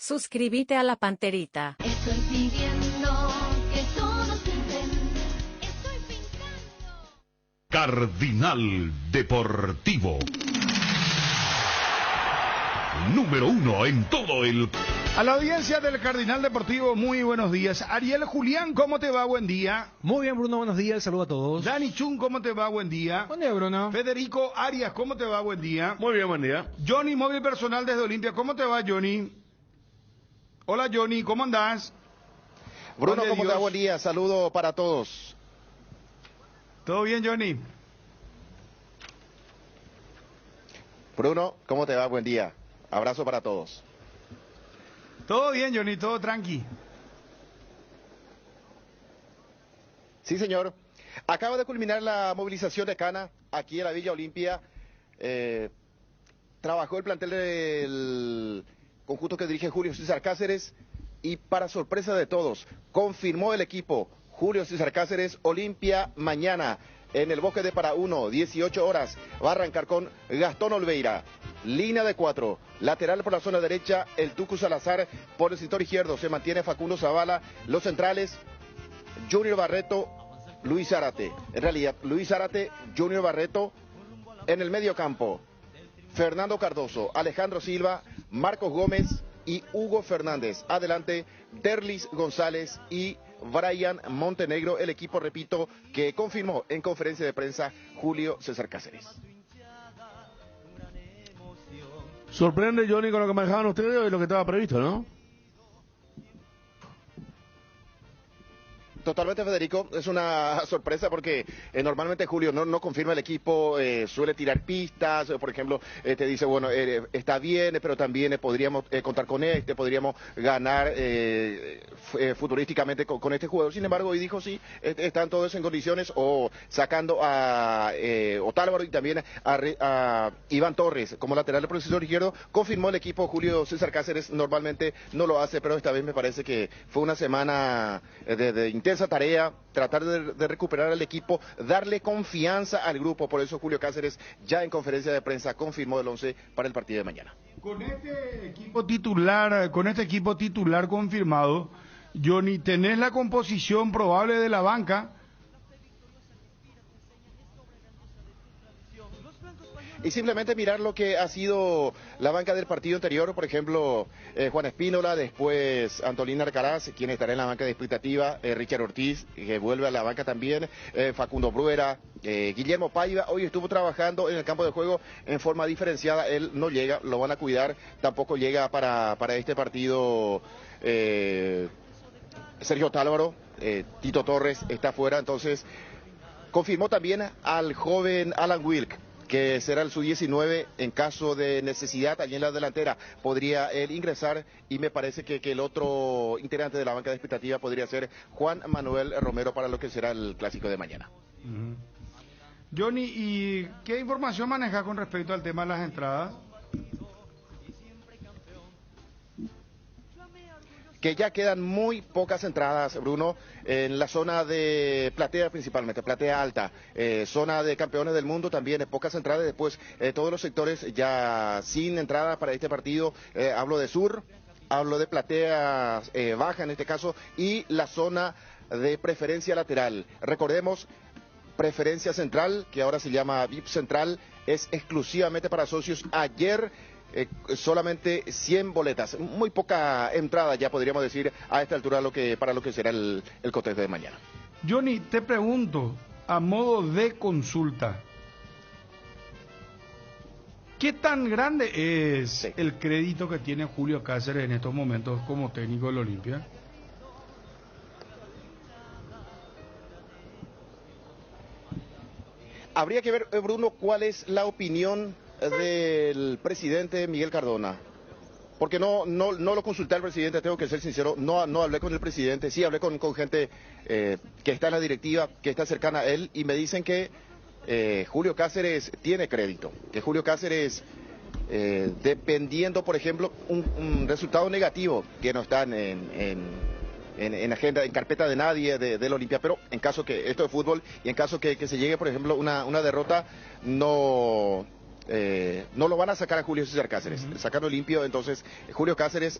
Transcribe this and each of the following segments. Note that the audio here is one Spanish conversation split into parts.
Suscríbete a la Panterita. Estoy pidiendo que todos canten. Estoy pintando. Cardinal Deportivo. Número 1 en todo el... A la audiencia del Cardinal Deportivo, muy buenos días. Ariel Julián, ¿cómo te va? Buen día. Muy bien, Bruno, buenos días, saludos a todos. Dani Chun, ¿cómo te va? Buen día. Buen día, Bruno. Federico Arias, ¿cómo te va? Buen día. Muy bien, buen día. Johnny, móvil personal desde Olimpia, ¿cómo te va, Johnny? Hola, Johnny, ¿cómo andás? Bruno, Juan de ¿cómo te va? Dios. Buen día, saludo para todos. ¿Todo bien, Johnny? Bruno, ¿cómo te va? Buen día. Abrazo para todos. Todo bien, Johnny, todo tranqui. Sí, señor. Acaba de culminar la movilización de Cana aquí en la Villa Olimpia. Trabajó el plantel del conjunto que dirige Julio César Cáceres y para sorpresa de todos, confirmó el equipo Julio César Cáceres, Olimpia mañana en el Bosque de Paraúno, 18 horas. Va a arrancar con Gastón Olveira, línea de 4, lateral por la zona derecha, el Tucu Salazar, por el sector izquierdo se mantiene Facundo Zavala, los centrales, Junior Barreto, Luis Zárate. En realidad, Luis Zárate, Junior Barreto, en el medio campo, Fernando Cardoso, Alejandro Silva, Marcos Gómez y Hugo Fernández. Adelante, Derlis González y Brian Montenegro, el equipo, repito, que confirmó en conferencia de prensa Julio César Cáceres. Sorprende, Johnny, con lo que manejaban ustedes y lo que estaba previsto, ¿no? Totalmente, Federico, es una sorpresa porque normalmente Julio no confirma el equipo, suele tirar pistas, por ejemplo, te dice, bueno, está bien, pero también podríamos contar con podríamos ganar futurísticamente con este jugador. Sin embargo, hoy dijo sí, están todos en condiciones, o sacando a Otálvaro y también a Iván Torres como lateral por el sector izquierdo, confirmó el equipo Julio César Cáceres. Normalmente no lo hace, pero esta vez me parece que fue una semana de intensa tarea, tratar de recuperar al equipo, darle confianza al grupo. Por eso Julio Cáceres ya en conferencia de prensa confirmó el 11 para el partido de mañana. Con este equipo titular confirmado, Johnny, ¿tenés la composición probable de la banca? Y simplemente mirar lo que ha sido la banca del partido anterior, por ejemplo, Juan Espínola, después Antolín Alcaraz, quien estará en la banca de expectativa, Richard Ortiz, que vuelve a la banca también, Facundo Bruera, Guillermo Paiva. Hoy estuvo trabajando en el campo de juego en forma diferenciada, él no llega, lo van a cuidar, tampoco llega para este partido Sergio Otálvaro, Tito Torres está fuera, entonces confirmó también al joven Alan Wilk, que será el sub-19 en caso de necesidad. Allí en la delantera podría él ingresar, y me parece que el otro integrante de la banca de expectativa podría ser Juan Manuel Romero para lo que será el clásico de mañana. Johnny, ¿y qué información maneja con respecto al tema de las entradas? Que ya quedan muy pocas entradas, Bruno, en la zona de platea principalmente, platea alta, zona de campeones del mundo también, pocas entradas. Después todos los sectores ya sin entrada para este partido. Hablo de sur, hablo de platea baja en este caso, y la zona de preferencia lateral. Recordemos, preferencia central, que ahora se llama VIP Central, es exclusivamente para socios. Ayer solamente 100 boletas, muy poca entrada, ya podríamos decir a esta altura, para lo que será el cotejo de mañana. Johnny, te pregunto, a modo de consulta, ¿qué tan grande es el crédito que tiene Julio Cáceres en estos momentos como técnico del Olimpia? Habría que ver, Bruno, cuál es la opinión del presidente Miguel Cardona, porque no lo consulté al presidente, tengo que ser sincero, no hablé con el presidente. Sí hablé con gente que está en la directiva, que está cercana a él, y me dicen que Julio Cáceres tiene crédito, que Julio Cáceres, dependiendo, por ejemplo, un resultado negativo, que no está en agenda, en carpeta de nadie del Olimpia, pero en caso que esto es fútbol, y en caso que se llegue, por ejemplo, una derrota, no lo van a sacar a Julio César Cáceres, sacarlo limpio. Entonces Julio Cáceres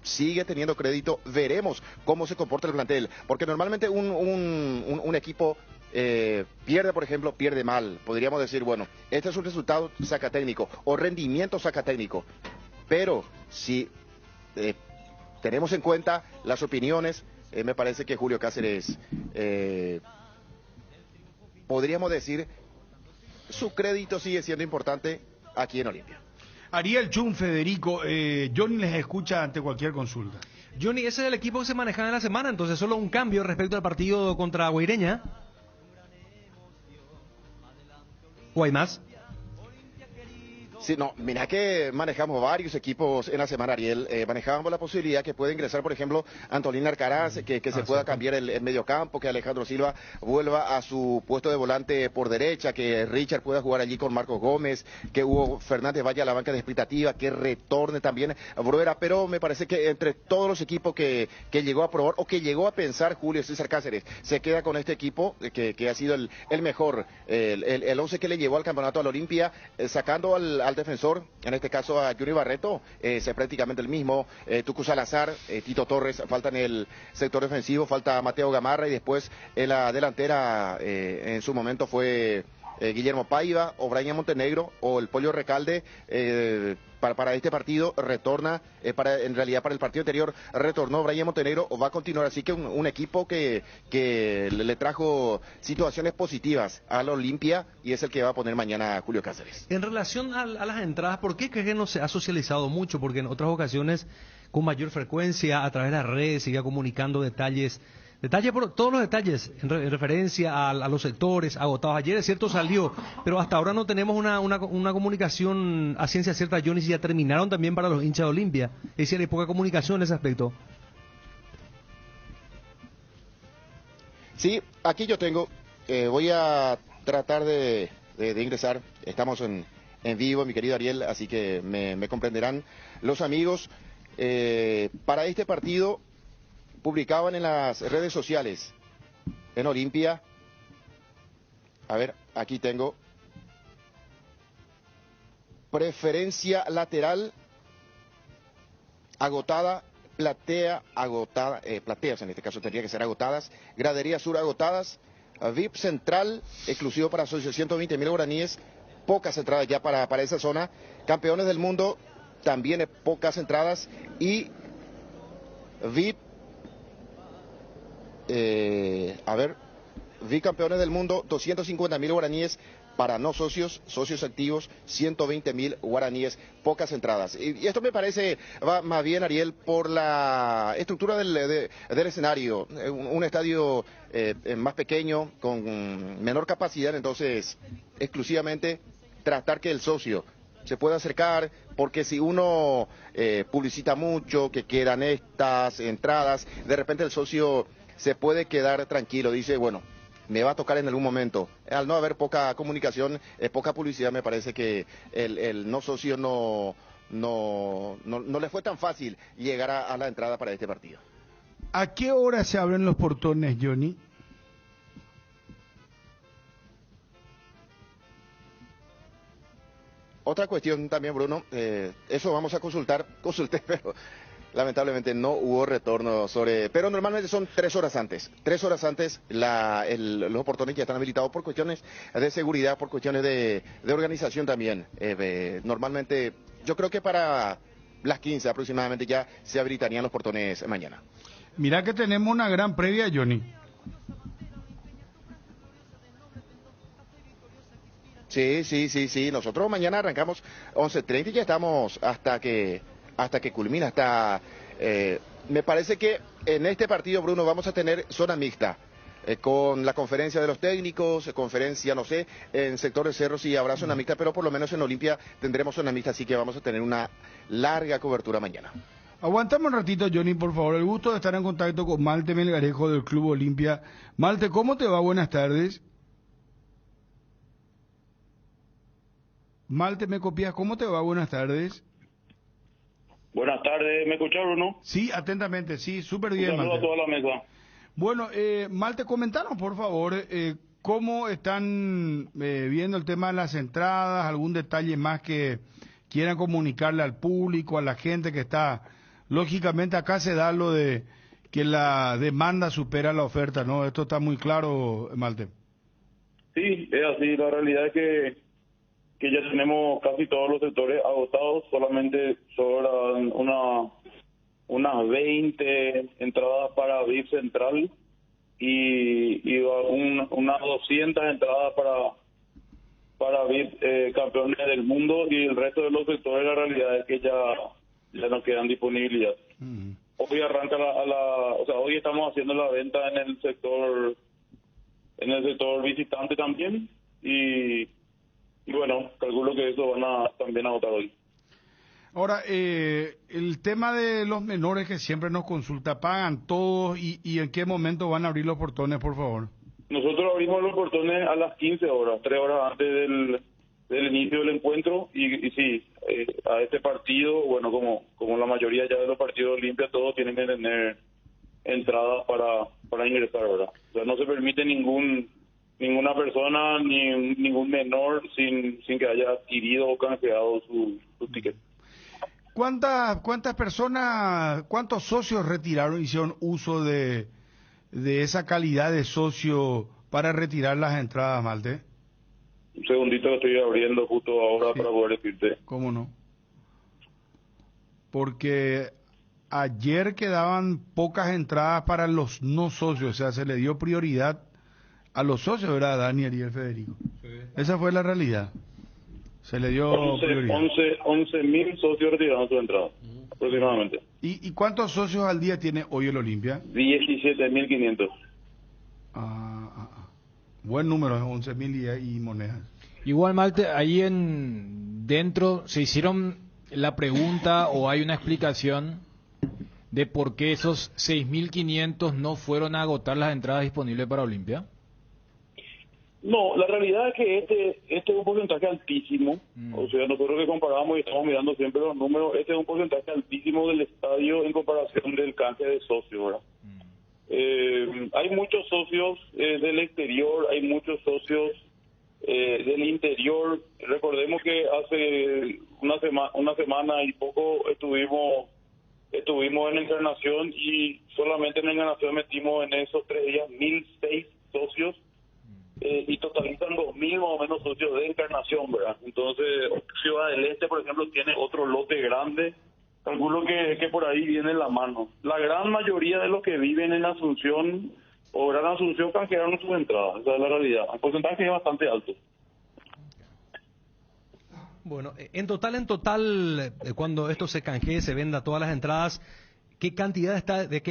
sigue teniendo crédito. Veremos cómo se comporta el plantel, porque normalmente un equipo pierde, por ejemplo, pierde mal. Podríamos decir, bueno, este es un resultado sacatécnico o rendimiento sacatécnico, pero si tenemos en cuenta las opiniones, me parece que Julio Cáceres, podríamos decir, su crédito sigue siendo importante aquí en Olimpia. Ariel Chun, Federico, Johnny les escucha ante cualquier consulta. Johnny, ese es el equipo que se manejaba en la semana, entonces solo un cambio respecto al partido contra Guaireña. ¿O hay más? Sí, no, mira que manejamos varios equipos en la semana, Ariel. Manejábamos la posibilidad que pueda ingresar, por ejemplo, Antolín Alcaraz, que se pueda cambiar el mediocampo, que Alejandro Silva vuelva a su puesto de volante por derecha, que Richard pueda jugar allí con Marcos Gómez, que Hugo Fernández vaya a la banca de expectativa, que retorne también a Bruera, pero me parece que entre todos los equipos que llegó a probar o que llegó a pensar Julio César Cáceres, se queda con este equipo que ha sido el mejor, el 11 que le llevó al campeonato al Olimpia, sacando al defensor, en este caso a Yuri Barreto, es prácticamente el mismo, Tucu Salazar, Tito Torres, falta en el sector defensivo, falta Mateo Gamarra y después en la delantera en su momento fue Guillermo Paiva o Brian Montenegro o el Pollo Recalde. Para este partido retorna, en realidad para el partido anterior retornó Brian Montenegro o va a continuar, así que un equipo que le trajo situaciones positivas a la Olimpia y es el que va a poner mañana Julio Cáceres. En relación a las entradas, ¿por qué crees que no se ha socializado mucho? Porque en otras ocasiones, con mayor frecuencia, a través de las redes, se iba comunicando detalles por todos los detalles en referencia a los sectores agotados. Ayer es cierto salió, pero hasta ahora no tenemos una comunicación a ciencia cierta, Johnny, si ya terminaron también para los hinchas de Olimpia. Es decir, hay poca comunicación en ese aspecto. Sí, aquí yo tengo, voy a tratar de ingresar, estamos en vivo, mi querido Ariel, así que me comprenderán los amigos. Para este partido publicaban en las redes sociales en Olimpia, a ver, aquí tengo, preferencia lateral agotada, plateas en este caso tendría que ser agotadas, gradería sur agotadas, VIP central exclusivo para asociación 120.000 guaraníes, pocas entradas ya para esa zona, campeones del mundo también pocas entradas y VIP bicampeones del mundo, 250.000 guaraníes para no socios, socios activos, 120.000 guaraníes, pocas entradas. Y esto me parece, va más bien, Ariel, por la estructura del escenario, un estadio más pequeño, con menor capacidad, entonces, exclusivamente tratar que el socio se pueda acercar, porque si uno publicita mucho, que quedan estas entradas, de repente el socio se puede quedar tranquilo, dice, bueno, me va a tocar en algún momento. Al no haber poca comunicación, poca publicidad, me parece que el no socio no le fue tan fácil llegar a la entrada para este partido. ¿A qué hora se abren los portones, Johnny? Otra cuestión también, Bruno, eso vamos a consulté, pero lamentablemente no hubo retorno pero normalmente son 3 horas antes. 3 horas antes los portones ya están habilitados por cuestiones de seguridad, por cuestiones de organización también. Normalmente, yo creo que para las 15 aproximadamente ya se habilitarían los portones mañana. Mirá que tenemos una gran previa, Johnny. Sí. Nosotros mañana arrancamos 11:30 y ya estamos hasta que culmina. Me parece que en este partido, Bruno, vamos a tener zona mixta. Con la conferencia de los técnicos, conferencia, no sé, en sector de cerros y habrá zona mixta, pero por lo menos en Olimpia tendremos zona mixta, así que vamos a tener una larga cobertura mañana. Aguantame un ratito, Johnny, por favor. El gusto de estar en contacto con Malte Melgarejo del Club Olimpia. Malte, ¿cómo te va? Buenas tardes. Malte, ¿me copias? ¿Cómo te va? Buenas tardes. Buenas tardes, ¿me escuchás, Bruno? Sí, atentamente, sí, súper bien, Un saludo Malte. a toda la mesa. Bueno, Malte, comentanos, por favor, cómo están viendo el tema de las entradas, algún detalle más que quieran comunicarle al público, a la gente que está lógicamente acá se da lo de que la demanda supera la oferta, ¿no? Esto está muy claro, Malte. Sí, es así. La realidad es que ya tenemos casi todos los sectores agotados. Solamente sobran unas 20 entradas para VIP Central y unas 200 entradas para VIP campeones del mundo, y el resto de los sectores la realidad es que ya no quedan disponibilidad. Hoy arranca hoy estamos haciendo la venta en el sector visitante también, y bueno, calculo que eso van a también agotar hoy. Ahora, el tema de los menores que siempre nos consulta, ¿pagan todos y en qué momento van a abrir los portones, por favor? Nosotros abrimos los portones a las 15 horas, 3 horas antes del inicio del encuentro, y sí, a este partido, bueno, como la mayoría ya de los partidos Olimpia, todos tienen que tener entradas para ingresar ahora. O sea, no se permite ninguna persona, ningún menor sin que haya adquirido o canjeado su ticket. ¿Cuántas personas, cuántos socios retiraron, hicieron uso de esa calidad de socio para retirar las entradas, Malte? Un segundito que estoy abriendo justo ahora, sí, para poder decirte. ¿Cómo no? Porque ayer quedaban pocas entradas para los no socios, o sea, se le dio prioridad a los socios, ¿verdad, Dani, Ariel, Federico? Sí. Esa fue la realidad. Se le dio prioridad. 11.000 socios retiraron su entrada, aproximadamente. ¿Y cuántos socios al día tiene hoy el Olimpia? 17.500. Buen número, 11.000 y monedas. Igual, Malte, ahí dentro se hicieron la pregunta o hay una explicación de por qué esos 6.500 no fueron a agotar las entradas disponibles para Olimpia. No, la realidad es que este es un porcentaje altísimo. O sea, nosotros que comparamos y estamos mirando siempre los números, este es un porcentaje altísimo del estadio en comparación del canje de socios, ¿verdad? Hay muchos socios del exterior, hay muchos socios del interior. Recordemos que hace una semana y poco estuvimos en Encarnación, y solamente en Encarnación metimos en esos 3 días 1.006 socios, y totalizan 2.000 más o menos socios de Encarnación, ¿verdad? Entonces, Ciudad del Este, por ejemplo, tiene otro lote grande. Calculo que por ahí viene la mano. La gran mayoría de los que viven en Asunción o Gran Asunción canjearon sus entradas. Esa es la realidad. El porcentaje es bastante alto. Bueno, en total, cuando esto se canjee, se venda todas las entradas, ¿de qué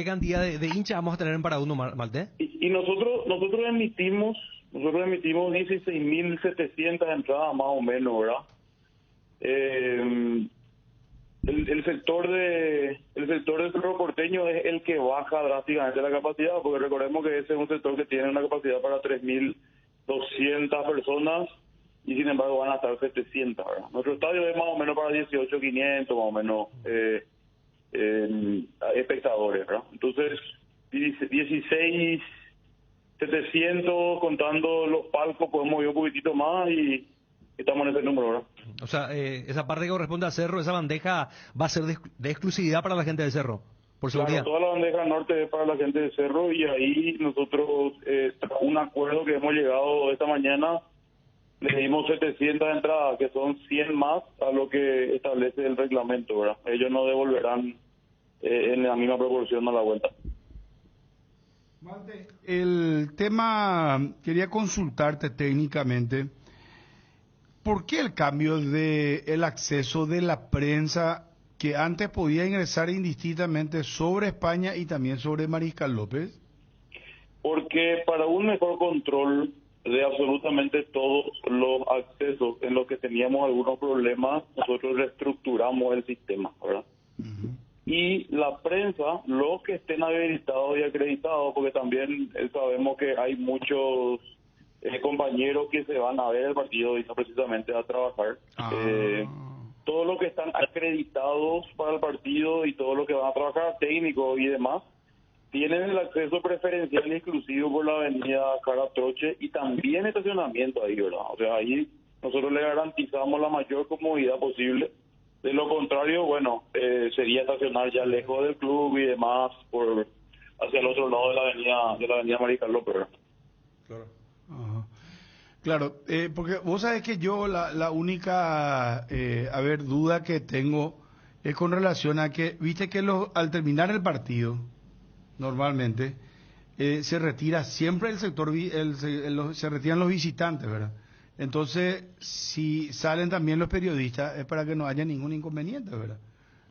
cantidad de hinchas vamos a tener en Paraguay, Malte? Y nosotros emitimos 16.700 entradas más o menos, ¿verdad? El sector del Cerro Porteño es el que baja drásticamente la capacidad, porque recordemos que ese es un sector que tiene una capacidad para 3.200 personas, y sin embargo van a estar 700, ¿verdad? Nuestro estadio es más o menos para 18.500 más o menos espectadores, ¿verdad? Entonces 16.700 contando los palcos, podemos ir un poquitito más y estamos en ese número, ¿verdad? O sea, esa parte que corresponde a Cerro, esa bandeja va a ser de exclusividad para la gente de Cerro, por seguridad. Claro, toda la bandeja norte es para la gente de Cerro, y ahí nosotros, un acuerdo que hemos llegado esta mañana, le dimos 700 entradas, que son 100 más a lo que establece el reglamento, ¿verdad? Ellos no devolverán en la misma proporción a la vuelta. Malte, el tema, quería consultarte técnicamente, ¿por qué el cambio del acceso de la prensa, que antes podía ingresar indistintamente sobre España y también sobre Mariscal López? Porque para un mejor control de absolutamente todos los accesos en los que teníamos algunos problemas, nosotros reestructuramos el sistema, ¿verdad? Y la prensa, los que estén habilitados y acreditados, porque también sabemos que hay muchos compañeros que se van a ver el partido y no precisamente a trabajar. Todos los que están acreditados para el partido y todos los que van a trabajar, técnicos y demás, tienen el acceso preferencial y exclusivo por la avenida Caratroche, y también estacionamiento ahí, ¿verdad? O sea, ahí nosotros le garantizamos la mayor comodidad posible De lo contrario, bueno, sería estacionar ya lejos del club y demás por hacia el otro lado de la avenida María Carlos Pérez. Claro. Ajá. Claro, porque vos sabés que yo la única, duda que tengo es con relación a que, viste que al terminar el partido, normalmente, se retira siempre el sector, se retiran los visitantes, ¿verdad? Entonces, si salen también los periodistas, es para que no haya ningún inconveniente, ¿verdad?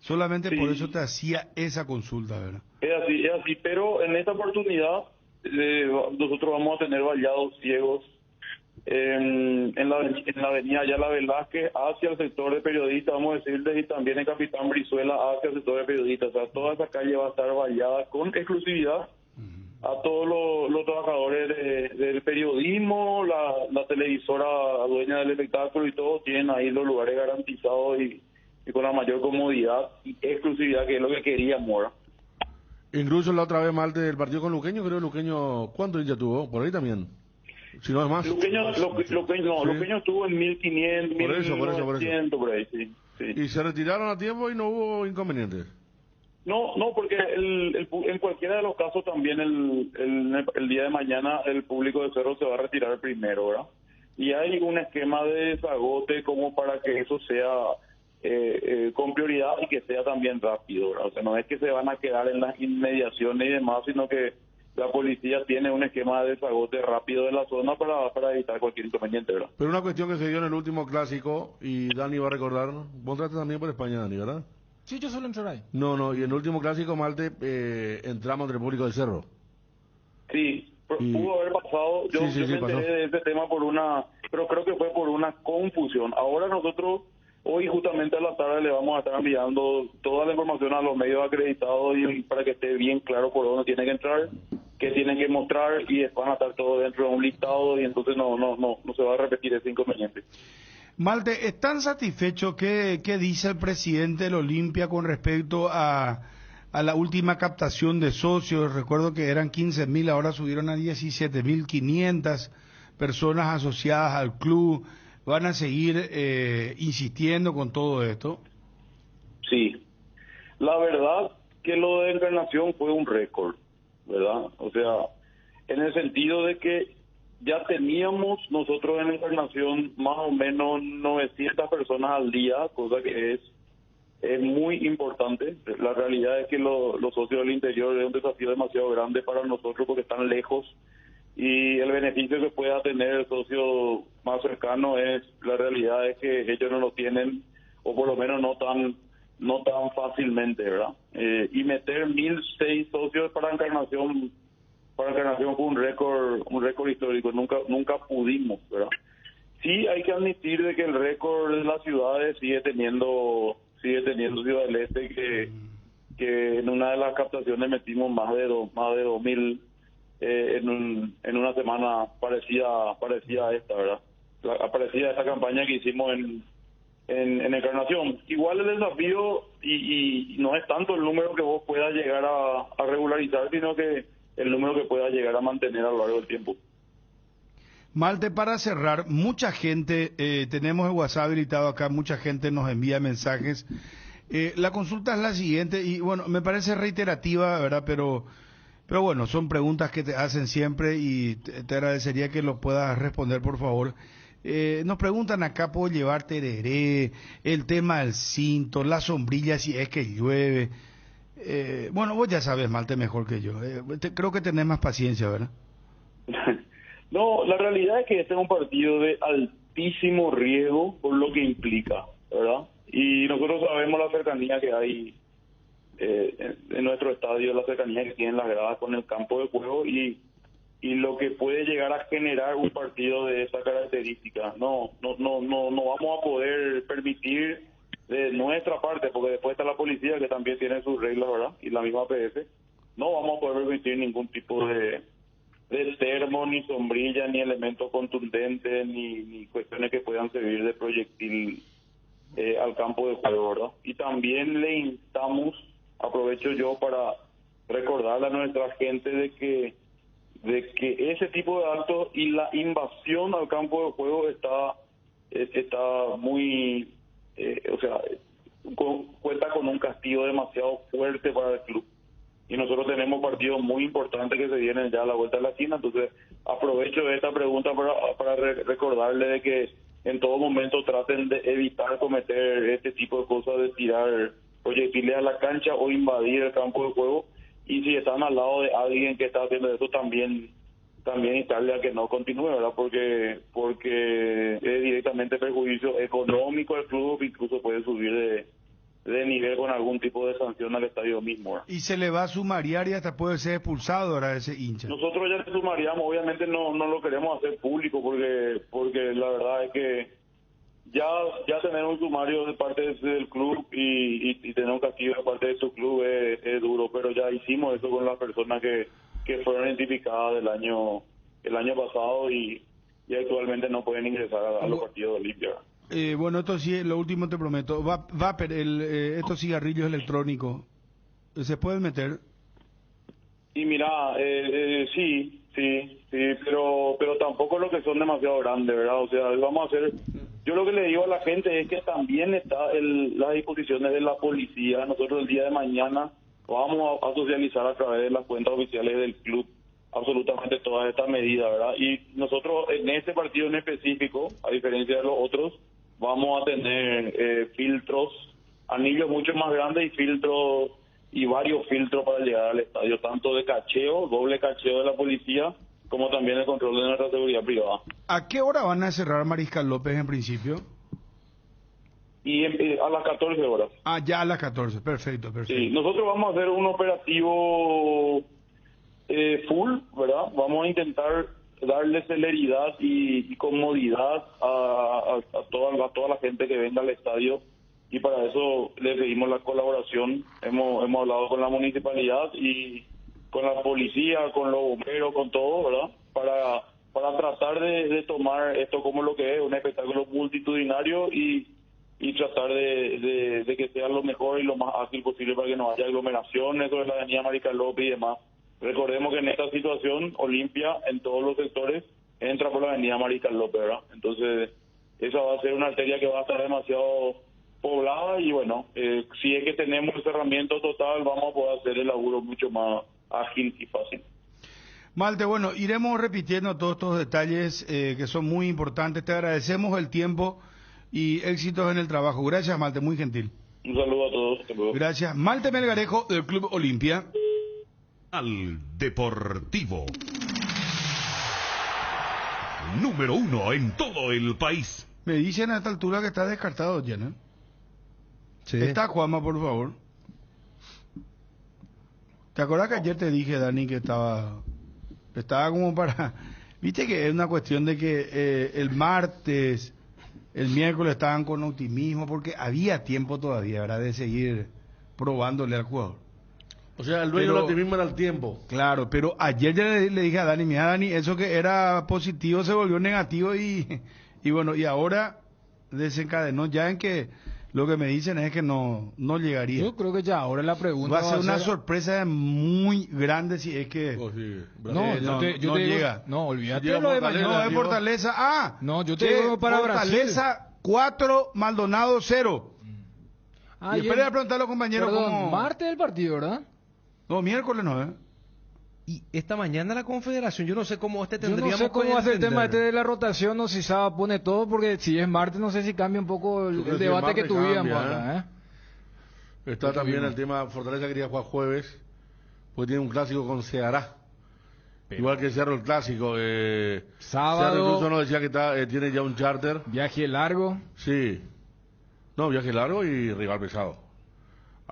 Solamente Sí. por eso te hacía esa consulta, ¿verdad? Es así, pero en esta oportunidad nosotros vamos a tener vallados ciegos en la avenida Ayala Velázquez hacia el sector de periodistas, vamos a decirles, y también en Capitán Brizuela hacia el sector de periodistas. O sea, toda esa calle va a estar vallada con exclusividad a todos los trabajadores del periodismo, la televisora dueña del espectáculo y todo, tienen ahí los lugares garantizados y con la mayor comodidad y exclusividad, que es lo que queríamos ahora. Incluso la otra vez mal del partido con Luqueño, creo Luqueño, ¿cuánto ya tuvo? Por ahí también. Si no es más. Luqueño estuvo en 1500, Por eso. 1900, por ahí, sí. Y se retiraron a tiempo y no hubo inconvenientes. No, porque en cualquiera de los casos también el día de mañana el público de Cerro se va a retirar primero, ¿verdad? Y hay un esquema de desagote como para que eso sea con prioridad y que sea también rápido, ¿verdad? O sea, no es que se van a quedar en las inmediaciones y demás, sino que la policía tiene un esquema de desagote rápido de la zona para evitar cualquier inconveniente, ¿verdad? Pero una cuestión que se dio en el último clásico, y Dani va a recordar, vos entraste también por España, Dani, ¿verdad? Sí, yo solo entro ahí. No, y en el último clásico, Malte, entramos entre el público del Cerro. Sí, pudo haber pasado, yo me enteré pasó. de ese tema pero creo que fue por una confusión. Ahora nosotros, hoy justamente a la tarde le vamos a estar enviando toda la información a los medios acreditados y para que esté bien claro por dónde tienen que entrar, qué tienen que mostrar, y después van a estar todos dentro de un listado y entonces no se va a repetir ese inconveniente. Malte, ¿están satisfechos? ¿Qué dice el presidente del Olimpia con respecto a la última captación de socios? Recuerdo que eran 15.000, ahora subieron a 17.500 personas asociadas al club. ¿Van a seguir insistiendo con todo esto? Sí, la verdad que lo de Encarnación fue un récord, ¿verdad? O sea, en el sentido de que ya teníamos nosotros en Encarnación más o menos 900 personas al día, cosa que es muy importante. La realidad es que los socios del interior es un desafío demasiado grande para nosotros porque están lejos, y el beneficio que pueda tener el socio más cercano la realidad es que ellos no lo tienen, o por lo menos no tan fácilmente, ¿verdad? Y meter 1.006 socios para Encarnación fue un récord histórico. Nunca pudimos, ¿verdad? Sí, hay que admitir de que el récord de las ciudades sigue teniendo Ciudad del Este, que en una de las captaciones metimos más de 2.000 en una semana parecida a esta, ¿verdad? Parecida a esta campaña que hicimos en Encarnación. Igual el desafío y no es tanto el número que vos puedas llegar a regularizar, sino que el número que pueda llegar a mantener a lo largo del tiempo. Malte, para cerrar, mucha gente, tenemos el WhatsApp habilitado acá, mucha gente nos envía mensajes. La consulta es la siguiente, y bueno, me parece reiterativa, ¿verdad? Pero bueno, son preguntas que te hacen siempre y te agradecería que lo puedas responder, por favor. Nos preguntan acá, ¿puedo llevar tereré? El tema del cinto, la sombrilla si es que llueve. Bueno, vos ya sabes, Malte, mejor que yo. Creo que tenés más paciencia, ¿verdad? No, la realidad es que este es un partido de altísimo riesgo por lo que implica, ¿verdad? Y nosotros sabemos la cercanía que hay en nuestro estadio, la cercanía que tienen las gradas con el campo de juego y lo que puede llegar a generar un partido de esa característica. No vamos a poder permitir de nuestra parte, porque después está la policía que también tiene sus reglas, ¿verdad? Y la misma APF. No vamos a poder permitir ningún tipo de termo, ni sombrilla, ni elementos contundentes, ni cuestiones que puedan servir de proyectil al campo de juego, ¿verdad? Y también le instamos, aprovecho yo para recordarle a nuestra gente de que ese tipo de actos y la invasión al campo de juego está muy, cuenta con un castigo demasiado fuerte para el club. Y nosotros tenemos partidos muy importantes que se vienen ya a la vuelta de la esquina. Entonces aprovecho esta pregunta para recordarle de que en todo momento traten de evitar cometer este tipo de cosas, de tirar proyectiles a la cancha o invadir el campo de juego. Y si están al lado de alguien que está haciendo eso, también instarle a que no continúe, ¿verdad? Porque es directamente perjuicio económico al club, incluso puede subir de nivel con algún tipo de sanción al estadio mismo, ¿verdad? Y se le va a sumariar y hasta puede ser expulsado ahora ese hincha. Nosotros ya le sumaríamos, obviamente no lo queremos hacer público porque la verdad es que ya tener un sumario de parte del club y tener un castigo de parte de su club es duro, pero ya hicimos eso con las personas que fueron identificadas el año pasado y actualmente no pueden ingresar a los partidos de Olimpia. Bueno, esto sí, lo último te prometo. Vapor, estos cigarrillos electrónicos, ¿se pueden meter? Y mira, sí, pero tampoco lo que son demasiado grandes, ¿verdad? O sea, vamos a hacer... Yo lo que le digo a la gente es que también está las disposiciones de la policía. Nosotros el día de mañana vamos a socializar a través de las cuentas oficiales del club absolutamente todas estas medidas, ¿verdad? Y nosotros en este partido en específico, a diferencia de los otros, vamos a tener filtros, anillos mucho más grandes y varios filtros para llegar al estadio, tanto de cacheo, doble cacheo de la policía, como también el control de nuestra seguridad privada. ¿A qué hora van a cerrar Mariscal López en principio? Y a las 14 horas. Ah, ya a las 14, perfecto. Sí, nosotros vamos a hacer un operativo full, ¿verdad? Vamos a intentar darle celeridad y comodidad a toda la gente que venga al estadio, y para eso le pedimos la colaboración. Hemos hablado con la municipalidad y con la policía, con los bomberos, con todo, ¿verdad? Para tratar de tomar esto como lo que es, un espectáculo multitudinario y tratar de que sea lo mejor y lo más ágil posible para que no haya aglomeraciones sobre la avenida Mariscal López y demás. Recordemos que en esta situación Olimpia en todos los sectores entra por la avenida Mariscal López, ¿verdad? Entonces esa va a ser una arteria que va a estar demasiado poblada y bueno, si es que tenemos el cerramiento total vamos a poder hacer el laburo mucho más ágil y fácil. Malte, bueno, iremos repitiendo todos estos detalles que son muy importantes. Te agradecemos el tiempo y éxitos en el trabajo. Gracias, Malte, muy gentil. Un saludo a todos. Gracias. Malte Melgarejo del Club Olimpia. Al Deportivo. Número 1 en todo el país. Me dicen a esta altura que está descartado, Jenna. Sí. Está Juanma, por favor. ¿Te acuerdas que ayer te dije, Dani, que estaba como para... Viste que es una cuestión de que el martes, el miércoles estaban con optimismo, porque había tiempo todavía, ¿verdad?, de seguir probándole al jugador. O sea, el dueño del optimismo era el tiempo. Claro, pero ayer ya le dije a Dani, mira, Dani, eso que era positivo se volvió negativo y bueno, y ahora desencadenó ya en que lo que me dicen es que no llegaría. Yo creo que ya ahora la pregunta va a ser una sorpresa muy grande si es que no llega. No, olvídate Si de lo de Fortaleza, mañana. No, es Fortaleza. No, yo te digo para Fortaleza 4, Maldonado 0. Y espera a preguntar a los compañeros cómo... martes del partido, ¿verdad? No, miércoles no, ¿eh? Y esta mañana la Confederación, yo no sé cómo Yo tendríamos no sé cómo que va a ser el tema entender. de la rotación o si Saba pone todo, porque si es martes no sé si cambia un poco el creo que debate martes que tuvíamos cambia, acá, ¿eh? Está también el tema, Fortaleza quería jugar jueves, pues tiene un clásico con Ceará. Igual que Cerro el clásico. Sábado. Cerro incluso nos decía que tiene ya un charter. Viaje largo. Sí. No, viaje largo y rival pesado.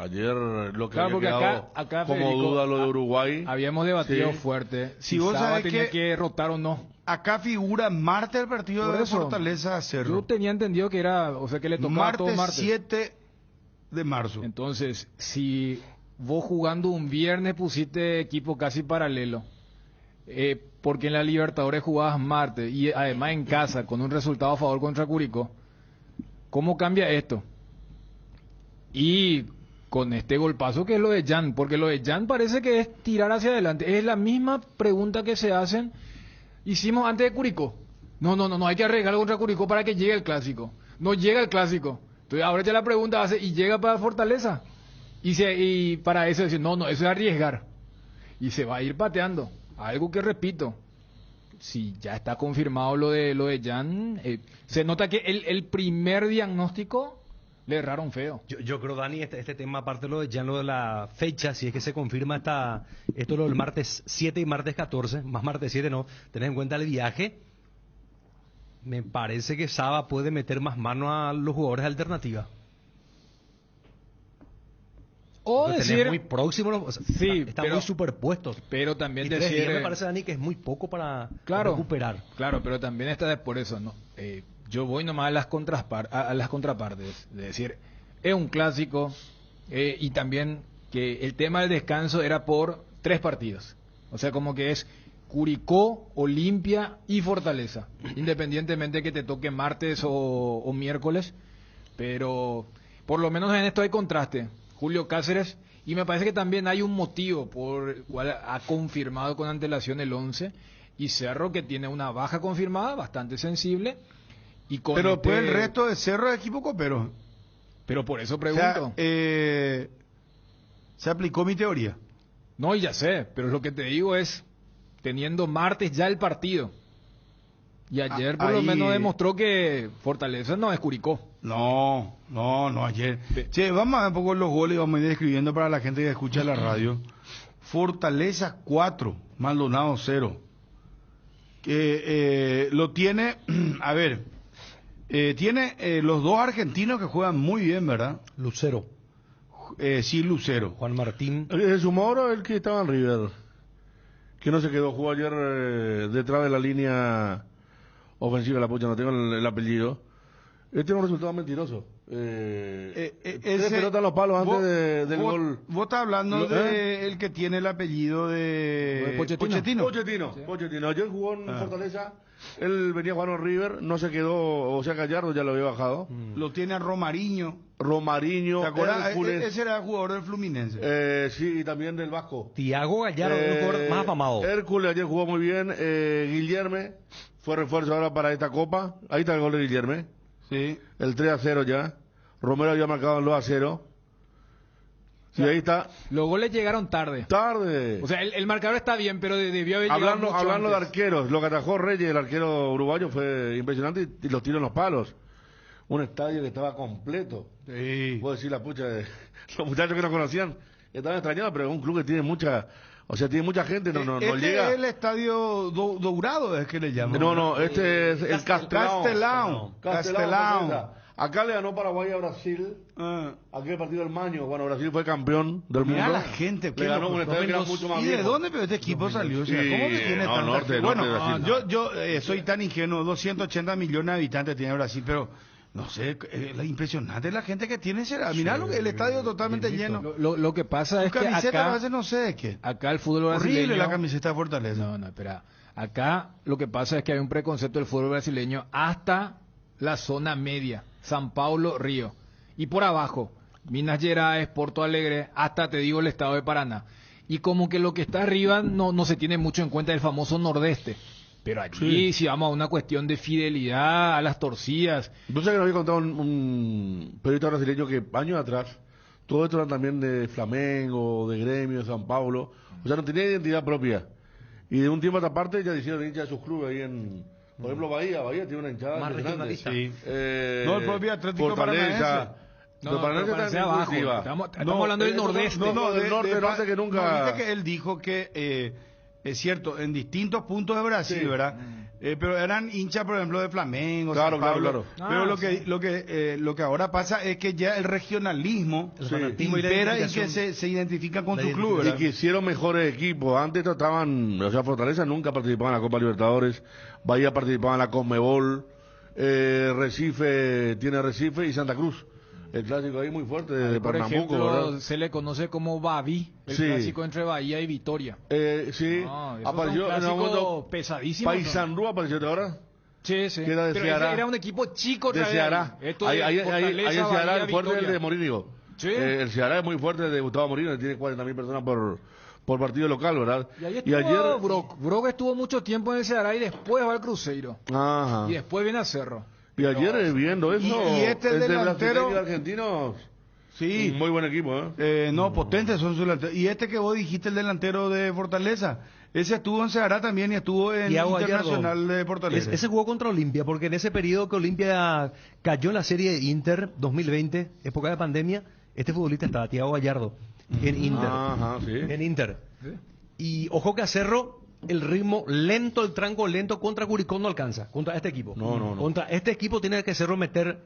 Ayer lo que Claro, porque había quedado acá como Federico, duda lo de Uruguay. Habíamos debatido Sí. fuerte Si si vos Saba sabés tenía que- que rotar o no. Acá figura martes el partido Por de eso, Fortaleza a Yo Cerro. tenía entendido que era, o sea, que le tocaba todo Martes martes. 7 de marzo. Entonces, si vos jugando un viernes pusiste equipo casi paralelo, porque en la Libertadores jugabas martes y además en casa con un resultado a favor contra Curicó, ¿cómo cambia esto? Y con este golpazo que es lo de Jan, porque lo de Jan parece que es tirar hacia adelante. Es la misma pregunta que se hacen, hicimos antes de Curicó. No, hay que arriesgar contra Curicó para que llegue el clásico. No llega el clásico. Entonces ahora ya la pregunta hace, ¿y llega para Fortaleza? Y para eso decir, no, eso es arriesgar. Y se va a ir pateando. Algo que repito, si ya está confirmado lo de Jan, se nota que el primer diagnóstico le erraron feo. Yo creo, Dani, este tema, aparte de lo de Jan, lo de la fecha, si es que se confirma esto lo del martes 7 y martes 14, más martes 7 no, tenés en cuenta el viaje, me parece que Saba puede meter más mano a los jugadores de alternativa. O Lo tenés decir, muy próximo, o sea, sí, están muy superpuestos. pero también Y 3 decir, días me parece, Dani, que es muy poco para claro, recuperar. Claro, pero también está por eso, ¿no? Yo voy nomás a las contrapartes, de decir, es un clásico, y también que el tema del descanso era por 3 partidos. O sea, como que es Curicó, Olimpia y Fortaleza, independientemente que te toque martes o miércoles, pero por lo menos en esto hay contraste. Julio Cáceres, y me parece que también hay un motivo por el cual ha confirmado con antelación el 11, y Cerro, que tiene una baja confirmada bastante sensible, y con Pero pues el resto de Cerro es equipo copero. Pero por eso O pregunto. sea, se aplicó mi teoría. No, y ya sé, pero lo que te digo es, teniendo martes ya el partido, y ayer por lo ahí- menos demostró que Fortaleza no es Curicó. No, ayer. Che, vamos a ver un poco los goles y vamos a ir describiendo para la gente que escucha la radio. Fortaleza 4, Maldonado 0. Lo tiene, a ver, tiene los 2 argentinos que juegan muy bien, ¿verdad? Lucero, Sí, Lucero. Juan Martín. ¿Es Sumoro el que estaba en River? Que no se quedó, jugó ayer detrás de la línea ofensiva, la pucha, no tengo el apellido. Este es un resultado mentiroso. Tres pelotas en los palos antes del gol. Vos estás hablando de el que tiene el apellido de Pochettino. Pochettino. Ayer jugó en Fortaleza, él venía jugando en River, no se quedó, o sea, Gallardo ya lo había bajado. Lo tiene a Romariño. Romarinho, ¿Te acuerdas? Hércules, Ese era el jugador del Fluminense. sí, y también del Vasco. Tiago Gallardo, un jugador más afamado. Hércules ayer jugó muy bien, Guillerme fue refuerzo ahora para esta copa, ahí está el gol de Guillerme. Sí. El 3-0 ya. Romero había marcado el 2-0. Y ahí está. Los goles llegaron tarde. Tarde. O sea, el marcador está bien, pero debió haber llegado mucho Hablando de antes. arqueros, lo que atajó Reyes, el arquero uruguayo, fue impresionante y los tiró en los palos. Un estadio que estaba completo. Sí. Puedo decir la pucha de los muchachos que no conocían. Estaban extrañados, pero es un club que tiene mucha. O sea, tiene mucha gente, no Este llega. es el estadio dourado, es que le llaman. No, este es el Castelao. Castelao. Acá le ganó Paraguay a Brasil. Ah. Aquel partido del Maño, bueno, Brasil fue campeón del mundo. Mira la gente, le ganó un estadio que era mucho más ¿Y de viejo. dónde pero este equipo salió? O sea, Sí, ¿cómo que tiene no, tanta norte, gente? norte Bueno, de Brasil. yo soy tan ingenuo, 280 millones de habitantes tiene Brasil, pero no sé, la impresionante la gente que tiene. Mirá el estadio totalmente lleno. Lo que pasa es Tu que camiseta a acá, veces no sé de qué. acá el fútbol Horrible brasileño... la camiseta de Fortaleza. No, espera. Acá lo que pasa es que hay un preconcepto del fútbol brasileño hasta la zona media, San Paulo, Río. Y por abajo, Minas Gerais, Porto Alegre, hasta te digo el estado de Paraná. Y como que lo que está arriba no se tiene mucho en cuenta el famoso nordeste. Pero allí, si vamos a una cuestión de fidelidad a las torcidas... Yo sé que nos había contado un periodista brasileño que años atrás, todo esto era también de Flamengo, de Gremio, de San Paulo, o sea, no tenía identidad propia. Y de un tiempo a esta parte ya hicieron hinchas de sus clubes ahí en, por ejemplo, Bahía tiene una hinchada Más impresionante. regionalista. Sí. No, el propio Atlético Fortaleza. Paranaense. No, Paranaense pero está en abajo. definitiva. Estamos hablando del nordeste. del norte que nunca... No, viste que él dijo que, es cierto, en distintos puntos de Brasil, Sí. ¿verdad? Pero eran hinchas, por ejemplo, de Flamengo, Claro, San Pablo. claro. Pero lo que ahora pasa es que ya el regionalismo El fanatismo y la impera y que identificación. se identifican con La su club, Y ¿verdad? que hicieron mejores equipos. Antes trataban, o sea, Fortaleza nunca participaba en la Copa Libertadores, Bahía participaba en la Conmebol, Recife tiene Recife y Santa Cruz. El clásico ahí muy fuerte de Por Pernambuco, ejemplo, ¿verdad? se le conoce como Baví, el Sí. clásico entre Bahía y Vitoria. Sí, No, eso apareció fue un en algún clásico momento pesadísimo. Paysandú apareció ahora. Sí, sí. que era de Pero Ceará. ese era un equipo chico De otra vez. Ceará. Esto Ahí de el Fortaleza, Ceará Bahía, es fuerte el Vitoria. de Morínigo. Sí. El Ceará es muy fuerte de Gustavo Morínigo, tiene 40.000 personas por partido local, ¿verdad? Y ahí estuvo Brock. Brock estuvo mucho tiempo en el Ceará y después va al Cruzeiro. Ajá. Y después viene a Cerro. Y ayer viendo eso, y este entre delantero- brasileños y argentinos, Sí. un muy buen equipo, ¿eh? No, potentes son sus delanteros. Y este que vos dijiste, el delantero de Fortaleza, ese estuvo en Ceará también y estuvo en Thiago Internacional Gallardo. de Fortaleza. Ese jugó contra Olimpia, porque en ese periodo que Olimpia cayó en la serie de Inter 2020, época de pandemia, este futbolista estaba, Thiago Gallardo, en Inter. Ajá, sí. En Inter. Y ojo que a Cerro, el ritmo lento, el tranco lento contra Curicó no alcanza, contra este equipo. No. Contra este equipo tiene que Cerro meter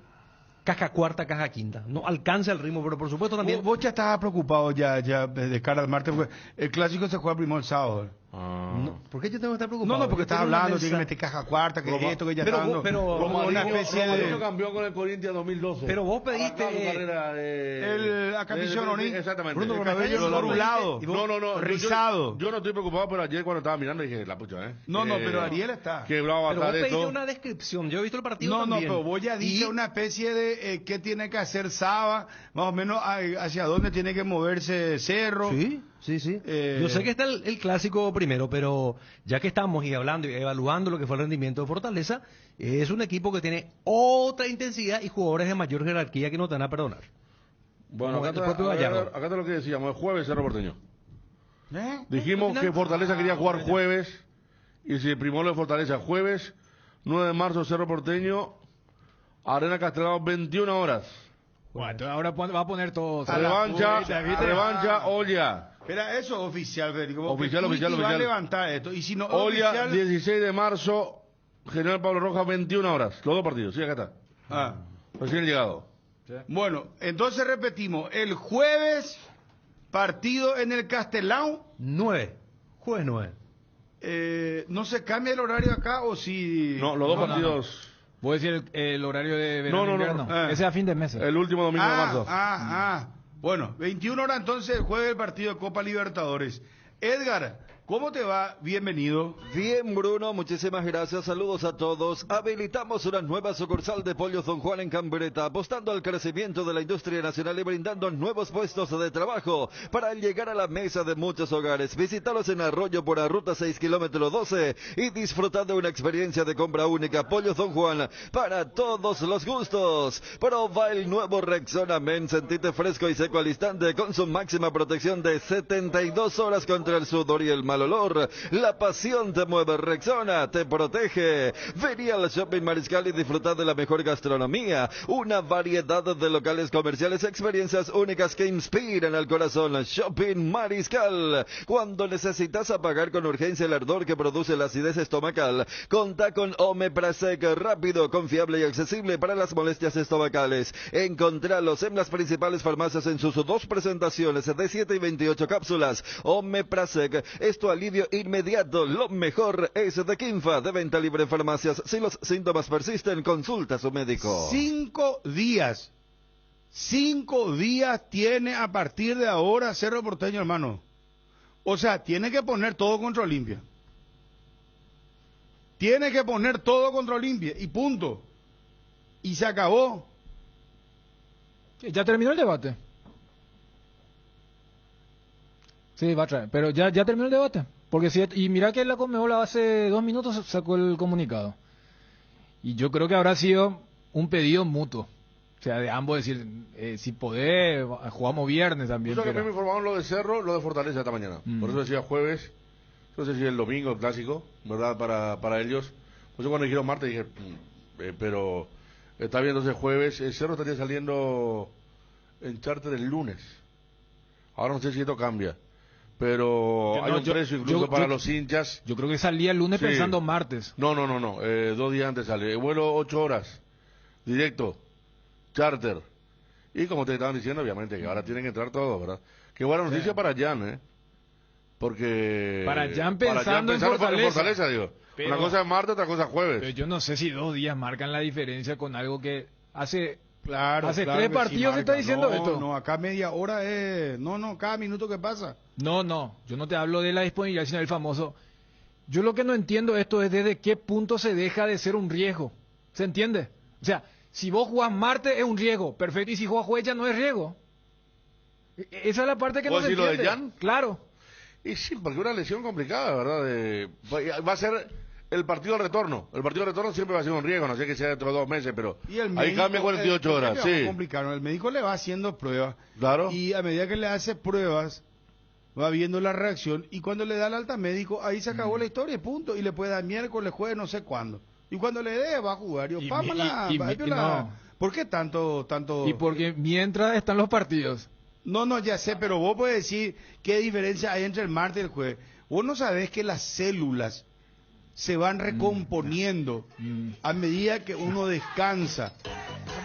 caja cuarta, caja quinta. No alcanza el ritmo, pero por supuesto también... Vos ya estabas preocupado ya de cara al martes, porque el clásico se juega primero el sábado. No, ¿por qué yo tengo que estar preocupado? No, porque estás Yo tengo una hablando, tiene que mensa- meter caja cuarta, que esto, que ya pero está dando. vos- pero- como una especie Romarinho de... campeón con el Corinthians 2012. Pero vos pediste- Arrancaba su carrera, La capitán Oní. Exactamente. Bruno El Cabello cabello ondulado. No, rizado. Yo no estoy preocupado, pero ayer cuando estaba mirando dije, la pucha, ¿eh? No, pero Ariel está. Que bravo va a Pero vos estar pediste esto. una descripción. Yo he visto el partido No, también. pero vos ya diste Y- una especie de qué tiene que hacer Saba, más o menos hacia dónde tiene que moverse Cerro. Sí. Yo sé que está el clásico primero, pero ya que estamos y hablando y evaluando lo que fue el rendimiento de Fortaleza, es un equipo que tiene otra intensidad y jugadores de mayor jerarquía que no te van a perdonar. Bueno, Como acá el propio Gallardo. está lo que decíamos, el jueves Cerro Porteño. ¿Eh? Dijimos al final- que Fortaleza quería jugar jueves y se primó lo de Fortaleza jueves, 9 de marzo Cerro Porteño, Arena Castelao, 21 horas. Bueno, entonces ahora va a poner todo. Revancha, Olla. Era eso oficial, Federico. porque Oficial, Twitty oficial, va a oficial. levantar esto. Y si no, Olla, oficial... 16 de marzo, General Pablo Rojas, 21 horas. Los dos partidos, sí, acá está. Ah. Recién llegado. Bueno, entonces repetimos. El jueves, partido en el Castelao. 9. Jueves 9. ¿No se cambia el horario acá o si...? No, los dos No, no, partidos. ¿Puedo decir el horario de verano No, invierno? no. Ese es a fin de mes. El último domingo de marzo. Bueno, 21 horas entonces el jueves el partido de Copa Libertadores. Edgar, ¿cómo te va? Bienvenido. Bien, Bruno, muchísimas gracias. Saludos a todos. Habilitamos una nueva sucursal de Pollo Don Juan en Cambreta, apostando al crecimiento de la industria nacional y brindando nuevos puestos de trabajo para llegar a la mesa de muchos hogares. Visítalos en Arroyo por la ruta 6 kilómetro 12 y disfruta de una experiencia de compra única. Pollo Don Juan, para todos los gustos. Proba el nuevo Rexona Men, sentite fresco y seco al instante con su máxima protección de 72 horas contra el sudor y el mal olor. La pasión te mueve, Rexona te protege. Vení al Shopping Mariscal y disfrutar de la mejor gastronomía, una variedad de locales comerciales, experiencias únicas que inspiran al corazón. Shopping Mariscal. Cuando necesitas apagar con urgencia el ardor que produce la acidez estomacal, contá con Omeprazec, rápido, confiable y accesible para las molestias estomacales. Encontralos en las principales farmacias en sus dos presentaciones de 7 y 28 cápsulas. Omeprazec es tu alivio inmediato. Lo mejor es de Kinfa, de venta libre en farmacias. Si los síntomas persisten, consulta a su médico. 5 días. 5 días tiene a partir de ahora Cerro Porteño, hermano. O sea, tiene que poner todo contra Olimpia. Tiene que poner todo contra Olimpia y punto. Y se acabó. Ya terminó el debate. Sí, va a traer. Pero ya terminó el debate. Porque y mira que la Conmebol hace 2 minutos sacó el comunicado. Y yo creo que habrá sido un pedido mutuo. O sea, de ambos decir, si podés, jugamos viernes también. Yo que a mí pero- me informaron lo de Cerro, lo de Fortaleza esta mañana. Por eso decía jueves, no sé si el domingo, el clásico, ¿verdad? Para ellos. Pues yo cuando dijeron martes dije, pero está bien, entonces jueves. El Cerro estaría saliendo en charter el lunes. Ahora no sé si esto cambia. Pero Yo hay no, un yo- precio incluso yo- para yo- los hinchas. Yo creo que salía el lunes Sí. pensando martes. No. 2 días antes sale. El vuelo 8 horas. Directo. Charter. Y como te estaban diciendo, obviamente, que ahora tienen que entrar todos, ¿verdad? Qué buena noticia para Jan, ¿eh? Porque... Para Jan pensando en Fortaleza. digo. Pero- Una cosa es martes, otra cosa es jueves. Pero yo no sé si 2 días marcan la diferencia con algo que hace... Claro, Hace claro 3 que partidos sí se está marca. diciendo No, esto. No, acá media hora es... No, cada minuto que pasa. No, yo no te hablo de la disponibilidad, sino del famoso. Yo lo que no entiendo esto es desde qué punto se deja de ser un riesgo. ¿Se entiende? O sea, si vos jugás martes es un riesgo, perfecto, y si jugás jueves ya no es riesgo. Esa es la parte que no ¿Vos se decís lo de entiende. Jan? Claro. Y sí, porque una lesión complicada, ¿verdad? Va a ser el partido de retorno. El partido de retorno siempre va a ser un riesgo, no sé que sea dentro de 2 meses, pero Y el ahí médico, cambia 48 horas, es sí. complicado. El médico le va haciendo pruebas. Claro. Y a medida que le hace pruebas, va viendo la reacción. Y cuando le da el alta médico, ahí se acabó la historia, punto. Y le puede dar miércoles, jueves, no sé cuándo. Y cuando le dé, va a jugar. Yo, ¿por qué tanto? Y porque mientras están los partidos. No, ya sé, pero vos podés decir qué diferencia hay entre el martes y el jueves. Vos no sabés que las células se van recomponiendo a medida que uno descansa,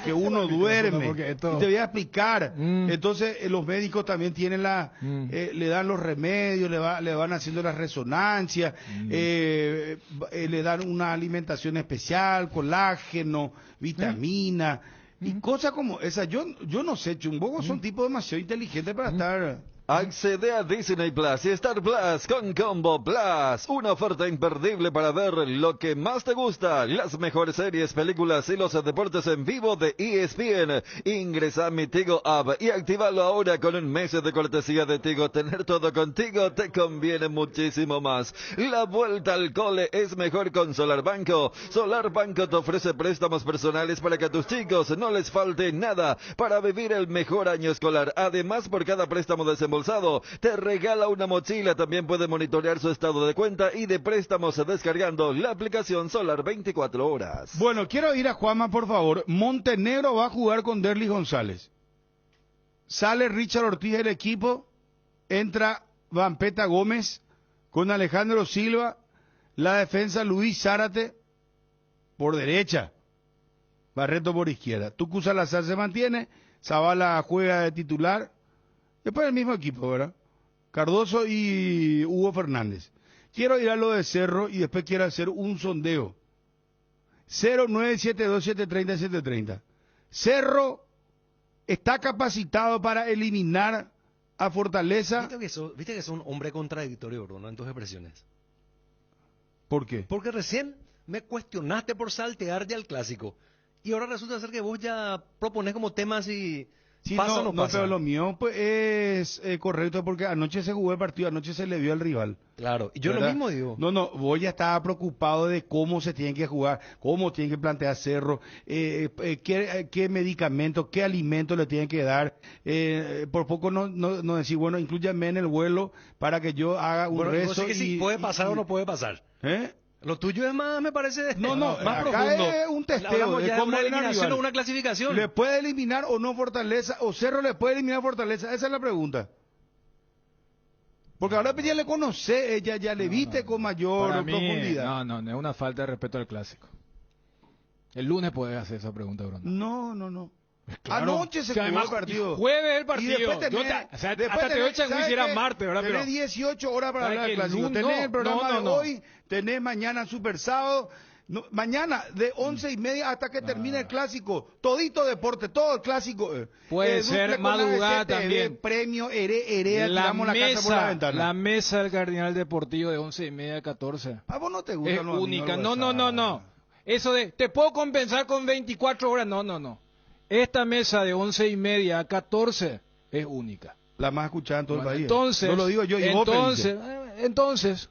que uno duerme. Y te voy a explicar. Entonces, los médicos también tienen le dan los remedios, le van haciendo las resonancias, le dan una alimentación especial, colágeno, vitamina, y cosas como esa. Yo no sé, Chumbo, son tipos demasiado inteligentes para estar... Accede a Disney Plus y Star Plus con Combo Plus. Una oferta imperdible para ver lo que más te gusta. Las mejores series, películas y los deportes en vivo de ESPN. Ingresa a mi Tigo App y actívalo ahora con un mes de cortesía de Tigo. Tener todo contigo te conviene muchísimo más. La vuelta al cole es mejor con Solar Banco. Solar Banco te ofrece préstamos personales para que a tus chicos no les falte nada para vivir el mejor año escolar. Además, por cada préstamo desembolsado te regala una mochila. También puede monitorear su estado de cuenta y de préstamos descargando la aplicación Solar 24 horas. Bueno, quiero ir a Juanma, por favor. Montenegro va a jugar con Derly González. Sale Richard Ortiz del equipo. Entra Vampeta Gómez con Alejandro Silva. La defensa Luis Zárate por derecha. Barreto por izquierda. Tucu Salazar se mantiene. Zavala juega de titular. Después el mismo equipo, ¿verdad? Cardoso y Hugo Fernández. Quiero ir a lo de Cerro y después quiero hacer un sondeo. 0972730730. Cerro está capacitado para eliminar a Fortaleza. Viste que es un hombre contradictorio, Bruno, en tus expresiones. ¿Por qué? Porque recién me cuestionaste por saltear ya el clásico. Y ahora resulta ser que vos ya propones como temas y... Sí, ¿pasa o no pasa? pero lo mío pues, es correcto porque anoche se jugó el partido, anoche se le vio al rival. Claro, y yo ¿verdad? lo mismo digo. No, vos ya estaba preocupado de cómo se tiene que jugar, cómo tiene que plantear Cerro, qué medicamentos, qué alimentos le tienen que dar. Por poco no decir, bueno, inclúyame en el vuelo para que yo haga un rezo. Que si puede pasar o no puede pasar. Lo tuyo es más, me parece, más acá profundo. es un testeo de cómo una es eliminación o una clasificación. ¿Le puede eliminar o no Fortaleza? ¿O Cerro le puede eliminar Fortaleza? Esa es la pregunta. Porque ahora ya le conoce, ya le viste con mayor Para mí, profundidad. No, es una falta de respeto al clásico. El lunes puedes hacer esa pregunta, Bruno. No. Claro, Anoche se que jugó además, el partido. Jueves el partido. Y después tenés, hasta te doy chance que hiciera martes, ¿verdad? Tenés Pero 18 horas para hablar del que clásico. Tenés el programa de no. hoy, tenés mañana Super Sábado. Mañana de 11:30 hasta que termine el clásico. Todito deporte, todo el clásico. Puede ser madrugada también. Premio, Herea, tiramos la casa por la ventana. La mesa del Cardinal Deportivo de 11:30 a 14. ¿A vos no te gusta? Es única. No. Eso de, te puedo compensar con 24 horas. No. Esta mesa de 11:30 a 14 es única. La más escuchada en todo el país. Entonces, no lo digo yo, y entonces,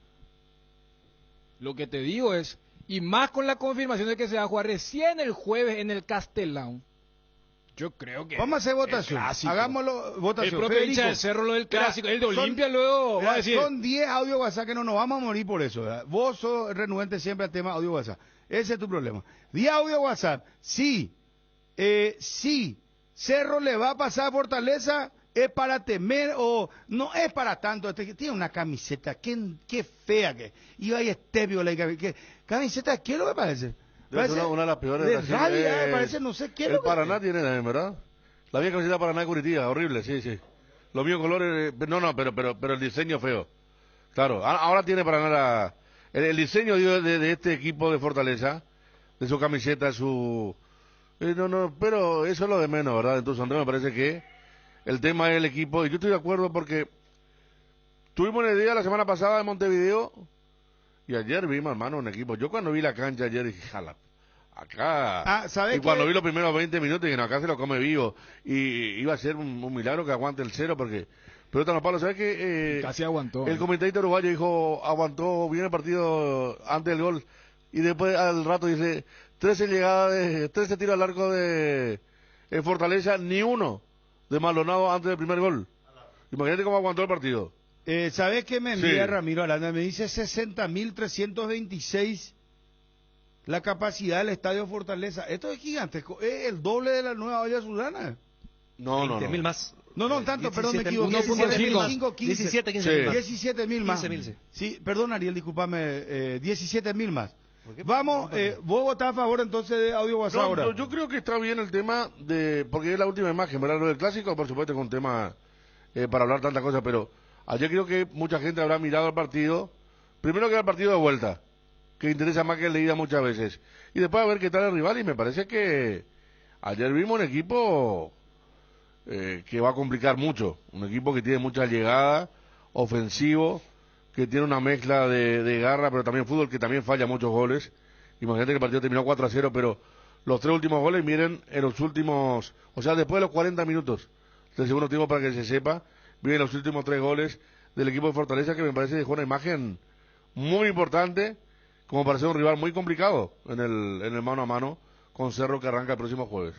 lo que te digo es, y más con la confirmación de que se va a jugar recién el jueves en el Castelao, yo creo que... Vamos a hacer votación. Hagámoslo, votación. El propio hincha de Cerro, lo del clásico, el de Olimpia luego va a decir... Son 10 audio WhatsApp que no nos vamos a morir por eso, ¿verdad? Vos sos renuente siempre al tema audio WhatsApp. Ese es tu problema. 10 audio WhatsApp. Sí, Cerro le va a pasar a Fortaleza, es para temer o no es para tanto. Tiene una camiseta, qué fea que iba ahí Estevio, camiseta, ¿qué es lo que parece? Es una de las peores de rabia, parece, no sé qué es el lo que Paraná tiene también, ¿verdad? La vieja camiseta Paraná de Curitiba, horrible, sí. Los míos colores, pero el diseño feo. Claro, ahora tiene Paraná el diseño de este equipo de Fortaleza, de su camiseta, pero eso es lo de menos, ¿verdad? Entonces, Andrés, me parece que el tema es el equipo, y yo estoy de acuerdo porque tuvimos una idea la semana pasada de Montevideo, y ayer vimos, hermano, un equipo. Yo cuando vi la cancha ayer dije, jala, acá. ¿sabes y cuando qué? vi los primeros 20 minutos dije, no, acá se lo come vivo. Y iba a ser un milagro que aguante el cero, porque... Pero tan palo, ¿sabes qué? Casi aguantó. El comentarista uruguayo dijo, aguantó bien el partido antes del gol. y después al rato dice 13 llegadas, 13 tiros al arco de Fortaleza, ni uno de Maldonado antes del primer gol. Imagínate cómo aguantó el partido. ¿Sabés qué me envía Sí. Ramiro Aranda? Me dice 60.326 la capacidad del Estadio Fortaleza. Esto es gigantesco, es el doble de la Nueva Olla Sudana. No, 20.000 más. No, tanto, perdón, me 17.000, equivoqué. 1.5, 15. 17, 15 Sí. mil más. 17.000 más. 15.000, sí. Sí, perdón, Ariel, discúlpame, 17.000 más. Vamos, vos votás a favor entonces de Audio WhatsApp No, ahora. yo creo que está bien el tema de, porque es la última imagen, ¿verdad? Lo del clásico, por supuesto, es un tema para hablar tantas cosas, pero ayer creo que mucha gente habrá mirado el partido, primero que era el partido de vuelta, que interesa más que el de ida muchas veces, y después a ver qué tal el rival, y me parece que ayer vimos un equipo que va a complicar mucho, un equipo que tiene mucha llegada, ofensivo, que tiene una mezcla de garra, pero también fútbol, que también falla muchos goles. Imagínate que el partido terminó 4-0, pero los 3 últimos goles, miren, en los últimos, o sea, después de los 40 minutos del segundo tiempo, para que se sepa, vienen los últimos 3 goles del equipo de Fortaleza, que me parece dejó una imagen muy importante, como para ser un rival muy complicado en el mano a mano con Cerro, que arranca el próximo jueves.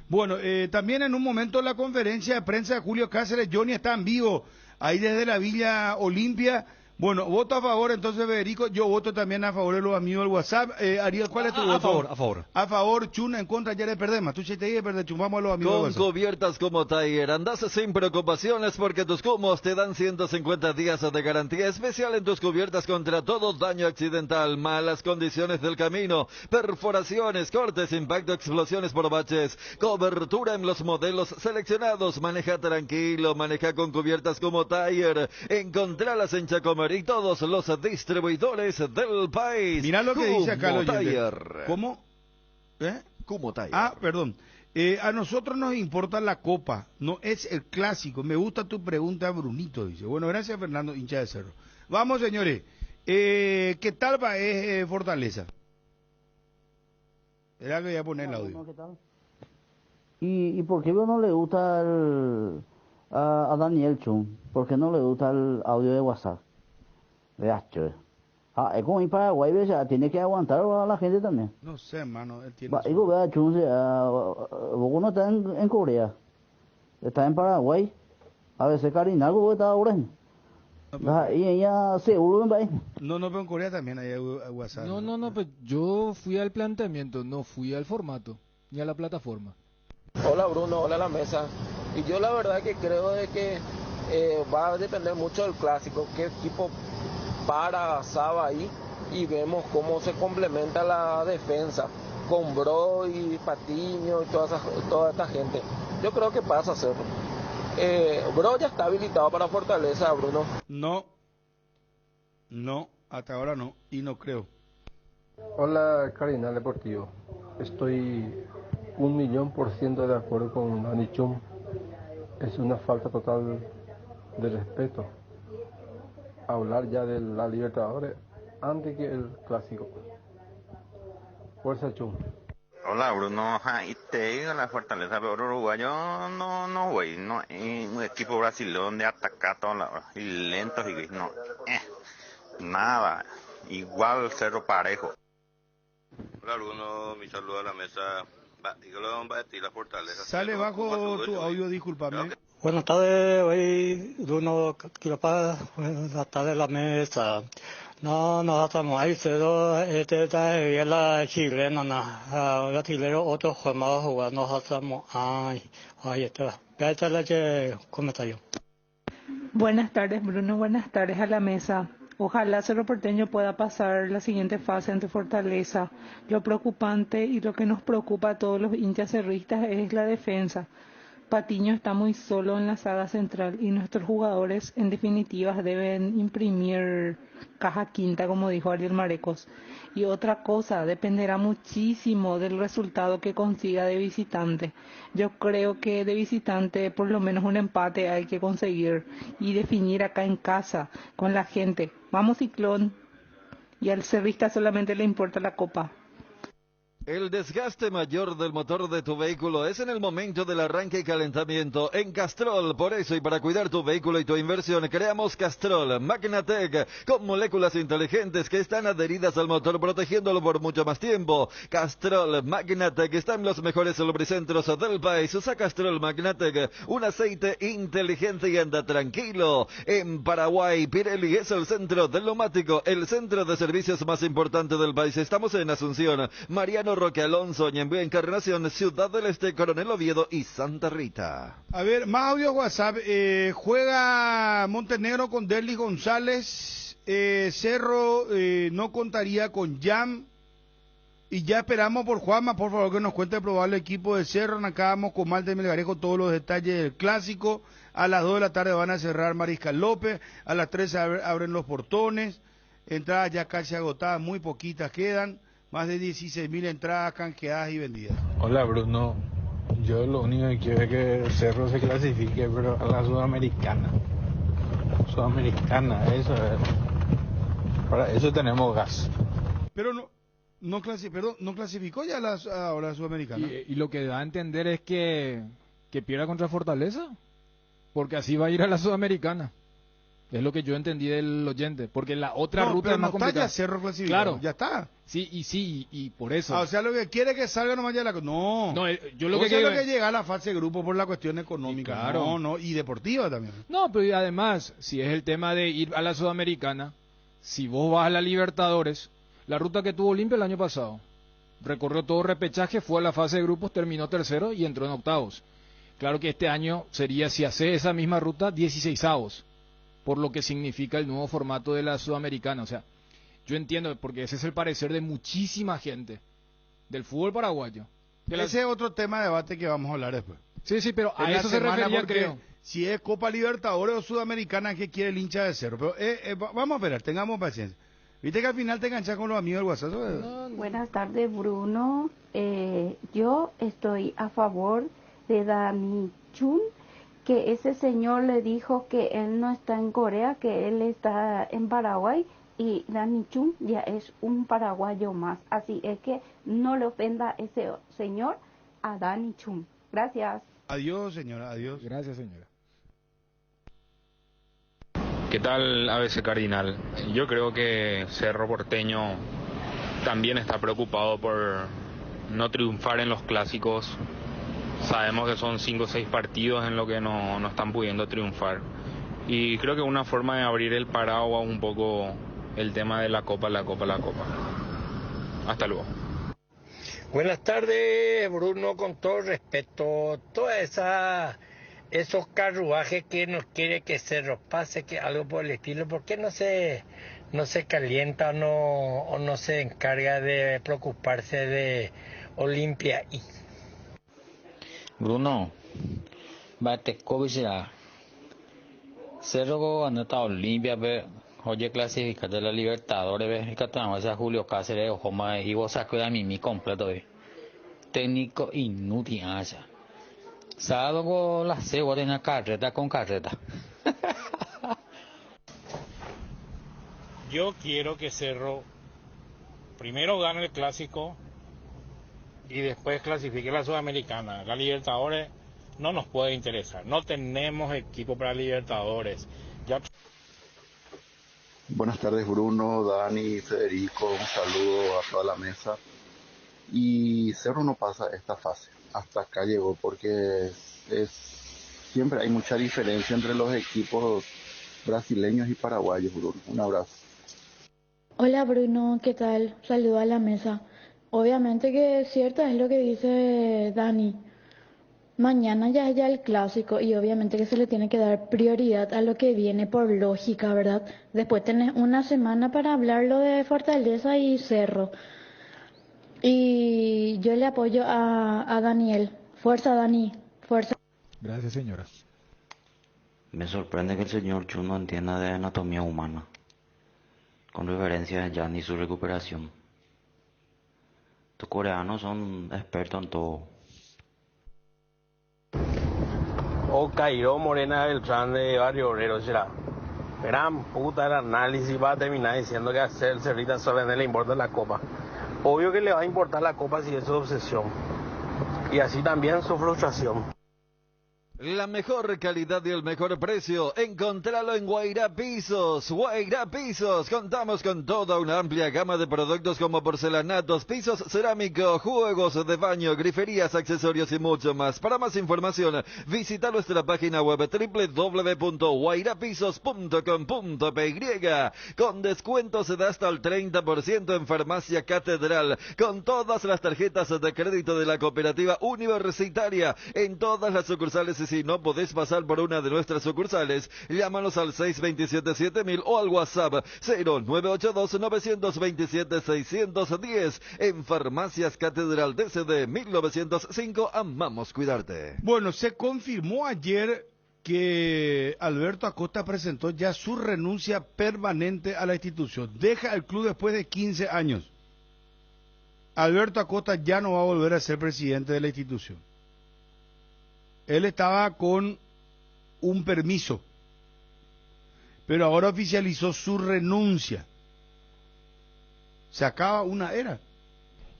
Bueno, también en un momento en la conferencia de prensa de Julio Cáceres, Johnny está en vivo, ahí desde la Villa Olimpia. Bueno, voto a favor entonces, Federico, yo voto también a favor de los amigos del WhatsApp. Ariel, ¿cuál es tu voto? A favor, a favor. A favor, Chun, en contra, ya le perdemos. Tú te perder, Chun, vamos a los amigos del Con WhatsApp. cubiertas como Tiger, andás sin preocupaciones porque tus cumos te dan 150 días de garantía especial en tus cubiertas contra todo daño accidental, malas condiciones del camino, perforaciones, cortes, impacto, explosiones por baches, cobertura en los modelos seleccionados. Maneja tranquilo, maneja con cubiertas como Tiger. Encontralas en Chacomer y todos los distribuidores del país. Mirá lo que dice acá el oyente. Tiger. ¿Cómo? Como Tiger. Ah, perdón. A nosotros nos importa la copa, no es el clásico. Me gusta tu pregunta, Brunito, dice. Bueno, gracias, Fernando, hincha de Cerro. Vamos, señores. ¿Qué tal va Fortaleza? Era que voy a poner el audio. ¿Qué tal? ¿Y por qué no le gusta a Daniel Chun? ¿Por qué no le gusta el audio de WhatsApp? Veas, es como ir para Paraguay, tiene que aguantar a la gente también. No sé, hermano, él tiene... Digo, vea, Chun, vos no estás en Corea, estás en Paraguay, a veces Carinalgo vos estás ahora. Y ella seguro me va. No, pero en Corea también hay WhatsApp. No, pues yo fui al planteamiento, no fui al formato, ni a la plataforma. Hola Bruno, hola la mesa. Y yo la verdad que creo de que va a depender mucho del clásico, qué equipo para Saba ahí y vemos cómo se complementa la defensa con Bro y Patiño y toda esta gente. Yo creo que pasa a Cerro. Bro ya está habilitado para Fortaleza, Bruno. No, hasta ahora no, y no creo. Hola, Cardinal Deportivo. Estoy 1.000.000% de acuerdo con Dani Chum. Es una falta total de respeto hablar ya de la Libertadores antes que el clásico. Fuerza Chum. Hola Bruno, y te digo la Fortaleza, pero uruguayo no güey, no, un equipo brasileño de atacar toda la hora, y lentos y no, nada, igual Cerro parejo. Hola Bruno, mi saludo a la mesa. Digo, va a decir la Fortaleza. Sale bajo tu audio, discúlpame. Buenas tardes, hoy Bruno Quiropa, buenas tardes la mesa. No, nos estamos ahí, pero está la chilena, la chilena otro juego jugar, nos estamos ahí está. Gracias la comentario. Buenas tardes Bruno, buenas tardes a la mesa. Ojalá Cerro Porteño pueda pasar la siguiente fase ante Fortaleza. Lo preocupante y lo que nos preocupa a todos los hinchas cerristas es la defensa. Patiño está muy solo en la saga central y nuestros jugadores en definitiva deben imprimir caja quinta, como dijo Ariel Marecos. Y otra cosa, dependerá muchísimo del resultado que consiga de visitante. Yo creo que de visitante por lo menos un empate hay que conseguir y definir acá en casa con la gente. Vamos Ciclón, y al cerrista solamente le importa la copa. El desgaste mayor del motor de tu vehículo es en el momento del arranque y calentamiento. En Castrol, por eso y para cuidar tu vehículo y tu inversión, creamos Castrol Magnatec con moléculas inteligentes que están adheridas al motor protegiéndolo por mucho más tiempo. Castrol Magnatec está en los mejores lubricentros del país. Usa Castrol Magnatec, un aceite inteligente y anda tranquilo. En Paraguay, Pirelli es el centro del neumático, el centro de servicios más importante del país. Estamos en Asunción, Mariano Roque Alonso, Ñemby, Encarnación, Ciudad del Este, Coronel Oviedo y Santa Rita. A ver, más audio WhatsApp. Juega Montenegro con Derlis González. Cerro no contaría con Jam. Y ya esperamos por Juanma, por favor, que nos cuente el probable equipo de Cerro. Acabamos con Malte Melgarejo todos los detalles del clásico. A las 2 de la tarde van a cerrar Mariscal López. A las 3 abren los portones. Entradas ya casi agotadas, muy poquitas quedan. Más de 16.000 entradas canjeadas y vendidas. Hola Bruno, yo lo único que quiero es que Cerro se clasifique, pero a la Sudamericana. Eso es. Para eso tenemos gas. Pero no clasificó ya ahora la Sudamericana. Y lo que da a entender es que pierda contra Fortaleza, porque así va a ir a la Sudamericana. Es lo que yo entendí del oyente, porque la otra ruta es más complicada. Ya Cerro clasificado, claro, ya está. Sí, y por eso. O sea, lo que quiere es que salga nomás ya la... No, yo lo que quiero es que llegue a la fase de grupo por la cuestión económica. Claro. Y deportiva también. No, pero además, si es el tema de ir a la Sudamericana, si vos vas a la Libertadores, la ruta que tuvo Olimpia el año pasado, recorrió todo repechaje, fue a la fase de grupos, terminó tercero y entró en octavos. Claro que este año sería, si hace esa misma ruta, 16avos. Por lo que significa el nuevo formato de la Sudamericana. O sea, yo entiendo, porque ese es el parecer de muchísima gente del fútbol paraguayo. Ese es otro tema de debate que vamos a hablar después. Sí, pero a eso se refería, creo. Si es Copa Libertadores o Sudamericana, ¿qué quiere el hincha de Cerro? Pero vamos a esperar, tengamos paciencia. Viste que al final te enganchas con los amigos del WhatsApp. Buenas tardes, Bruno. Yo estoy a favor de Dani Chun, que ese señor le dijo que él no está en Corea, que él está en Paraguay, y Dani Chun ya es un paraguayo más. Así es que no le ofenda ese señor a Dani Chun. Gracias. Adiós, señora, adiós. Gracias, señora. ¿Qué tal, ABC Cardinal? Yo creo que Cerro Porteño también está preocupado por no triunfar en los clásicos. Sabemos que son 5 o 6 partidos en lo que no están pudiendo triunfar. Y creo que una forma de abrir el paraguas un poco el tema de la Copa. Hasta luego. Buenas tardes, Bruno, con todo respeto. Esos carruajes que nos quiere que Cerro pase, que algo por el estilo, ¿por qué no se calienta o no se encarga de preocuparse de Olimpia? Bruno, bate cobija. Cerro anota Olimpia, oye clasificar de la Libertadores, y catamos a Julio Cáceres, Ojoma, y vos sacó a Mimi completo, técnico inútil, allá. Sábado la cebo de una carreta con carreta. Yo quiero que Cerro primero gane el clásico y después clasifique la Sudamericana. La Libertadores no nos puede interesar. No tenemos equipo para Libertadores. Buenas tardes, Bruno, Dani, Federico. Un saludo a toda la mesa. Y Cerro no pasa esta fase. Hasta acá llegó porque siempre hay mucha diferencia entre los equipos brasileños y paraguayos, Bruno. Un abrazo. Hola Bruno, ¿qué tal? Saludo a la mesa. Obviamente que es cierto, es lo que dice Dani. Mañana ya es el clásico y obviamente que se le tiene que dar prioridad a lo que viene por lógica, ¿verdad? Después tenés una semana para hablarlo de Fortaleza y Cerro. Y yo le apoyo a Daniel. Fuerza, Dani. Fuerza. Gracias, señora. Me sorprende que el señor Chun no entienda de anatomía humana, con referencia a Jan y su recuperación. Estos coreanos son expertos en todo. O Cairo Morena Beltrán de Barrio Obrero, será. Gran puta el análisis, va a terminar diciendo que hacer Cerrita solo le importa la copa. obvio que le va a importar la Copa si es su obsesión. Y así también su frustración. La mejor calidad y el mejor precio, encontralo en Guairá Pisos. Guairá Pisos, contamos con toda una amplia gama de productos como porcelanatos, pisos cerámicos, juegos de baño, griferías, accesorios y mucho más. Para más información, visita nuestra página web www.guairapisos.com.py, con descuentos de hasta el 30% en Farmacia Catedral, con todas las tarjetas de crédito de la cooperativa universitaria, en todas las sucursales. Y si no podés pasar por una de nuestras sucursales, llámanos al 627-7000 o al WhatsApp 0982-927-610. En Farmacias Catedral desde 1905, amamos cuidarte. Bueno, se confirmó ayer que Alberto Acosta presentó ya su renuncia permanente a la institución. Deja el club después de 15 años. Alberto Acosta ya no va a volver a ser presidente de la institución. Él estaba con un permiso, pero ahora oficializó su renuncia. Se acaba una era.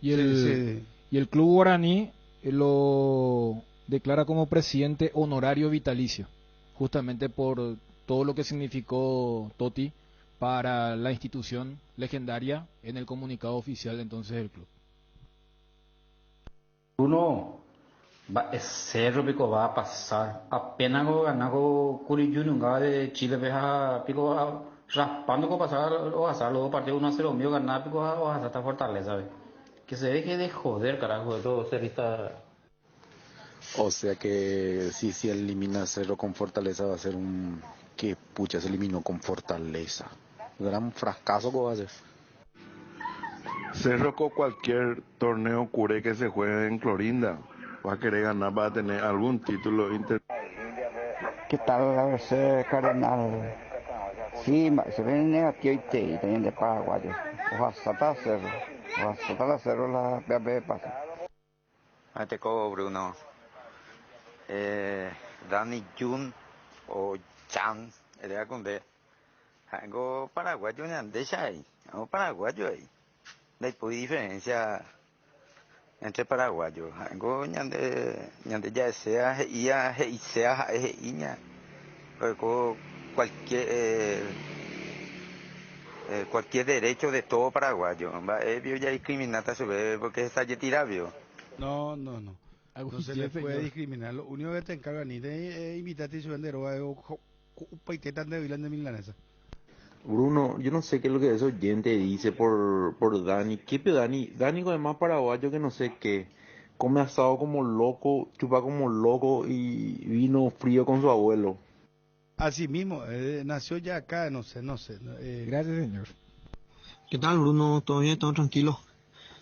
Y el club guaraní lo declara como presidente honorario vitalicio, justamente por todo lo que significó Totti para la institución legendaria en el comunicado oficial entonces del club. Cerro pico va a pasar apenas ganar Curitiba nunca de Chile veja pico raspando con pasar o hacer los partidos 1-0 mío ganar pico o hacer esta Fortaleza, ¿sabes? Que se deje de joder, carajo, de todo cerrista. O sea que si elimina Cerro con Fortaleza va a ser un... que pucha, se eliminó con Fortaleza. Gran fracaso que va a hacer. Cerro con cualquier torneo curé que se juegue en Clorinda va a querer ganar, va a tener algún título ¿Qué tal la veces Cardenal? Sí, se ven negativo y también de paraguayos. Oaxaca Cerro. Oaxaca Cerro la BB pasa. Mateco Bruno. Dani Jun o Chan, era con de. Algo paraguayo ni andes ahí. Algo paraguayo ahí. Después diferencia entre paraguayos, algo ñande ya sea cualquier derecho de todo paraguayo, vio ya discriminata su vez porque está ya tirabio. No se le puede discriminar. Lo único que te encargan ni de invitarte y su vendedor o paitetan de Vilán de Milanesa. Bruno, yo no sé qué es lo que ese oyente dice por Dani. ¿Qué pide Dani? Dani es más paraguayo que no sé qué. Come asado como loco, chupa como loco y vino frío con su abuelo. Así mismo, nació ya acá, no sé. Gracias, señor. ¿Qué tal, Bruno? ¿Todo bien? ¿Todo tranquilo?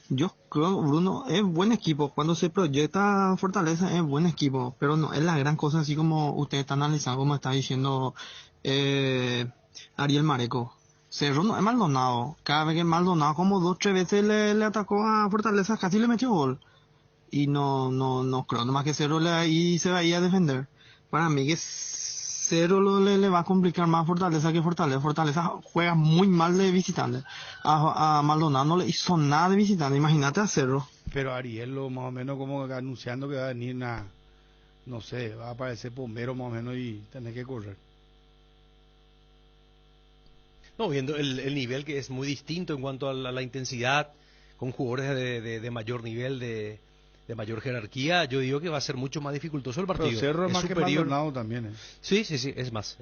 Yo creo, Bruno, es buen equipo. Cuando se proyecta Fortaleza es buen equipo, pero no es la gran cosa así como usted está analizando, como está diciendo Ariel Mareco. Cerro no es Maldonado. Cada vez que Maldonado como 2 o 3 veces le atacó a Fortaleza, casi le metió gol. Y no creo nomás que Cerro ahí se vaya a defender. Para mí que Cerro le va a complicar más Fortaleza que Fortaleza. Fortaleza juega muy mal de visitante. A Maldonado no le hizo nada de visitante. Imagínate a Cerro. Pero Ariel más o menos como anunciando que va a venir no sé, va a aparecer bombero más o menos y tener que correr. No, viendo el nivel que es muy distinto en cuanto a la intensidad, con jugadores de mayor nivel, de mayor jerarquía, yo digo que va a ser mucho más dificultoso el partido. Pero Cerro es más superior. Que Maldonado también. Sí, es más.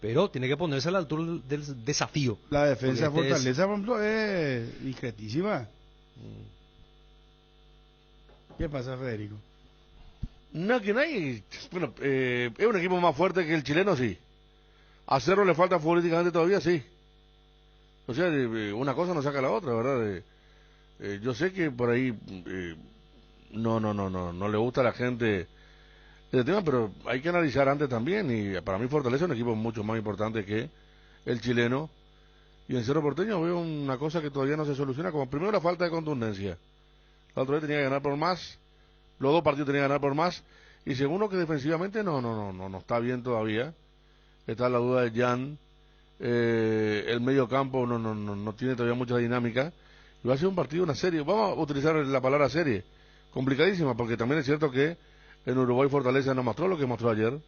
Pero tiene que ponerse a la altura del desafío. La defensa de Fortaleza, por ejemplo, es discretísima. ¿Qué pasa, Federico? No, que no hay... Bueno, es un equipo más fuerte que el chileno, sí. A Cerro le falta futbolísticamente todavía, sí. O sea, una cosa no saca la otra, ¿verdad? Yo sé que por ahí no le gusta a la gente ese tema, pero hay que analizar antes también. Y para mí Fortaleza es un equipo mucho más importante que el chileno. Y en Cerro Porteño veo una cosa que todavía no se soluciona, como primero la falta de contundencia. La otra vez tenía que ganar por más, los 2 partidos tenía que ganar por más. Y segundo que defensivamente no está bien todavía. Está la duda de Jan, el medio campo no tiene todavía mucha dinámica, va a ser un partido, una serie, vamos a utilizar la palabra serie, complicadísima, porque también es cierto que en Uruguay Fortaleza no mostró lo que mostró ayer,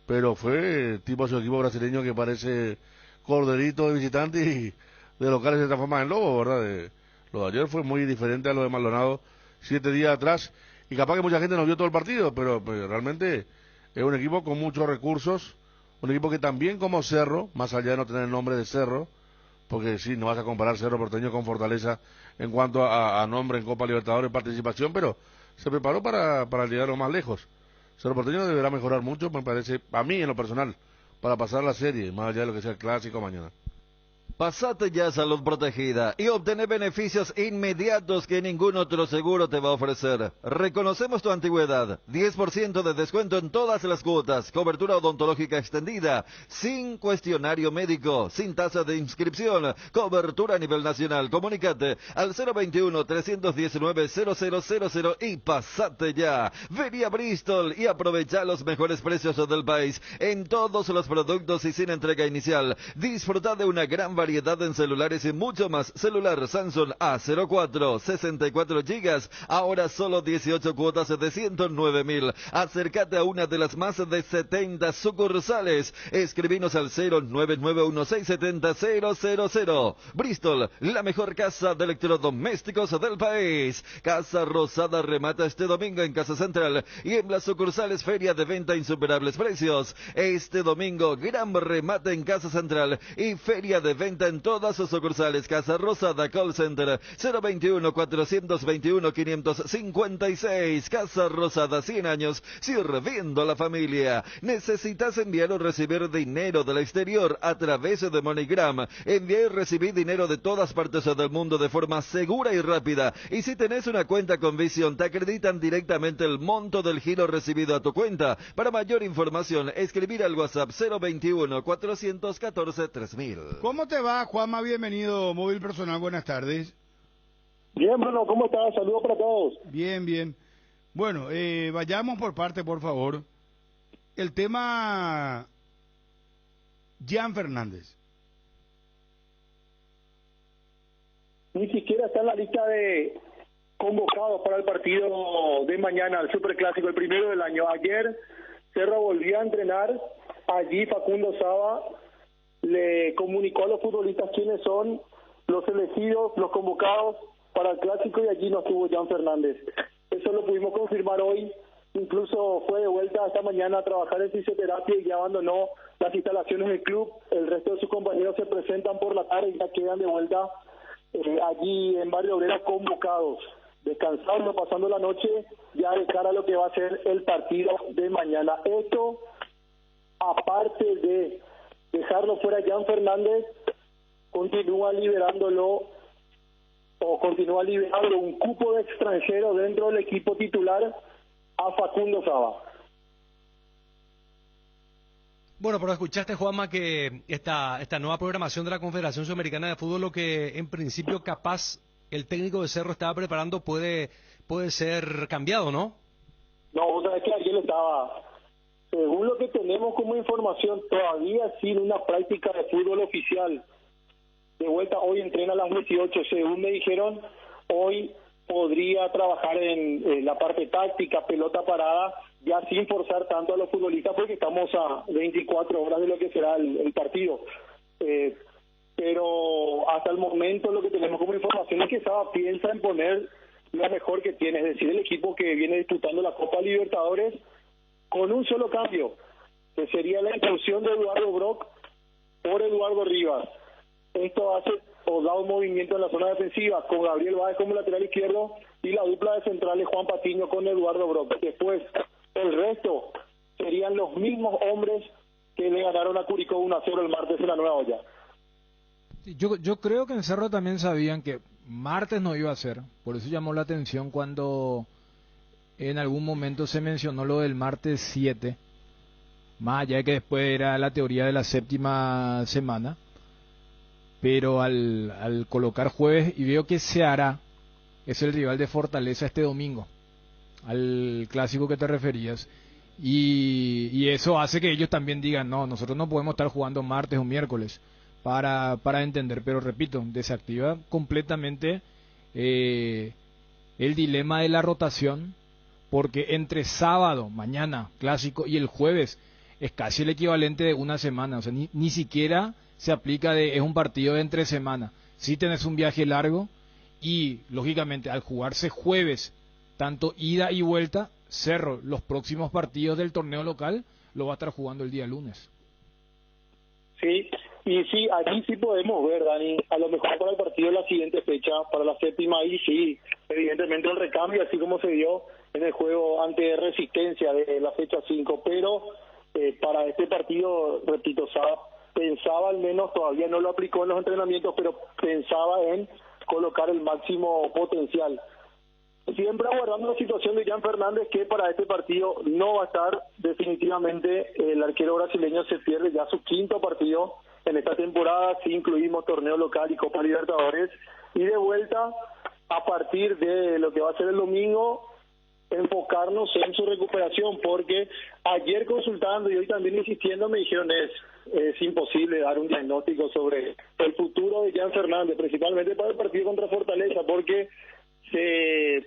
pero fue tipo su equipo brasileño que parece corderito de visitante y de locales se transforma en lobo, ¿verdad? Lo de ayer fue muy diferente a lo de Maldonado 7 días atrás, y capaz que mucha gente no vio todo el partido, pero realmente es un equipo con muchos recursos, un equipo que también como Cerro, más allá de no tener el nombre de Cerro, porque sí, no vas a comparar Cerro Porteño con Fortaleza en cuanto a nombre en Copa Libertadores, participación, pero se preparó para llegar lo más lejos. Cerro Porteño deberá mejorar mucho, me parece, a mí en lo personal, para pasar la serie, más allá de lo que sea el clásico mañana. Pasate ya a Salud Protegida y obtener beneficios inmediatos que ningún otro seguro te va a ofrecer. Reconocemos tu antigüedad, 10% de descuento en todas las cuotas, cobertura odontológica extendida, sin cuestionario médico, sin tasa de inscripción, cobertura a nivel nacional. Comunícate al 021-319-0000 y pasate ya. Vení a Bristol y aprovecha los mejores precios del país en todos los productos y sin entrega inicial. Disfruta de una gran variedad en celulares y mucho más. Celular Samsung A04, 64 GB, ahora solo 18 cuotas de 109.000. Acércate a una de las más de 70 sucursales. Escribinos al 099167000. Bristol, la mejor casa de electrodomésticos del país. Casa Rosada remata este domingo en Casa Central y en las sucursales Feria de Venta Insuperables Precios. Este domingo, gran remate en Casa Central y Feria de Venta en todas sus sucursales. Casa Rosada Call Center 021-421-556. Casa Rosada, 100 años sirviendo a la familia. ¿Necesitas enviar o recibir dinero del exterior a través de MoneyGram? Envía y recibí dinero de todas partes del mundo de forma segura y rápida. Y si tenés una cuenta con Visión, te acreditan directamente el monto del giro recibido a tu cuenta. Para mayor información, escribir al WhatsApp 021-414-3000. ¿Cómo te va, Juanma? Bienvenido, Móvil Personal, buenas tardes. Bien, Bruno, ¿cómo estás? Saludos para todos. Bien, bien. Bueno, vayamos por parte, por favor. El tema Jan Fernández. Ni siquiera está en la lista de convocados para el partido de mañana, el Superclásico, el primero del año. Ayer Cerro volvió a entrenar, allí Facundo Saba le comunicó a los futbolistas quiénes son los elegidos, los convocados para el Clásico, y allí no estuvo Jan Fernández. Eso lo pudimos confirmar hoy, incluso fue de vuelta esta mañana a trabajar en fisioterapia y ya abandonó las instalaciones del club. El resto de sus compañeros se presentan por la tarde y ya quedan de vuelta allí en Barrio Obrera convocados, descansando, pasando la noche ya de cara a lo que va a ser el partido de mañana. Esto, aparte de dejarlo fuera Jan Fernández, continúa liberando un cupo de extranjero dentro del equipo titular a Facundo Saba. Bueno, pero escuchaste, Juanma, que esta nueva programación de la Confederación Sudamericana de Fútbol, lo que en principio capaz el técnico de Cerro estaba preparando puede ser cambiado, ¿no? No, o sea, es que ayer estaba, según lo que tenemos como información, todavía sin una práctica de fútbol oficial. De vuelta, hoy entrena a las 18, según me dijeron, hoy podría trabajar en la parte táctica, pelota parada, ya sin forzar tanto a los futbolistas, porque estamos a 24 horas de lo que será el partido. Pero hasta el momento lo que tenemos como información es que Saba piensa en poner lo mejor que tiene, es decir, el equipo que viene disputando la Copa Libertadores con un solo cambio, que sería la inclusión de Eduardo Brock por Eduardo Rivas. Esto hace o da un movimiento en la zona defensiva con Gabriel Báez como lateral izquierdo y la dupla de centrales Juan Patiño con Eduardo Brock. Después, el resto serían los mismos hombres que le ganaron a Curicó 1-0 el martes en la Nueva Olla. Yo creo que en Cerro también sabían que martes no iba a ser, por eso llamó la atención cuando en algún momento se mencionó lo del martes 7, más allá de que después era la teoría de la séptima semana, pero al colocar jueves, y veo que Ceará es el rival de Fortaleza este domingo, al clásico que te referías, y eso hace que ellos también digan, no, nosotros no podemos estar jugando martes o miércoles, para entender, pero repito, desactiva completamente el dilema de la rotación, porque entre sábado, mañana, clásico, y el jueves es casi el equivalente de una semana, o sea, ni siquiera se aplica es un partido de entre semana. Si tenés un viaje largo y, lógicamente, al jugarse jueves, tanto ida y vuelta, Cerro, los próximos partidos del torneo local, lo va a estar jugando el día lunes. Sí, y sí, aquí sí podemos ver, Dani, a lo mejor para el partido de la siguiente fecha, para la séptima, ahí sí, evidentemente el recambio, así como se dio en el juego ante Resistencia de la fecha 5, pero para este partido, repito, pensaba al menos, todavía no lo aplicó en los entrenamientos, pero pensaba en colocar el máximo potencial. Siempre aguardando la situación de Jan Fernández, que para este partido no va a estar definitivamente. El arquero brasileño se pierde ya su quinto partido en esta temporada, si incluimos torneo local y Copa Libertadores, y de vuelta a partir de lo que va a ser el domingo, enfocarnos en su recuperación, porque ayer consultando y hoy también insistiendo me dijeron es imposible dar un diagnóstico sobre el futuro de Jan Fernández, principalmente para el partido contra Fortaleza, porque se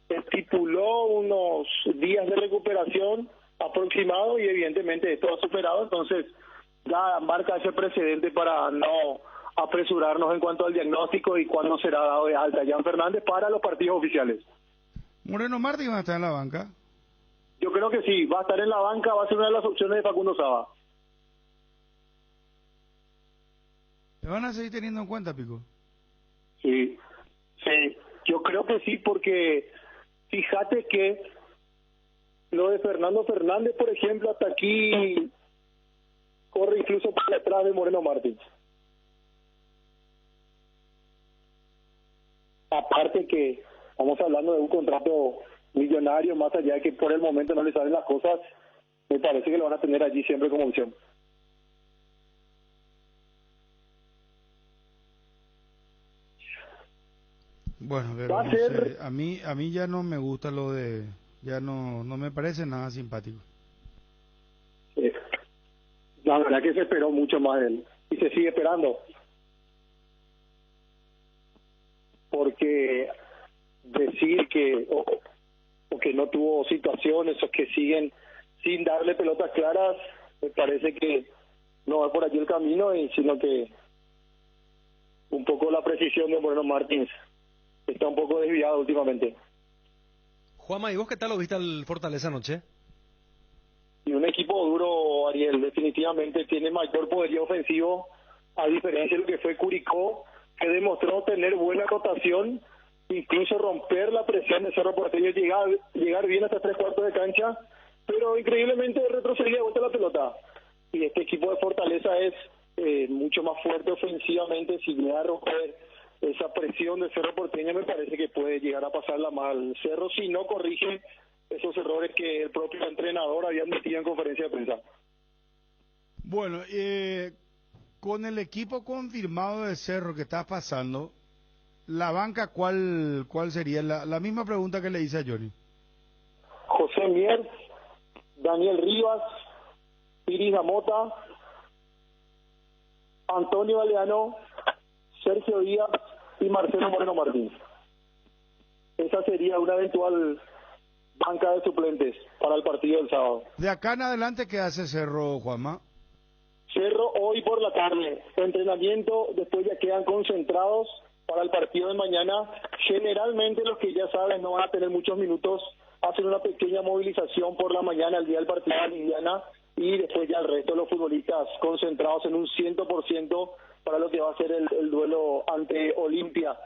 estipuló unos días de recuperación aproximado y evidentemente esto ha superado, entonces ya marca ese precedente para no apresurarnos en cuanto al diagnóstico y cuándo será dado de alta Jan Fernández para los partidos oficiales. Moreno Martins va a estar en la banca. Yo creo que sí, va a estar en la banca, va a ser una de las opciones de Facundo Saba. ¿Te van a seguir teniendo en cuenta, Pico? Sí, yo creo que sí, porque fíjate que lo de Fernando Fernández, por ejemplo, hasta aquí corre incluso por detrás de Moreno Martins. Aparte que estamos hablando de un contrato millonario, más allá de que por el momento no le salen las cosas, me parece que lo van a tener allí siempre como opción. Bueno, pero no sé, a mí ya no me gusta lo de, ya no me parece nada simpático. La verdad que se esperó mucho más de él y se sigue esperando, porque decir que o que no tuvo situaciones o que siguen sin darle pelotas claras, me parece que no va por allí el camino, y sino que un poco la precisión de Moreno Martins está un poco desviada últimamente. Juanma, ¿y vos qué tal lo viste al Fortaleza anoche? Y un equipo duro, Ariel, definitivamente tiene mayor poderío ofensivo, a diferencia de lo que fue Curicó, que demostró tener buena rotación, incluso romper la presión de Cerro Porteño, llegar bien hasta 3/4 de cancha, pero increíblemente retrocedía de vuelta la pelota. Y este equipo de Fortaleza es mucho más fuerte ofensivamente. Si llega a romper esa presión de Cerro Porteño, me parece que puede llegar a pasarla mal Cerro si no corrige esos errores que el propio entrenador había admitido en conferencia de prensa. Bueno, con el equipo confirmado de Cerro que está pasando, la banca, ¿cuál sería? La misma pregunta que le hice a Johnny. José Mier, Daniel Rivas, Iris Gamota, Antonio Galeano, Sergio Díaz y Marcelo Moreno Martins. Esa sería una eventual banca de suplentes para el partido del sábado. De acá en adelante, ¿qué hace Cerro, Juanma? Cerro hoy por la tarde, entrenamiento, después ya quedan concentrados para el partido de mañana. Generalmente los que ya saben no van a tener muchos minutos, hacen una pequeña movilización por la mañana, el día del partido de Indiana, y después ya el resto de los futbolistas concentrados en un 100% para lo que va a ser el duelo ante Olimpia.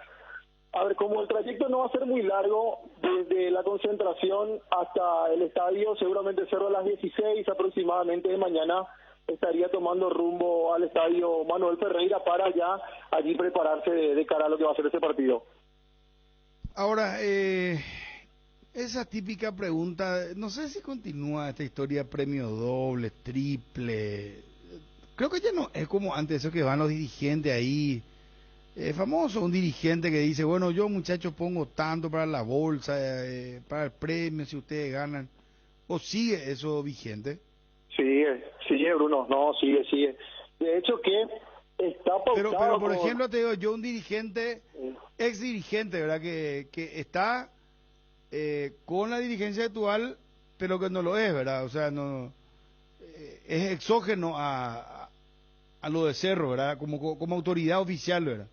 A ver, como el trayecto no va a ser muy largo, desde la concentración hasta el estadio, seguramente Cerro a las 16 aproximadamente de mañana estaría tomando rumbo al estadio Manuel Ferreira para ya allí prepararse de cara a lo que va a ser ese partido. Ahora, esa típica pregunta, no sé si continúa esta historia, premio doble, triple. Creo que ya no es como antes, eso que van los dirigentes ahí. Famoso, un dirigente que dice, bueno, yo muchachos pongo tanto para la bolsa, para el premio, si ustedes ganan. ¿O sigue eso vigente? Sigue, Bruno, no, sigue. De hecho que está pautado. Pero por ejemplo, te digo, yo un dirigente, ex dirigente, ¿verdad? Que está con la dirigencia actual, pero que no lo es, ¿verdad? O sea, no es exógeno a lo de Cerro, ¿verdad? Como autoridad oficial, ¿verdad?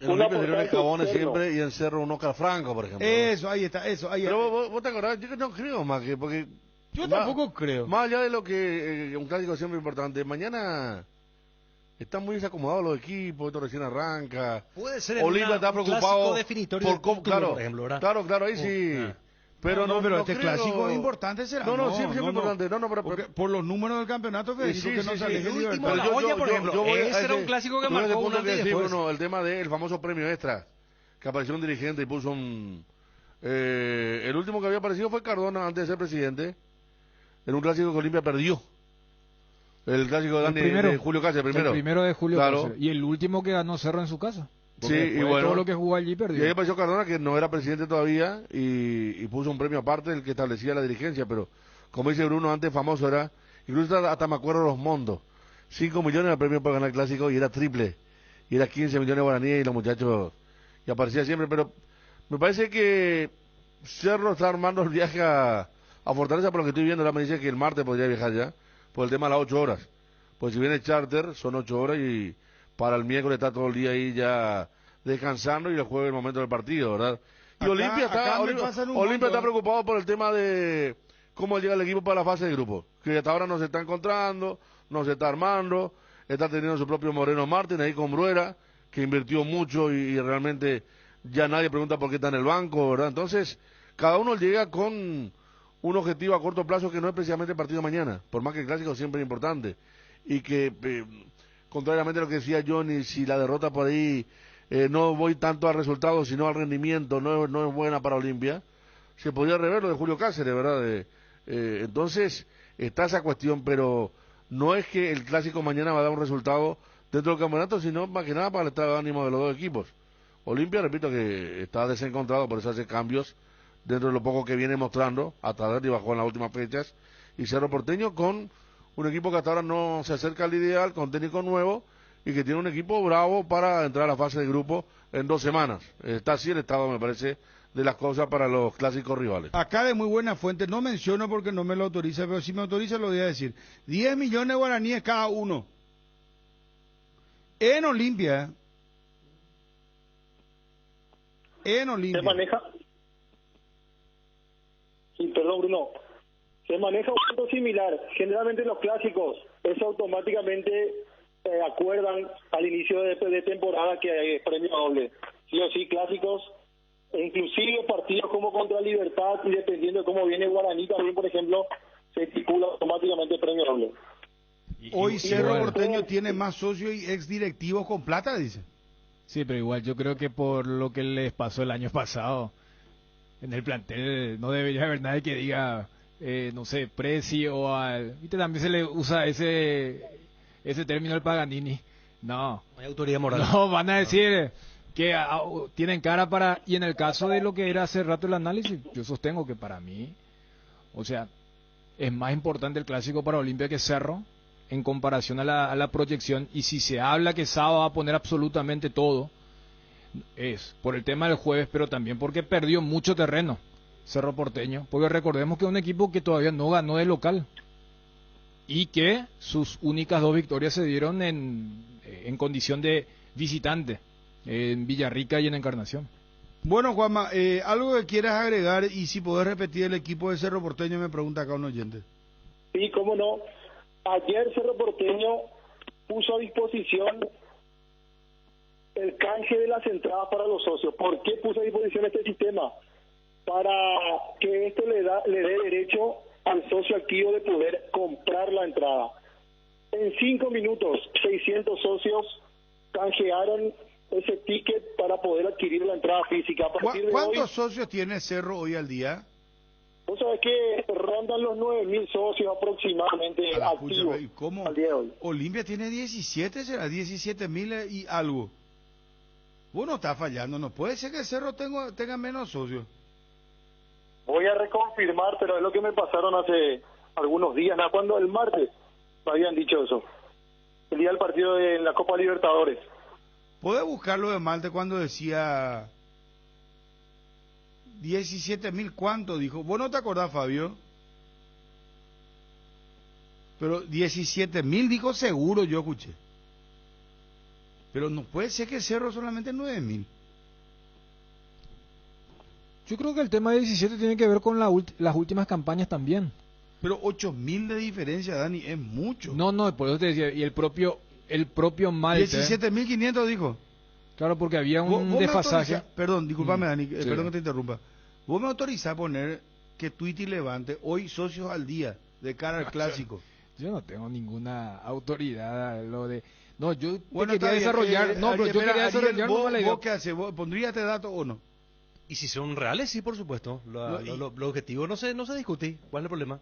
En Olimpia sería un Cabones siempre y en Cerro un Oscar Franco, por ejemplo. Eso, ahí está, eso. Ahí Pero vos te acordás, yo no creo más que, porque... Yo tampoco creo. Más allá de lo que un clásico siempre importante, mañana están muy desacomodados los equipos, esto recién arranca. Puede ser Olimpia está preocupado definitorio por cómo, claro, por ejemplo, ¿verdad? claro, ahí sí. Pero pero no este creo... clásico es importante, será. Siempre importante. Pero por los números del campeonato, Federico, que no sale el último de la olla, por ejemplo. Ese era un clásico que marcó un antes y después. El tema del famoso premio extra, que apareció un dirigente y puso un... el último que había aparecido fue Cardona antes de ser presidente, en un clásico que Olimpia perdió. El clásico de Julio Cáceres, el primero de Julio claro. Cáceres. Y el último que ganó Cerro en su casa. Sí, y bueno, todo lo que jugó allí perdió. Y ahí apareció Cardona, que no era presidente todavía, y puso un premio aparte, el que establecía la dirigencia, pero como dice Bruno, antes famoso era, incluso hasta me acuerdo los montos, 5 millones de premio para ganar el clásico, y era triple, y era 15 millones de guaraníes, y los muchachos, y aparecía siempre, pero me parece que Cerro está armando el viaje a Fortaleza, por lo que estoy viendo, me dice que el martes podría viajar ya, por el tema de las 8 horas, pues si viene charter, son 8 horas, y para el miércoles está todo el día ahí ya descansando y el jueves el momento del partido, ¿verdad? Y Olimpia está preocupado por el tema de cómo llega el equipo para la fase de grupo, que hasta ahora no se está encontrando, no se está armando, está teniendo su propio Moreno Martín ahí con Bruera, que invirtió mucho y realmente ya nadie pregunta por qué está en el banco, ¿verdad? Entonces, cada uno llega con un objetivo a corto plazo que no es precisamente el partido de mañana, por más que el clásico siempre es importante, y que... contrariamente a lo que decía Johnny, si la derrota por ahí no voy tanto al resultado, sino al rendimiento, no es buena para Olimpia, se podría rever lo de Julio Cáceres, ¿verdad? Entonces, está esa cuestión, pero no es que el clásico mañana va a dar un resultado dentro del campeonato, sino más que nada para el estado de ánimo de los dos equipos. Olimpia, repito, que está desencontrado, por eso hace cambios dentro de lo poco que viene mostrando, a través y bajó en las últimas fechas, y Cerro Porteño con un equipo que hasta ahora no se acerca al ideal, con técnico nuevo, y que tiene un equipo bravo para entrar a la fase de grupo en 2 semanas. Está así el estado, me parece, de las cosas para los clásicos rivales. Acá de muy buena fuente, no menciono porque no me lo autoriza, pero si me autoriza lo voy a decir. 10 millones de guaraníes cada uno. En Olimpia. Se maneja... Sí, perdón, Bruno. Se maneja un punto similar. Generalmente los clásicos, eso automáticamente acuerdan al inicio de temporada que hay premio doble. Sí o sí, clásicos, e inclusive partidos como contra Libertad, y dependiendo de cómo viene Guaraní, también, por ejemplo, se estipula automáticamente premio doble. Hoy Cerro Porteño tiene más socios y ex directivos con plata, dice. Sí, pero igual yo creo que por lo que les pasó el año pasado, en el plantel no debería haber nadie que diga... no sé, precio al... ¿Viste? También se le usa ese término al Paganini. No. Hay autoridad moral. No, van a decir que tienen cara para... Y en el caso de lo que era hace rato el análisis, yo sostengo que para mí, o sea, es más importante el clásico para Olimpia que Cerro, en comparación a la proyección. Y si se habla que Saba va a poner absolutamente todo, es por el tema del jueves, pero también porque perdió mucho terreno Cerro Porteño, porque recordemos que es un equipo que todavía no ganó de local y que sus únicas 2 victorias se dieron en condición de visitante en Villarrica y en Encarnación. Bueno, Juanma, algo que quieras agregar, y si podés repetir el equipo de Cerro Porteño, me pregunta acá un oyente. Sí, cómo no. Ayer Cerro Porteño puso a disposición el canje de las entradas para los socios. ¿Por qué puso a disposición este sistema? Para que esto le dé derecho al socio activo de poder comprar la entrada. En 5 minutos, 600 socios canjearon ese ticket para poder adquirir la entrada física. ¿Cuántos socios tiene Cerro hoy al día? Vos sabés que rondan los 9.000 socios aproximadamente activos ¿Cómo? al día de hoy. Olimpia tiene 17, será 17.000 y algo. Vos no estás fallando, no puede ser que Cerro tenga menos socios. Voy a reconfirmar, pero es lo que me pasaron hace algunos días, ¿no? Cuando el martes me habían dicho eso. el día del partido de la Copa Libertadores. ¿Podés buscarlo de Malte cuando decía 17.000 cuánto dijo? ¿Vos no te acordás, Fabio? Pero 17.000 dijo seguro, yo escuché. Pero no puede ser que Cerro solamente 9.000. Yo creo que el tema de 17 tiene que ver con las últimas campañas también. Pero 8.000 de diferencia, Dani, es mucho. No, por eso te decía, y el propio Malte. 17.500 dijo. Claro, porque había un ¿Vos desfasaje. Perdón, discúlpame, Dani, sí. perdón que te interrumpa. ¿Vos me autorizás a poner que Twitty levante hoy socios al día de cara al clásico? Yo no tengo ninguna autoridad lo de... No, yo Bueno, quería desarrollar... pero yo quería desarrollar... ¿Vos qué haces? ¿Pondrías este dato o no? Y si son reales, sí, por supuesto. Lo objetivo no se discute. ¿Cuál es el problema?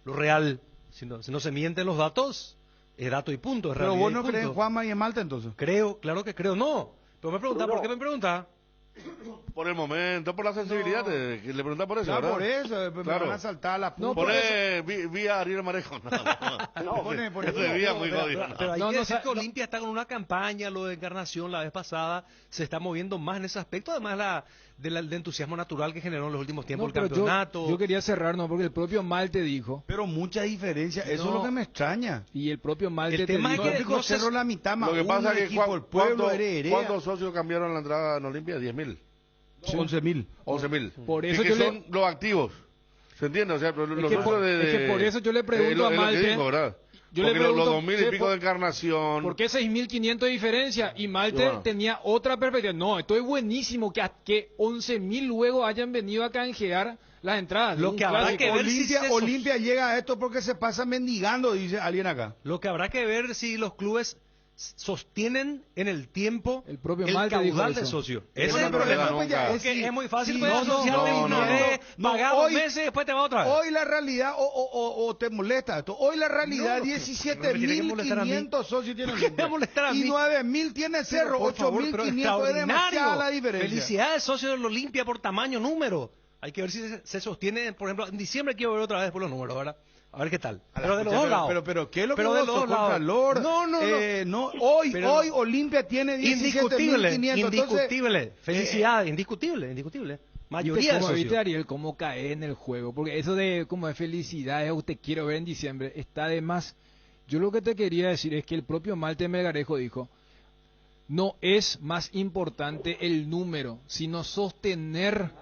Lo real. Si no se mienten los datos, es dato y punto. Es Pero realidad vos y no punto. crees en Juanma y en Malta, entonces. Creo, claro que creo. No. Pero me pregunta, ¿por qué me pregunta? Por el momento, por la sensibilidad, que le pregunta por eso, Claro, ¿verdad? por eso, me van a saltar a la punta. No, pone vía Ariel Marejo. Pone Ese vía muy jodido. Pero hay que decir que Olimpia está con una campaña, lo de Encarnación la vez pasada, se está moviendo más en ese aspecto, además del entusiasmo natural que generó en los últimos tiempos el pero campeonato. Yo quería cerrar, porque el propio Malte dijo... Pero mucha diferencia, eso es lo que me extraña. Y el propio Malte El tema es que no Cerro la mitad más. Lo que pasa es que ¿cuántos socios socios cambiaron la entrada en Olimpia? 10.000. 11.000. 11.000. Por eso que son los activos. ¿Se entiende? O sea, los socios es que por eso yo le pregunto a Malte... Lo que dijo, ¿verdad? Yo porque le pregunto, los 2.000 y pico de Encarnación... ¿Por qué 6.500 de diferencia? Y Malte tenía otra perspectiva. No, esto es buenísimo que 11.000 luego hayan venido a canjear las entradas. Lo que habrá que ver Olimpia llega a esto porque se pasa mendigando, dice alguien acá. Lo que habrá que ver si los clubes sostienen en el tiempo el caudal de socio. Ese es el problema. Porque es muy fácil asociarte una vez, pagar 2 meses y después te va otra vez. Hoy la realidad, o te molesta esto, hoy la realidad 17.500 socios tienen Olimpia. Y 9.000 tiene Cerro, 8.500 es demasiada la diferencia. Felicidades, socios del Olimpia, por tamaño, número. Hay que ver si se sostiene, por ejemplo, en diciembre quiero ver otra vez por los números, ¿verdad? A ver qué tal. Pero de los dos lados. Pero ¿qué es lo que de los dos lados? No. Hoy Olimpia tiene 17.500. Indiscutible. Felicidad, indiscutible. Mayoría de socios. ¿Viste, Ariel, cómo cae en el juego? Porque eso de como de felicidades, usted quiero ver en diciembre, está de más. Yo lo que te quería decir es que el propio Malte Melgarejo dijo, no es más importante el número, sino sostener...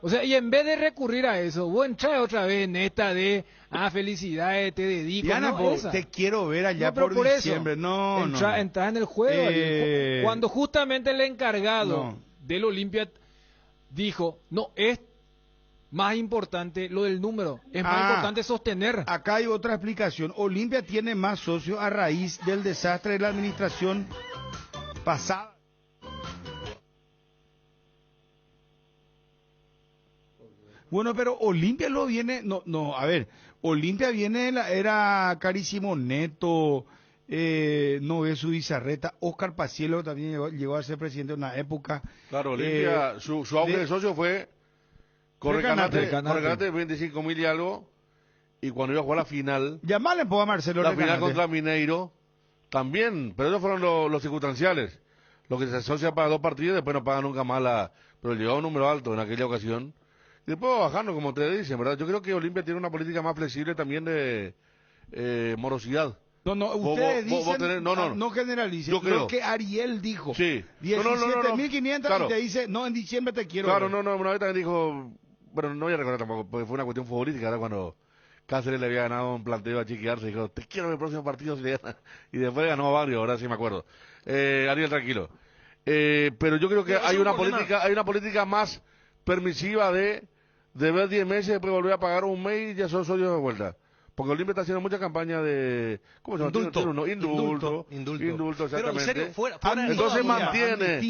O sea, y en vez de recurrir a eso, vos entras otra vez en esta de, felicidades, te dedico. Diana, te quiero ver allá por diciembre. Entras en el juego. Cuando justamente el encargado del Olimpia dijo, no, es más importante lo del número, es más importante sostener. Acá hay otra explicación. Olimpia tiene más socios a raíz del desastre de la administración pasada. Bueno, pero Olimpia lo viene, Olimpia viene de la era Carísimo Neto, Novesu Bizarreta, Oscar Pacielo también llegó a ser presidente de una época. Claro, Olimpia, su auge de socio fue Correcanate 25.000 y algo, y cuando iba a jugar la final, llamarle a Marcelo la final contra Mineiro, también, pero esos fueron los circunstanciales, los que se asocian para 2 partidos y después no pagan nunca más pero llegó a un número alto en aquella ocasión. Y después va bajando, como ustedes dicen, ¿verdad? Yo creo que Olimpia tiene una política más flexible también de morosidad. Ustedes dicen, no generalicen. Yo creo. Lo que Ariel dijo. Sí. 17.500 y te dice, no, en diciembre te quiero ver. Una vez también dijo, bueno, no voy a recordar tampoco, porque fue una cuestión futbolística, era cuando Cáceres le había ganado un planteo a Chiquiarse, dijo, te quiero en el próximo partido si le gana. Y después ganó a varios, ahora sí me acuerdo. Ariel, tranquilo. Pero yo creo que hay una política más permisiva de ver 10 meses, después volver a pagar un mes y ya son socios de vuelta. Porque Olimpia está haciendo mucha campaña de... ¿Cómo se llama? Indulto, exactamente. Pero en serio, fuera entonces mantiene,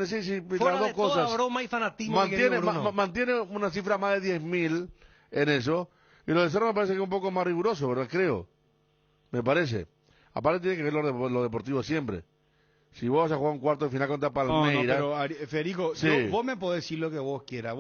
sí, fuera las dos de cosas. Toda broma y fanatismo mantiene una cifra más de 10.000 en eso. Y lo de Cerro me parece que es un poco más riguroso, ¿verdad? Creo. Me parece. Aparte tiene que ver lo deportivo siempre. Si vos vas a jugar un cuarto de final contra Palmeiras... No, pero Federico, sí. vos me podés decir lo que vos quieras.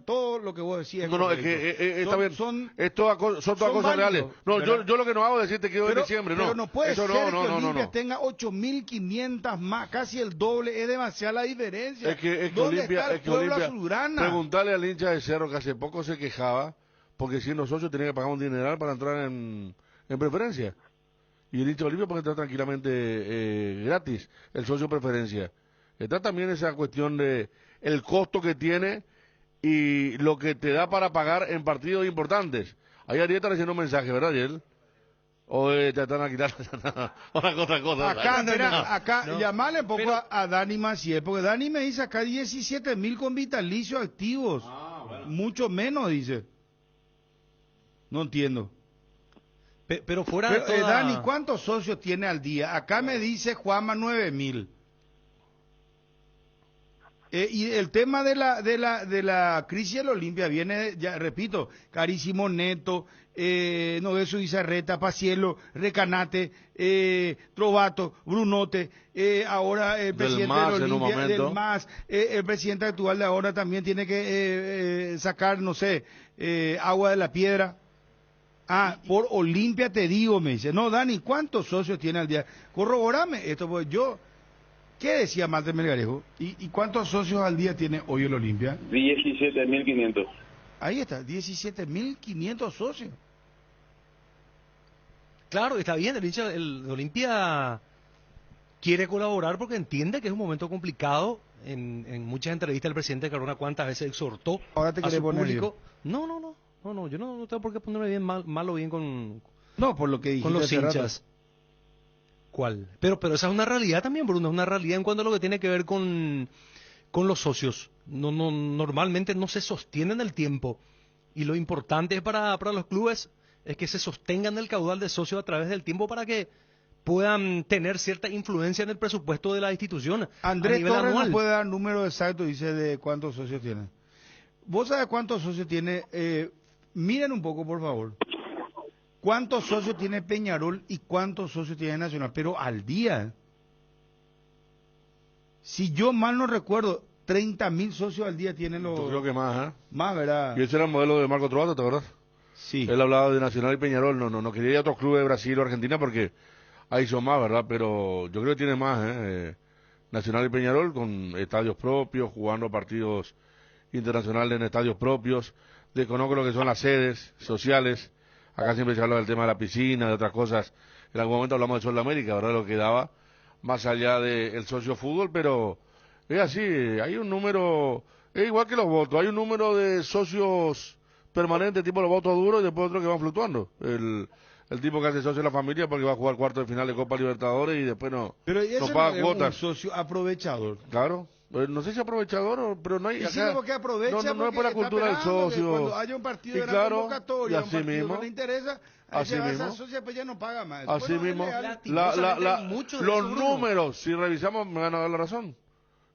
Todo lo que vos decís es No, es que está bien. Son todas cosas reales. No, yo lo que no hago es decirte que hoy en diciembre, no. Pero no puede eso ser que Olimpia no. tenga 8.500 más, casi el doble. Es demasiada la diferencia. Es que ¿Dónde Olimpia, está el pueblo azulgrana? Preguntarle al hincha de Cerro que hace poco se quejaba porque siendo socio tenía que pagar un dineral para entrar en preferencia. Y el hincha de Olimpia puede entrar tranquilamente gratis, el socio preferencia. Está también esa cuestión de el costo que tiene y lo que te da para pagar en partidos importantes. Ahí Ariel está recibiendo un mensaje, ¿verdad, Ariel? O te están a quitar otra cosa. Acá, llamarle un poco a Dani Maciel, porque Dani me dice acá 17.000 con vitalicios activos. Bueno. Mucho menos, dice. No entiendo. Pero fuera de toda... Dani, ¿cuántos socios tiene al día? Acá me dice Juanma 9.000. Y el tema de la crisis de la Olimpia viene, ya repito, Carísimo Neto, Noveso Izarreta, Pacielo, Recanate, Trovato, Brunote, ahora el presidente de la Olimpia, del MAS, el presidente actual de ahora también tiene que sacar, no sé, agua de la piedra. Por Olimpia te digo, me dice. No, Dani, ¿cuántos socios tiene al día? Corroborame esto, pues yo... ¿Qué decía Malte Melgarejo? ¿Y cuántos socios al día tiene hoy el Olimpia? 17.500. Ahí está, 17.500 socios. Claro, está bien, el hincha del Olimpia quiere colaborar porque entiende que es un momento complicado. En muchas entrevistas el presidente Carona cuántas veces exhortó Ahora te a su poner público. Bien. No, yo no tengo por qué ponerme bien mal o bien con por lo que con los hinchas. ¿Cuál? Pero esa es una realidad también, Bruno, es una realidad en cuanto a lo que tiene que ver con los socios. Normalmente no se sostienen el tiempo. Y lo importante para los clubes es que se sostengan el caudal de socios a través del tiempo para que puedan tener cierta influencia en el presupuesto de la institución. Andrés Torres no puede dar número exacto, dice, de cuántos socios tiene. ¿Vos sabés cuántos socios tiene? Miren un poco, por favor. ¿Cuántos socios tiene Peñarol y cuántos socios tiene Nacional? Pero al día. Si yo mal no recuerdo, 30.000 socios al día tienen los... Yo creo que más, ¿eh? Más, ¿verdad? Y ese era el modelo de Marco Trovato, ¿te acuerdas? Sí. Él hablaba de Nacional y Peñarol, no quería ir a otros clubes de Brasil o Argentina porque ahí son más, ¿verdad? Pero yo creo que tiene más, Nacional y Peñarol con estadios propios, jugando partidos internacionales en estadios propios. Desconozco lo que son las sedes sociales. Acá siempre se habla del tema de la piscina, de otras cosas. En algún momento hablamos de Sol de América, ¿verdad? Lo que daba más allá del socio fútbol, pero es así, hay un número, es igual que los votos, hay un número de socios permanentes, tipo los votos duros, y después otros que van fluctuando. El tipo que hace socio de la familia porque va a jugar cuarto de final de Copa Libertadores y después no paga cuotas. Un socio aprovechador. Claro. No sé si aprovechador, pero no hay... Acá, sí, porque aprovecha no es por la cultura del socio. Cuando haya un partido de la convocatoria, un partido que le interesa, así mismo. Esa socia pues ya no paga más. Así mismo. Los números, si revisamos, me van a dar la razón.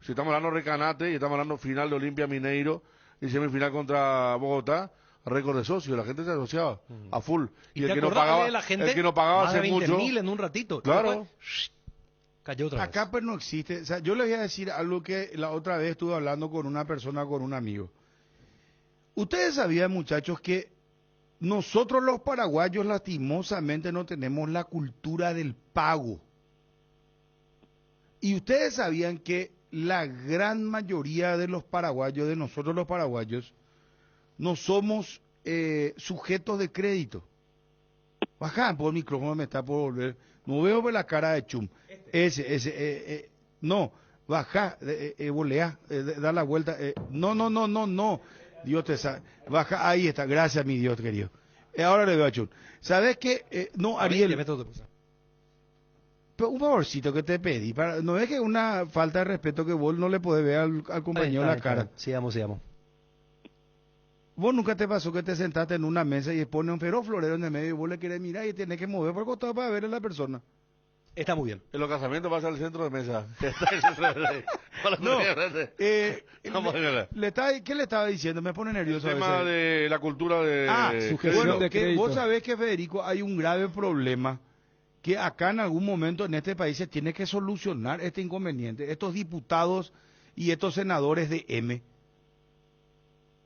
Si estamos hablando de Recanate y estamos hablando final de Olimpia Mineiro y semifinal contra Bogotá, récord de socios, la gente se asociaba a full. Y el que no pagaba hace mucho. 20.000 en un ratito. Claro. Cayó otra vez. Acá pues no existe, o sea, yo les voy a decir algo que la otra vez estuve hablando con una persona, con un amigo. Ustedes sabían, muchachos, que nosotros los paraguayos lastimosamente no tenemos la cultura del pago. Y ustedes sabían que la gran mayoría de los paraguayos, de nosotros los paraguayos, no somos sujetos de crédito. Baja por el micrófono, me está por volver. No veo la cara de Chum. No, baja, volea, da la vuelta. No. Dios te sabe. Baja, ahí está. Gracias, mi Dios querido. Ahora le veo a Chum. ¿Sabes qué? No, Ariel. Pero un favorcito que te pedí. No es que una falta de respeto que vos no le podés ver al compañero la cara. Sigamos. ¿Vos nunca te pasó que te sentaste en una mesa y pone un feroz florero en el medio y vos le querés mirar y tenés que mover por el costado para ver a la persona? Está muy bien. En los casamientos vas al centro de mesa. ¿Qué le estaba diciendo? Me pone nervioso. El tema de la cultura de sujeción de crédito. Vos sabés que, Federico, hay un grave problema que acá en algún momento en este país se tiene que solucionar este inconveniente. Estos diputados y estos senadores de M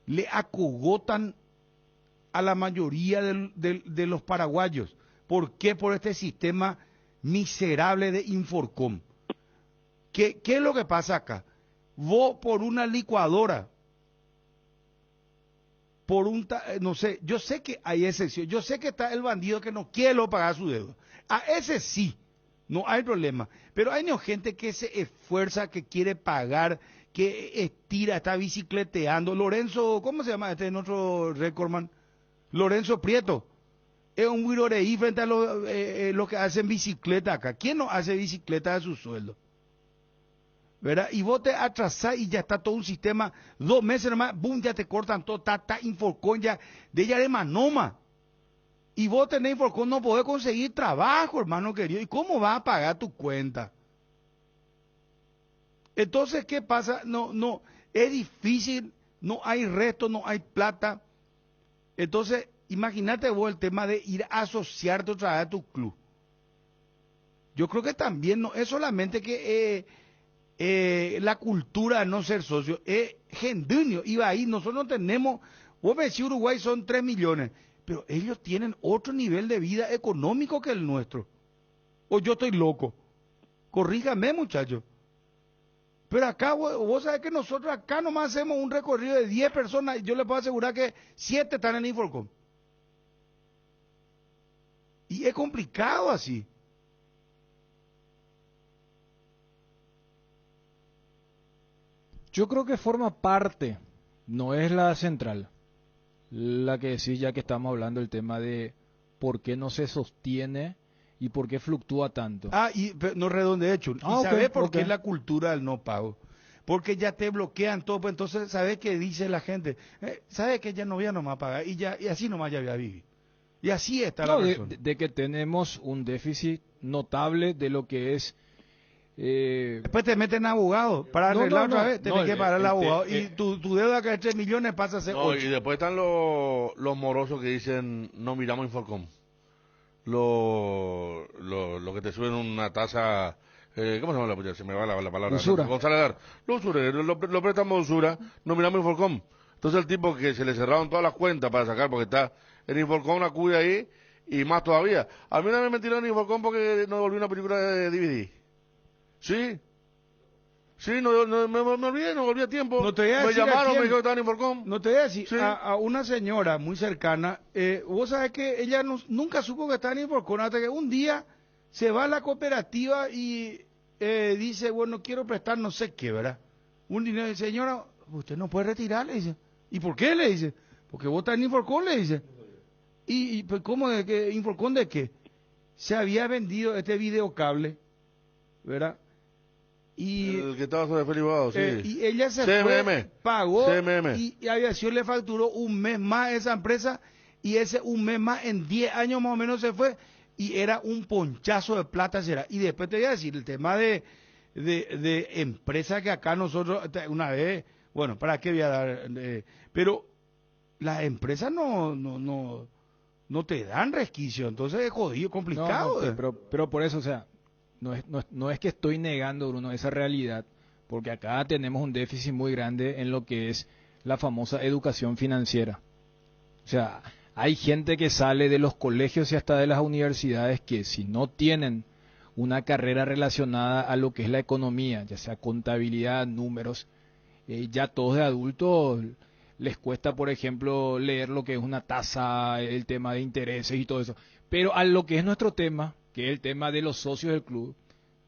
le acogotan a la mayoría de los paraguayos. ¿Por qué? Por este sistema miserable de Inforcom. ¿Qué es lo que pasa acá? Vos por una licuadora, por no sé, yo sé que hay excepción, yo sé que está el bandido que no quiere pagar su deuda. A ese sí, no hay problema. Pero hay gente que se esfuerza, que quiere pagar, que estira, está bicicleteando. Lorenzo, ¿cómo se llama este nuestro recordman? Lorenzo Prieto. Es un guiroreí frente a los que hacen bicicleta acá. ¿Quién no hace bicicleta de su sueldo? ¿Verdad? Y vos te atrasás y ya está todo un sistema, 2 meses nomás, boom, ya te cortan todo, está Inforcon ya, de ella de manoma. Y vos tenés Inforcon, no podés conseguir trabajo, hermano querido. ¿Y cómo vas a pagar tu cuenta? Entonces, ¿qué pasa? No, es difícil, no hay resto, no hay plata. Entonces, imagínate vos el tema de ir a asociarte otra vez a tu club. Yo creo que también no es solamente que la cultura de no ser socio, es genuino. Iba ahí, nosotros no tenemos, vos me decís Uruguay son 3 millones, pero ellos tienen otro nivel de vida económico que el nuestro. O yo estoy loco. Corríjame, muchachos. Pero acá, vos sabés que nosotros acá nomás hacemos un recorrido de 10 personas y yo les puedo asegurar que 7 están en Inforcom. Y es complicado así. Yo creo que forma parte, no es la central, la que decís ya que estamos hablando del tema de por qué no se sostiene y por qué fluctúa tanto. No redonde hecho. ¿Y sabés por qué es la cultura del no pago? Porque ya te bloquean todo, pues entonces, ¿sabés qué dice la gente? ¿Sabes que ya no voy a nomás pagar? Y así nomás ya voy a vivir. Y así está la persona. De que tenemos un déficit notable de lo que es... Después te meten abogado para arreglar otra vez, tenés que pagar al abogado y tu deuda que es 3 millones pasa a ser 8. Y después están los morosos que dicen no miramos Inforcom, lo que te suben una tasa, ¿cómo se llama la pucha? Se me va la palabra. Usura. González, lo prestamos usura, no miramos Inforcom. Entonces el tipo que se le cerraron todas las cuentas para sacar porque está en Inforcom una cuya ahí y más todavía. A mí una vez me tiraron en Inforcom porque no volví una película de DVD. Sí, me olvidé, no volví a tiempo. No te voy a me decir llamaron, me dijeron que estaban en Inforcom. No te voy a decir, Sí. a una señora muy cercana, vos sabés que ella nunca supo que estaba en Inforcom, hasta que un día se va a la cooperativa y dice, bueno, quiero prestar no sé qué, ¿verdad? Un dinero, señora, usted no puede retirar, le dice. ¿Y por qué? Le dice. Porque vos estás en Inforcom, le dice. ¿Y pues, cómo de qué? ¿Inforcom de qué? Se había vendido este videocable, ¿verdad? Y el que estaba sobre Felipe Abado, sí. Y ella se fue, pagó y Aviación le facturó un mes más a esa empresa y ese un mes más en 10 años más o menos se fue y era un ponchazo de plata será. Y después te voy a decir el tema de empresa que acá nosotros una vez, bueno, ¿para qué voy a dar? Pero las empresas no te dan resquicio, entonces es jodido, complicado. Pero por eso, o sea, no es que estoy negando, Bruno, esa realidad, porque acá tenemos un déficit muy grande en lo que es la famosa educación financiera. O sea, hay gente que sale de los colegios y hasta de las universidades que si no tienen una carrera relacionada a lo que es la economía, ya sea contabilidad, números, ya todos de adultos les cuesta, por ejemplo, leer lo que es una tasa, el tema de intereses y todo eso. Pero a lo que es nuestro tema, que es el tema de los socios del club,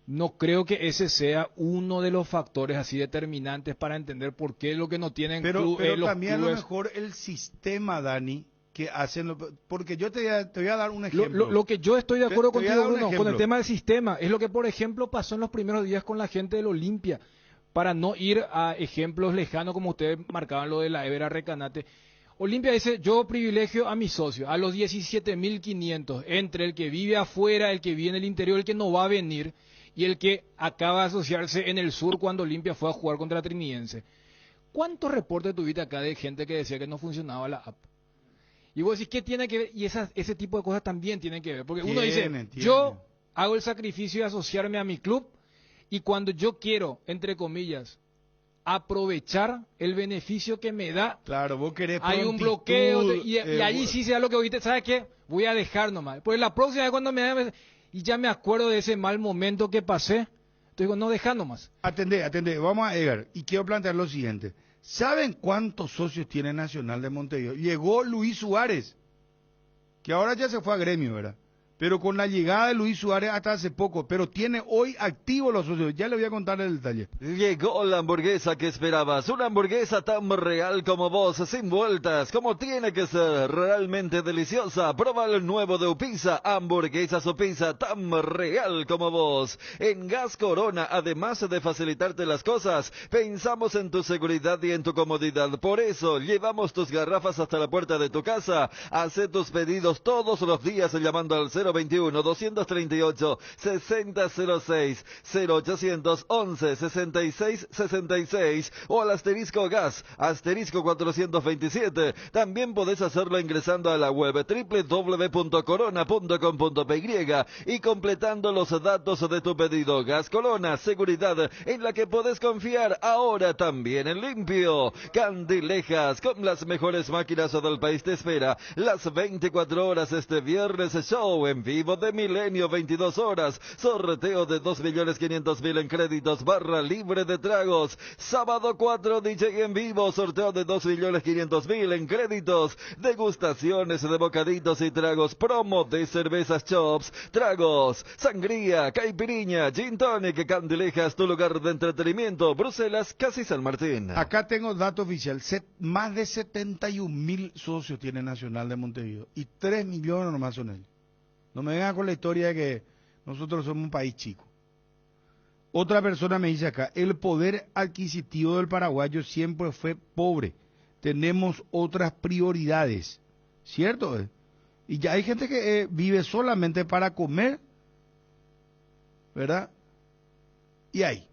no creo que ese sea uno de los factores así determinantes para entender por qué lo que no tienen pero los también clubes. A lo mejor el sistema, Dani, que hacen, porque yo te voy a dar un ejemplo. Lo que yo estoy de acuerdo contigo, Bruno, con el tema del sistema, es lo que, por ejemplo, pasó en los primeros días con la gente del Olimpia, para no ir a ejemplos lejanos como ustedes marcaban lo de la Évera Recanate. Olimpia dice, yo privilegio a mis socios, a los 17.500, entre el que vive afuera, el que vive en el interior, el que no va a venir, y el que acaba de asociarse en el sur cuando Olimpia fue a jugar contra Trinidense. ¿Cuántos reportes tuviste acá de gente que decía que no funcionaba la app? Y vos decís, ¿qué tiene que ver? Y ese tipo de cosas también tienen que ver, porque uno dice, yo hago el sacrificio de asociarme a mi club y cuando yo quiero, entre comillas, aprovechar el beneficio que me da, claro, vos querés hay un prontitud, bloqueo y allí sí se da lo que oíste, ¿sabes qué? Voy a dejar nomás. Pues la próxima vez cuando y ya me acuerdo de ese mal momento que pasé, entonces digo, no, deja nomás. Atendé, vamos a Edgar, y quiero plantear lo siguiente. ¿Saben cuántos socios tiene Nacional de Montevideo? Llegó Luis Suárez, que ahora ya se fue a Gremio, ¿verdad? Pero con la llegada de Luis Suárez hasta hace poco, pero tiene hoy activos los socios. Ya le voy a contar el detalle. Llegó la hamburguesa que esperabas, una hamburguesa tan real como vos, sin vueltas, como tiene que ser, realmente deliciosa. Prueba el nuevo de Upisa, hamburguesas Upisa tan real como vos. En Gas Corona, además de facilitarte las cosas, pensamos en tu seguridad y en tu comodidad. Por eso, llevamos tus garrafas hasta la puerta de tu casa. Haz tus pedidos todos los días llamando al 021-238-6006, 0811-6666 o al asterisco gas, asterisco 427. También podés hacerlo ingresando a la web www.corona.com.py y completando los datos de tu pedido. Gas Corona, seguridad en la que podés confiar ahora también en limpio. Candilejas, con las mejores máquinas del país, te espera las 24 horas este viernes. Show en vivo de Milenio, 22 horas, sorteo de 2.500.000 en créditos, barra libre de tragos. Sábado 4, DJ en vivo, sorteo de 2.500.000 en créditos, degustaciones de bocaditos y tragos, promo de cervezas Chops, tragos, sangría, caipirinha, gin tonic. Candilejas, tu lugar de entretenimiento. Bruselas, casi San Martín. Acá tengo dato oficial, más de 71.000 socios tiene Nacional de Montevideo y 3 millones nomás son ellos. No me vengan con la historia de que nosotros somos un país chico. Otra persona me dice acá, el poder adquisitivo del paraguayo siempre fue pobre. Tenemos otras prioridades. ¿Cierto? Y ya hay gente que vive solamente para comer, ¿verdad? Y ahí.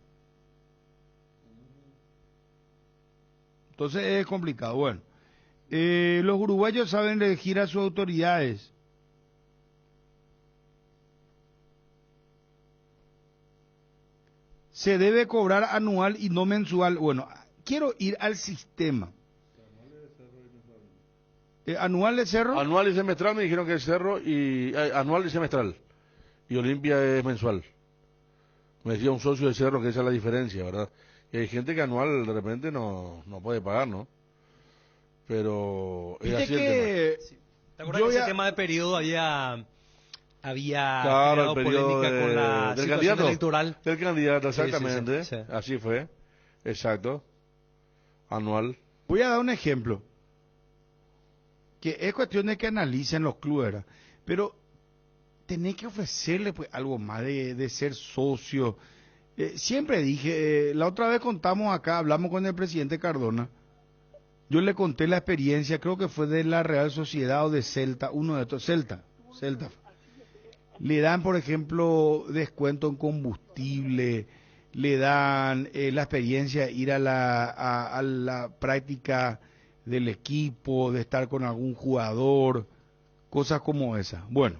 Entonces es complicado. Bueno, los uruguayos saben elegir a sus autoridades. Se debe cobrar anual y no mensual. Bueno, quiero ir al sistema. ¿Anual de Cerro? Anual y semestral me dijeron que es Cerro, y anual y semestral. Y Olimpia es mensual. Me decía un socio de Cerro que esa es la diferencia, ¿verdad? Y hay gente que anual de repente no puede pagar, ¿no? Pero es así el tema. ¿Te acuerdas que ese tema de periodo había claro, creado polémica con la del situación candidato, electoral? Del candidato, exactamente. Sí. Así fue. Exacto. Anual. Voy a dar un ejemplo. Que es cuestión de que analicen los clubes, ¿verdad? Pero tenés que ofrecerle pues algo más de ser socio. Siempre dije, la otra vez contamos acá, hablamos con el presidente Cardona. Yo le conté la experiencia, creo que fue de la Real Sociedad o de Celta, uno de estos, Celta. Le dan, por ejemplo, descuento en combustible, le dan la experiencia de ir a la práctica del equipo, de estar con algún jugador, cosas como esas. Bueno,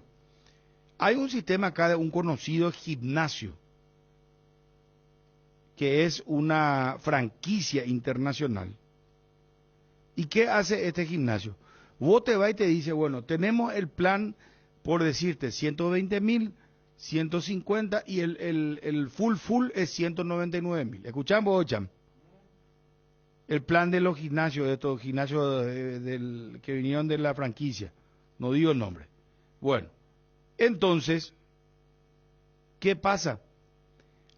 hay un sistema acá de un conocido gimnasio, que es una franquicia internacional. ¿Y qué hace este gimnasio? Vos te vas y te dice, bueno, tenemos el plan, por decirte, 120.000, 150 y el full es 199.000. ¿Escuchamos, Ocham? El plan de los gimnasios, de estos gimnasios que vinieron de la franquicia. No digo el nombre. Bueno, entonces, ¿qué pasa?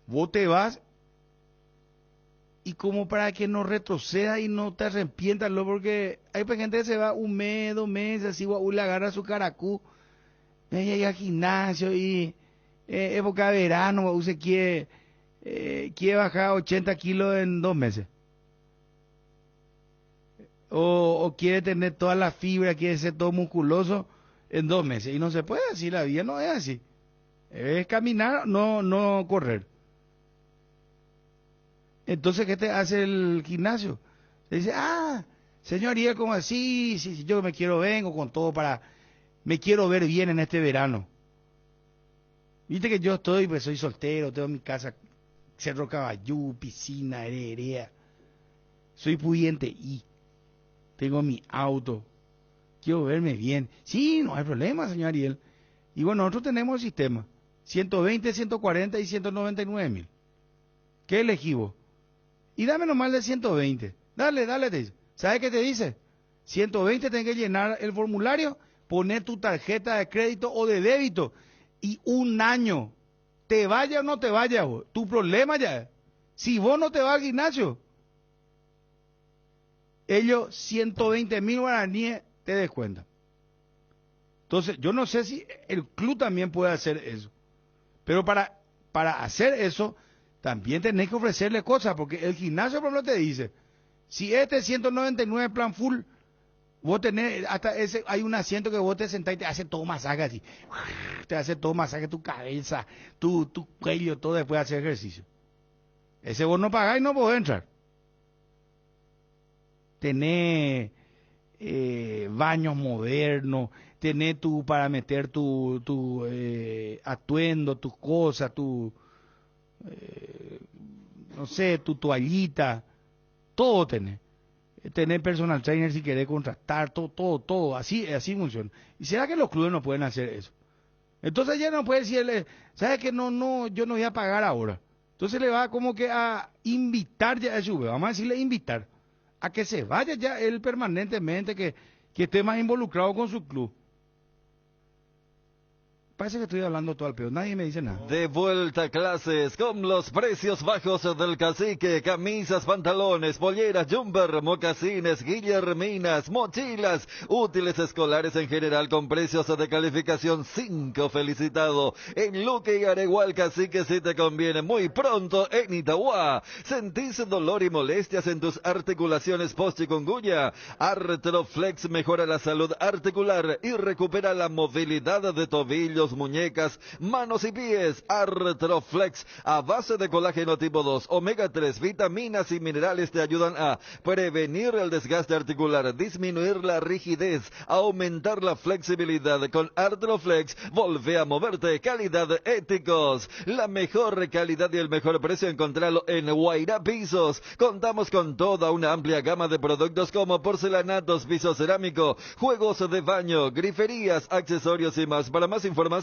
Vos te vas y como para que no retroceda y no te arrepientas, porque hay gente que se va un mes, 2 meses, así, le agarra su caracú, llega al gimnasio y época de verano, usted quiere bajar 80 kilos en 2 meses. O quiere tener toda la fibra, quiere ser todo musculoso en 2 meses. Y no se puede así, la vida no es así. Es caminar, no correr. Entonces, ¿qué te hace el gimnasio? Te dice, señoría, ¿cómo así? Sí, yo vengo con todo me quiero ver bien en este verano. Viste que yo estoy, pues soy soltero, tengo mi casa, Cerro Caballú, piscina, heredera. Soy pudiente y tengo mi auto. Quiero verme bien. Sí, no hay problema, señor Ariel. Y bueno, nosotros tenemos el sistema. 120, 140 y 199.000. ¿Qué elegí vos? Y dame nomás de 120. Dale, te dice. ¿Sabes qué te dice? 120 tenés que llenar el formulario, poner tu tarjeta de crédito o de débito y un año. Te vaya o no te vaya vos. Tu problema ya es. Si vos no te vas al gimnasio, ellos 120.000 guaraníes te descuentan. Entonces, yo no sé si el club también puede hacer eso. Pero para hacer eso, también tenés que ofrecerle cosas, porque el gimnasio, por ejemplo, te dice, si este 199 plan full, vos tenés, hasta ese, hay un asiento que vos te sentás y te hace todo masaje así. Te hace todo masaje tu cabeza, tu cuello, todo después de hacer ejercicio. Ese vos no pagás y no podés entrar. Tenés baños modernos, tenés para meter tu atuendo, tus cosas, no sé, tu toallita, todo tenés. Tener personal trainer si querés contratar, todo, así funciona. ¿Y será que los clubes no pueden hacer eso? Entonces ya no puede decirle, ¿sabes que no, yo no voy a pagar ahora? Entonces le va como que a invitar ya a su vamos a decirle invitar, a que se vaya ya él permanentemente, que esté más involucrado con su club. Parece que estoy hablando todo al peor, nadie me dice nada. De vuelta a clases con los precios bajos del Cacique: camisas, pantalones, polleras, jumper, mocasines, guillerminas, mochilas, útiles escolares en general con precios de calificación 5. Felicitado. En Luque y Areguá, el Cacique si te conviene. Muy pronto en Itagua. ¿Sentís dolor y molestias en tus articulaciones post-chikungunya? Artroflex mejora la salud articular y recupera la movilidad de tobillos, muñecas, manos y pies. Artroflex, a base de colágeno tipo 2, omega 3, vitaminas y minerales, te ayudan a prevenir el desgaste articular, disminuir la rigidez, aumentar la flexibilidad. Con Artroflex, volvé a moverte. Calidad Éticos, la mejor calidad y el mejor precio, encontralo en Guairá Pisos. Contamos con toda una amplia gama de productos como porcelanatos, piso cerámico, juegos de baño, griferías, accesorios y más. Para más información,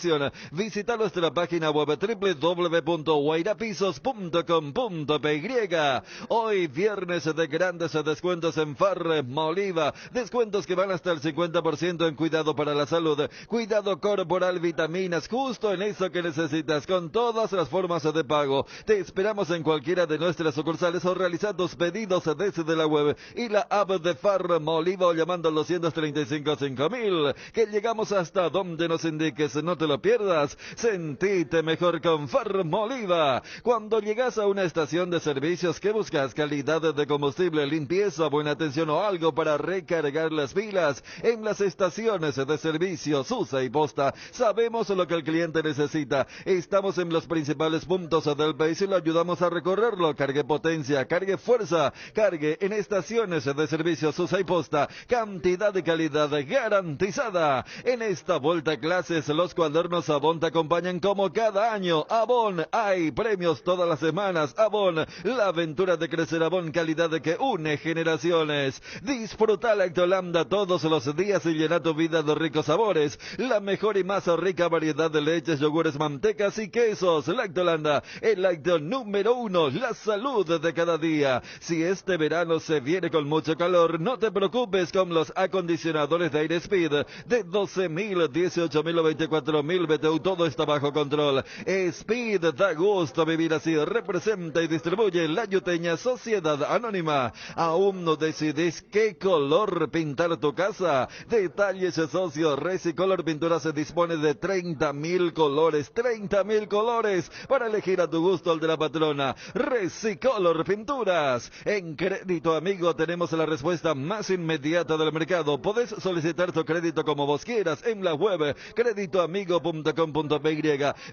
visita nuestra página web www.guairapisos.com.py. Hoy viernes de grandes descuentos en Farm Oliva, descuentos que van hasta el 50% en cuidado para la salud, cuidado corporal, vitaminas, justo en eso que necesitas, con todas las formas de pago. Te esperamos en cualquiera de nuestras sucursales o realiza tus pedidos desde la web y la app de Farm Oliva o llamando al 235-5000, que llegamos hasta donde nos indiques. No te lo pierdas, sentite mejor con Farm Oliva. Cuando llegas a una estación de servicios, que buscas calidad de combustible, limpieza, buena atención o algo para recargar las pilas, en las estaciones de servicio Susa y Posta sabemos lo que el cliente necesita. Estamos en los principales puntos del país y lo ayudamos a recorrerlo. Cargue potencia, cargue fuerza, cargue en estaciones de servicio Susa y Posta. Cantidad y calidad garantizada. En esta vuelta a clases, los cuadernos Avon te acompañan como cada año. Avon, hay premios todas las semanas. Avon, la aventura de crecer. Avon, calidad que une generaciones. Disfruta Lactolanda todos los días y llena tu vida de ricos sabores. La mejor y más rica variedad de leches, yogures, mantecas y quesos. Lactolanda, el lácteo número 1, la salud de cada día. Si este verano se viene con mucho calor, no te preocupes con los acondicionadores de aire Speed de 12.000, 18.000 o 24.000 BTU, todo está bajo control. Speed, da gusto vivir así. Representa y distribuye la Yuteña Sociedad Anónima. ¿Aún no decidís qué color pintar tu casa? Detalles Socios Resicolor Pintura se dispone de 30.000 colores. 30.000 colores para elegir a tu gusto el de la patrona. Resicolor Pinturas. En Crédito Amigo tenemos la respuesta más inmediata del mercado. Podés solicitar tu crédito como vos quieras en la web Crédito Amigo amigo.com.py,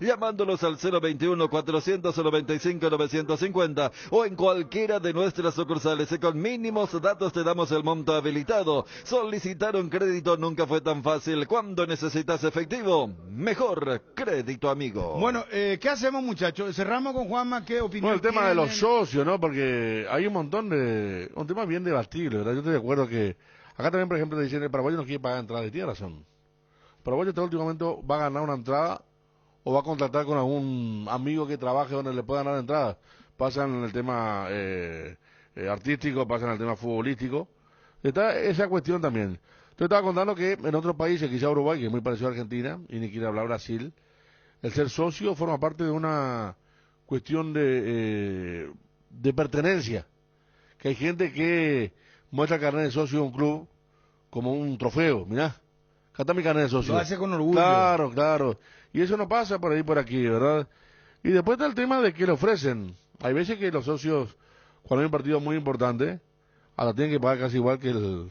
llamándolos al 021-495-950 o en cualquiera de nuestras sucursales. Con mínimos datos te damos el monto habilitado. Solicitar un crédito nunca fue tan fácil. Cuando necesitas efectivo, mejor Crédito Amigo. Bueno, ¿qué hacemos, muchachos? Cerramos con Juanma, ¿qué opinión Bueno, el tema de tienen? los socios, ¿no? Porque hay un montón de... Un tema bien debatible, ¿verdad? Yo estoy de acuerdo que... Acá también, por ejemplo, dicen el paraguayo no quiere pagar entrada, y tiene razón. El paraguayo hasta el último momento va a ganar una entrada o va a contratar con algún amigo que trabaje donde le pueda ganar entrada. Pasan en el tema artístico, pasan en el tema futbolístico. Está esa cuestión también. Yo estaba contando que en otros países, quizá Uruguay, que es muy parecido a Argentina, y ni quiere hablar Brasil, el ser socio forma parte de una cuestión de pertenencia. Que hay gente que muestra carnet de socio de un club como un trofeo. Mirá, acá está mi carnet de socio. Lo hace con orgullo. Claro, claro. Y eso no pasa por ahí, por aquí, ¿verdad? Y después está el tema de que le ofrecen. Hay veces que los socios, cuando hay un partido muy importante, ahora tienen que pagar casi igual que el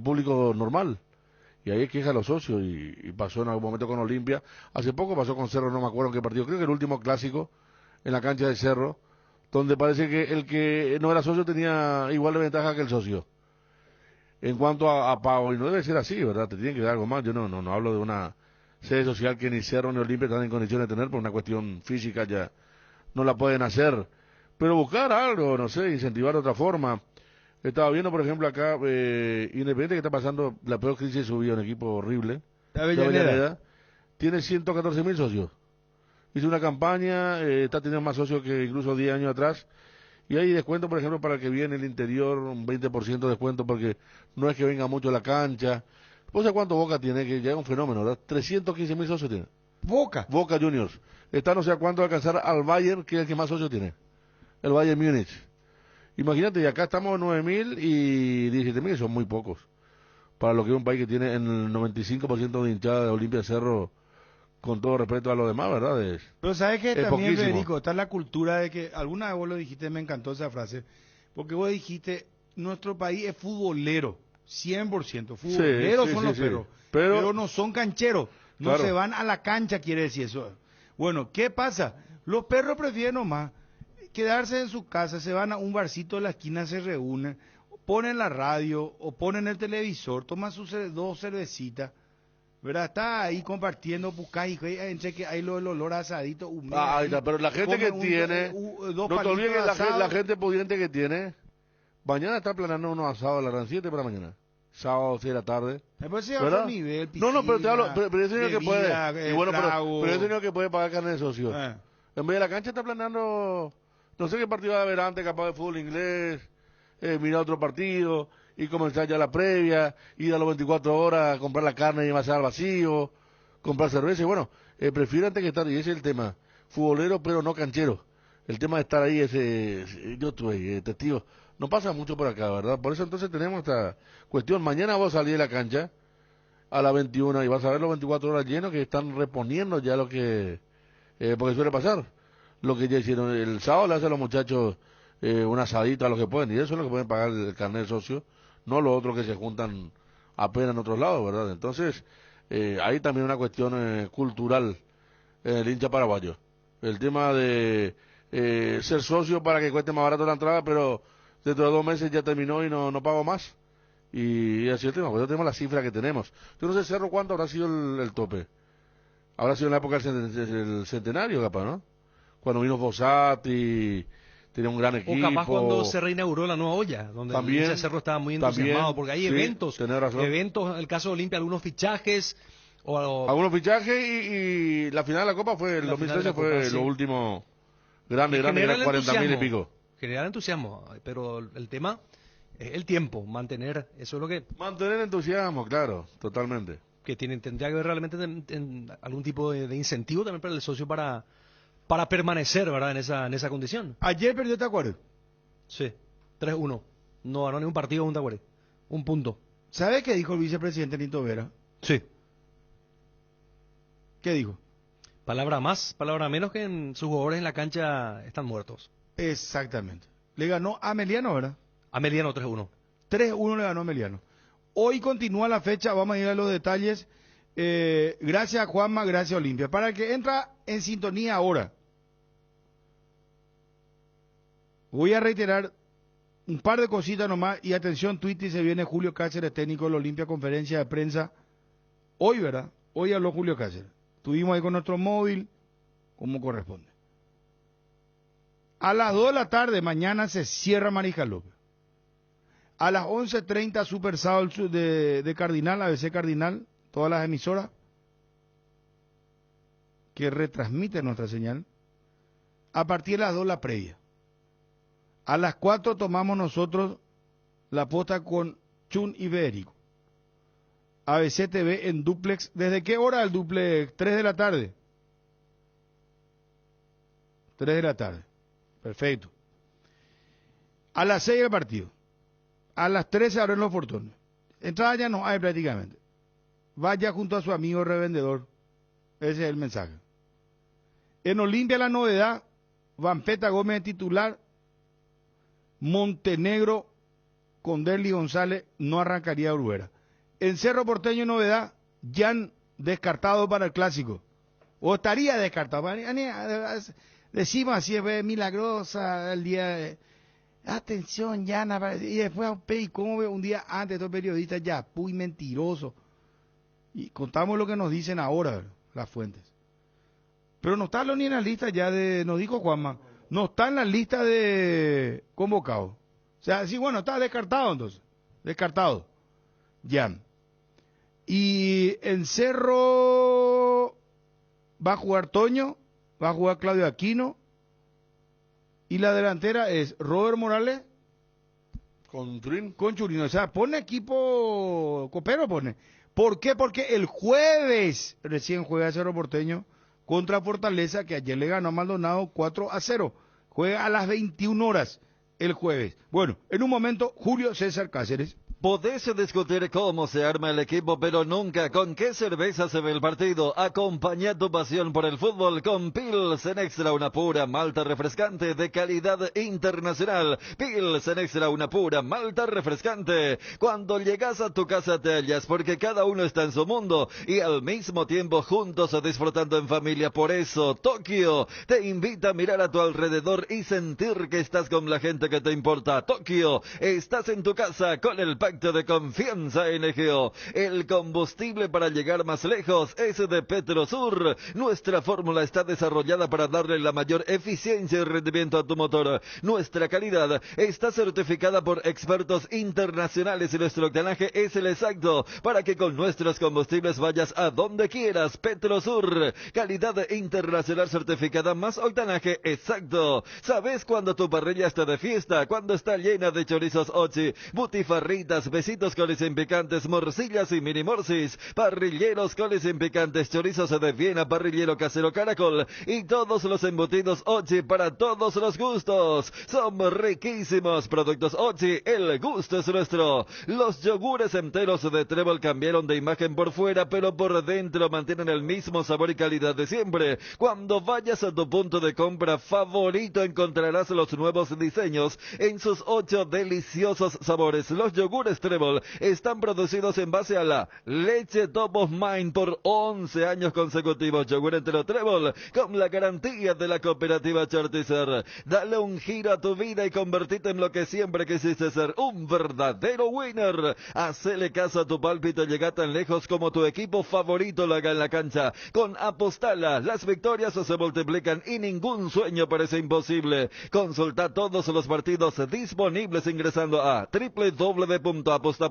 público normal. Y ahí queja a los socios, y pasó en algún momento con Olimpia. Hace poco pasó con Cerro, no me acuerdo en qué partido, creo que el último clásico, en la cancha de Cerro, donde parece que el que no era socio tenía igual de ventaja que el socio. En cuanto a pago, y no debe ser así, ¿verdad? Te tienen que dar algo más. Yo no hablo de una sede social que ni Cerro ni Olimpia están en condiciones de tener, por una cuestión física ya no la pueden hacer. Pero buscar algo, no sé, incentivar de otra forma. Estaba viendo, por ejemplo, acá, Independiente, que está pasando la peor crisis de su vida, un equipo horrible. La Avellaneda. Tiene 114.000 socios. Hizo una campaña, está teniendo más socios que incluso 10 años atrás. Y hay descuento, por ejemplo, para el que viene el interior, un 20% de descuento, porque no es que venga mucho a la cancha. ¿Vos sabés cuánto Boca tiene? Que ya es un fenómeno, ¿verdad? 315.000 socios tiene. Boca Juniors. Está no sé a cuánto va a alcanzar al Bayern, que es el que más socios tiene. El Bayern Múnich. Imagínate, y acá estamos en 9.000 y 17.000, son muy pocos. Para lo que es un país que tiene el 95% de hinchada de Olimpia Cerro, con todo respeto a los demás, ¿verdad? Pero sabes que también, poquísimo. Federico, está la cultura de que, alguna vez vos lo dijiste, me encantó esa frase, porque vos dijiste, nuestro país es futbolero, 100%, futboleros son los perros, pero no son cancheros, no Claro. se van a la cancha, quiere decir eso. Bueno, ¿qué pasa? Los perros prefieren nomás quedarse en su casa, se van a un barcito de la esquina, se reúnen, ponen la radio o ponen el televisor, toman sus 2 cervecitas, ¿verdad? Está ahí compartiendo, buscás y entre que hay el olor a asadito, pero la gente que tiene, no te olvides que la gente pudiente que tiene, mañana está planeando unos asados a las 7 para mañana, sábado 6 de la tarde. Después se va a ¿verdad? otro nivel, No, pero te hablo, pero ese señor que puede, bebida, y bueno, trago. pero ese señor que puede pagar carne de socio. En vez de la cancha está planeando, no sé qué partido va a haber antes, capaz de fútbol inglés, mirar otro partido, y comenzar ya la previa, ir a las 24 horas a comprar la carne y llevarse al vacío, comprar cerveza, y bueno, prefiero antes que estar, y ese es el tema, futbolero pero no canchero, el tema de estar ahí, yo estuve testigo, no pasa mucho por acá, ¿verdad? Por eso entonces tenemos esta cuestión, mañana vos salís de la cancha a las 21 y vas a ver los 24 horas llenos que están reponiendo ya lo que, porque suele pasar, lo que ya hicieron el sábado, le hacen a los muchachos un asadito a los que pueden, y eso es lo que pueden pagar el carnet de socio, no los otros que se juntan apenas en otros lados, ¿verdad? Entonces, hay también una cuestión cultural en el hincha paraguayo. El tema de ser socio para que cueste más barato la entrada, pero dentro de 2 meses ya terminó y no pago más. Y así el tema, pues ya tenemos la cifra que tenemos. Yo no sé, Cerro, ¿cuánto habrá sido el tope? Habrá sido en la época del centenario, capaz, ¿no? Cuando vino Fossati, tenía un gran equipo. O capaz cuando se reinauguró la nueva olla, donde También, el Cerro estaba muy entusiasmado, porque hay sí, eventos, tenés razón. en el caso de Olimpia, algunos fichajes. Algunos fichajes y la final de la Copa fue, el 2013 fue lo último grande, era 40.000 y pico. Generar entusiasmo, pero el tema es el tiempo, mantener, eso es lo que... Mantener entusiasmo, claro, totalmente. Que tendría que haber realmente algún tipo de incentivo también para el socio para permanecer, ¿verdad? En esa condición. Ayer perdió Tacuarembó. Sí, 3-1. No ganó ni un partido un Tacuarembó. Un punto. ¿Sabe qué dijo el vicepresidente Nito Vera? Sí. ¿Qué dijo? Palabra más, palabra menos, que sus jugadores en la cancha están muertos. Exactamente. Le ganó a Meliano, ¿verdad? A Meliano 3-1. 3-1 le ganó a Meliano. Hoy continúa la fecha, vamos a ir a los detalles. Gracias Juanma, gracias Olimpia. Para el que entra en sintonía ahora, voy a reiterar un par de cositas nomás y atención, Twitter, se viene Julio Cáceres, técnico de la Olimpia, conferencia de prensa. Hoy, ¿verdad? Hoy habló Julio Cáceres. Estuvimos ahí con nuestro móvil, como corresponde. A las 2 de la tarde, mañana se cierra Mariscal López. A las 11:30, Super Sábado de Cardinal, ABC Cardinal, todas las emisoras que retransmiten nuestra señal. A partir de las 2, la previa. A las 4 tomamos nosotros la posta con Chun y Federico. ABC TV en duplex. ¿Desde qué hora el duplex? 3 de la tarde. 3 de la tarde. Perfecto. A las 6 el partido. A las 13 abren los portones. Entrada ya no hay prácticamente. Vaya junto a su amigo revendedor. Ese es el mensaje. En Olimpia la novedad, Vampeta Gómez titular, Montenegro con Derly González no arrancaría Bruguera. En Cerro Porteño novedad, Jan descartado para el clásico. O estaría descartado. Decimos así, es milagrosa el día de... Atención, Jan. Y después, ¿cómo ve un día antes estos periodistas ya? Muy mentiroso. Y contamos lo que nos dicen ahora las fuentes. Pero no está ni en la lista ya de... Nos dijo Juanma. No está en la lista de convocados. O sea, sí, bueno, está descartado entonces. Descartado. Jan. Y en Cerro va a jugar Toño, va a jugar Claudio Aquino. Y la delantera es Robert Morales con Churín. Con Churín. O sea, pone equipo copero, pone. ¿Por qué? Porque el jueves recién juega Cerro Porteño contra Fortaleza, que ayer le ganó a Maldonado 4-0. Juega a las 21 horas el jueves. Bueno, en un momento, Julio César Cáceres. Podés discutir cómo se arma el equipo, pero nunca con qué cerveza se ve el partido. Acompaña tu pasión por el fútbol con Pilsen Extra, una pura malta refrescante de calidad internacional. Pilsen Extra, una pura malta refrescante. Cuando llegas a tu casa te hallas, porque cada uno está en su mundo y al mismo tiempo juntos disfrutando en familia. Por eso, Tokio te invita a mirar a tu alrededor y sentir que estás con la gente que te importa. Tokio, estás en tu casa con el pacto de confianza NGO. El combustible para llegar más lejos es de Petrosur. Nuestra fórmula está desarrollada para darle la mayor eficiencia y rendimiento a tu motor. Nuestra calidad está certificada por expertos internacionales y nuestro octanaje es el exacto para que con nuestros combustibles vayas a donde quieras. Petrosur, calidad internacional certificada más octanaje exacto. ¿Sabes cuando tu parrilla está de fiesta? Cuando está llena de chorizos Ochi, butifarritas, besitos coles sin picantes, morcillas y mini morcis, parrilleros coles sin picantes, chorizos de Viena, parrillero casero Caracol y todos los embutidos Ochi para todos los gustos. Son riquísimos productos Ochi, el gusto es nuestro. Los yogures enteros de Trébol cambiaron de imagen por fuera, pero por dentro mantienen el mismo sabor y calidad de siempre. Cuando vayas a tu punto de compra favorito encontrarás los nuevos diseños en sus 8 deliciosos sabores. Los yogures Trébol están producidos en base a la leche Top of Mind por 11 años consecutivos. Yogur entero Trébol con la garantía de la cooperativa Chartizer. Dale un giro a tu vida y convertite en lo que siempre quisiste ser, un verdadero winner. Hacele caso a tu pálpito y llega tan lejos como tu equipo favorito lo haga en la cancha. Con Apostala, las victorias se multiplican y ningún sueño parece imposible. Consulta todos los partidos disponibles ingresando a www.aposta.la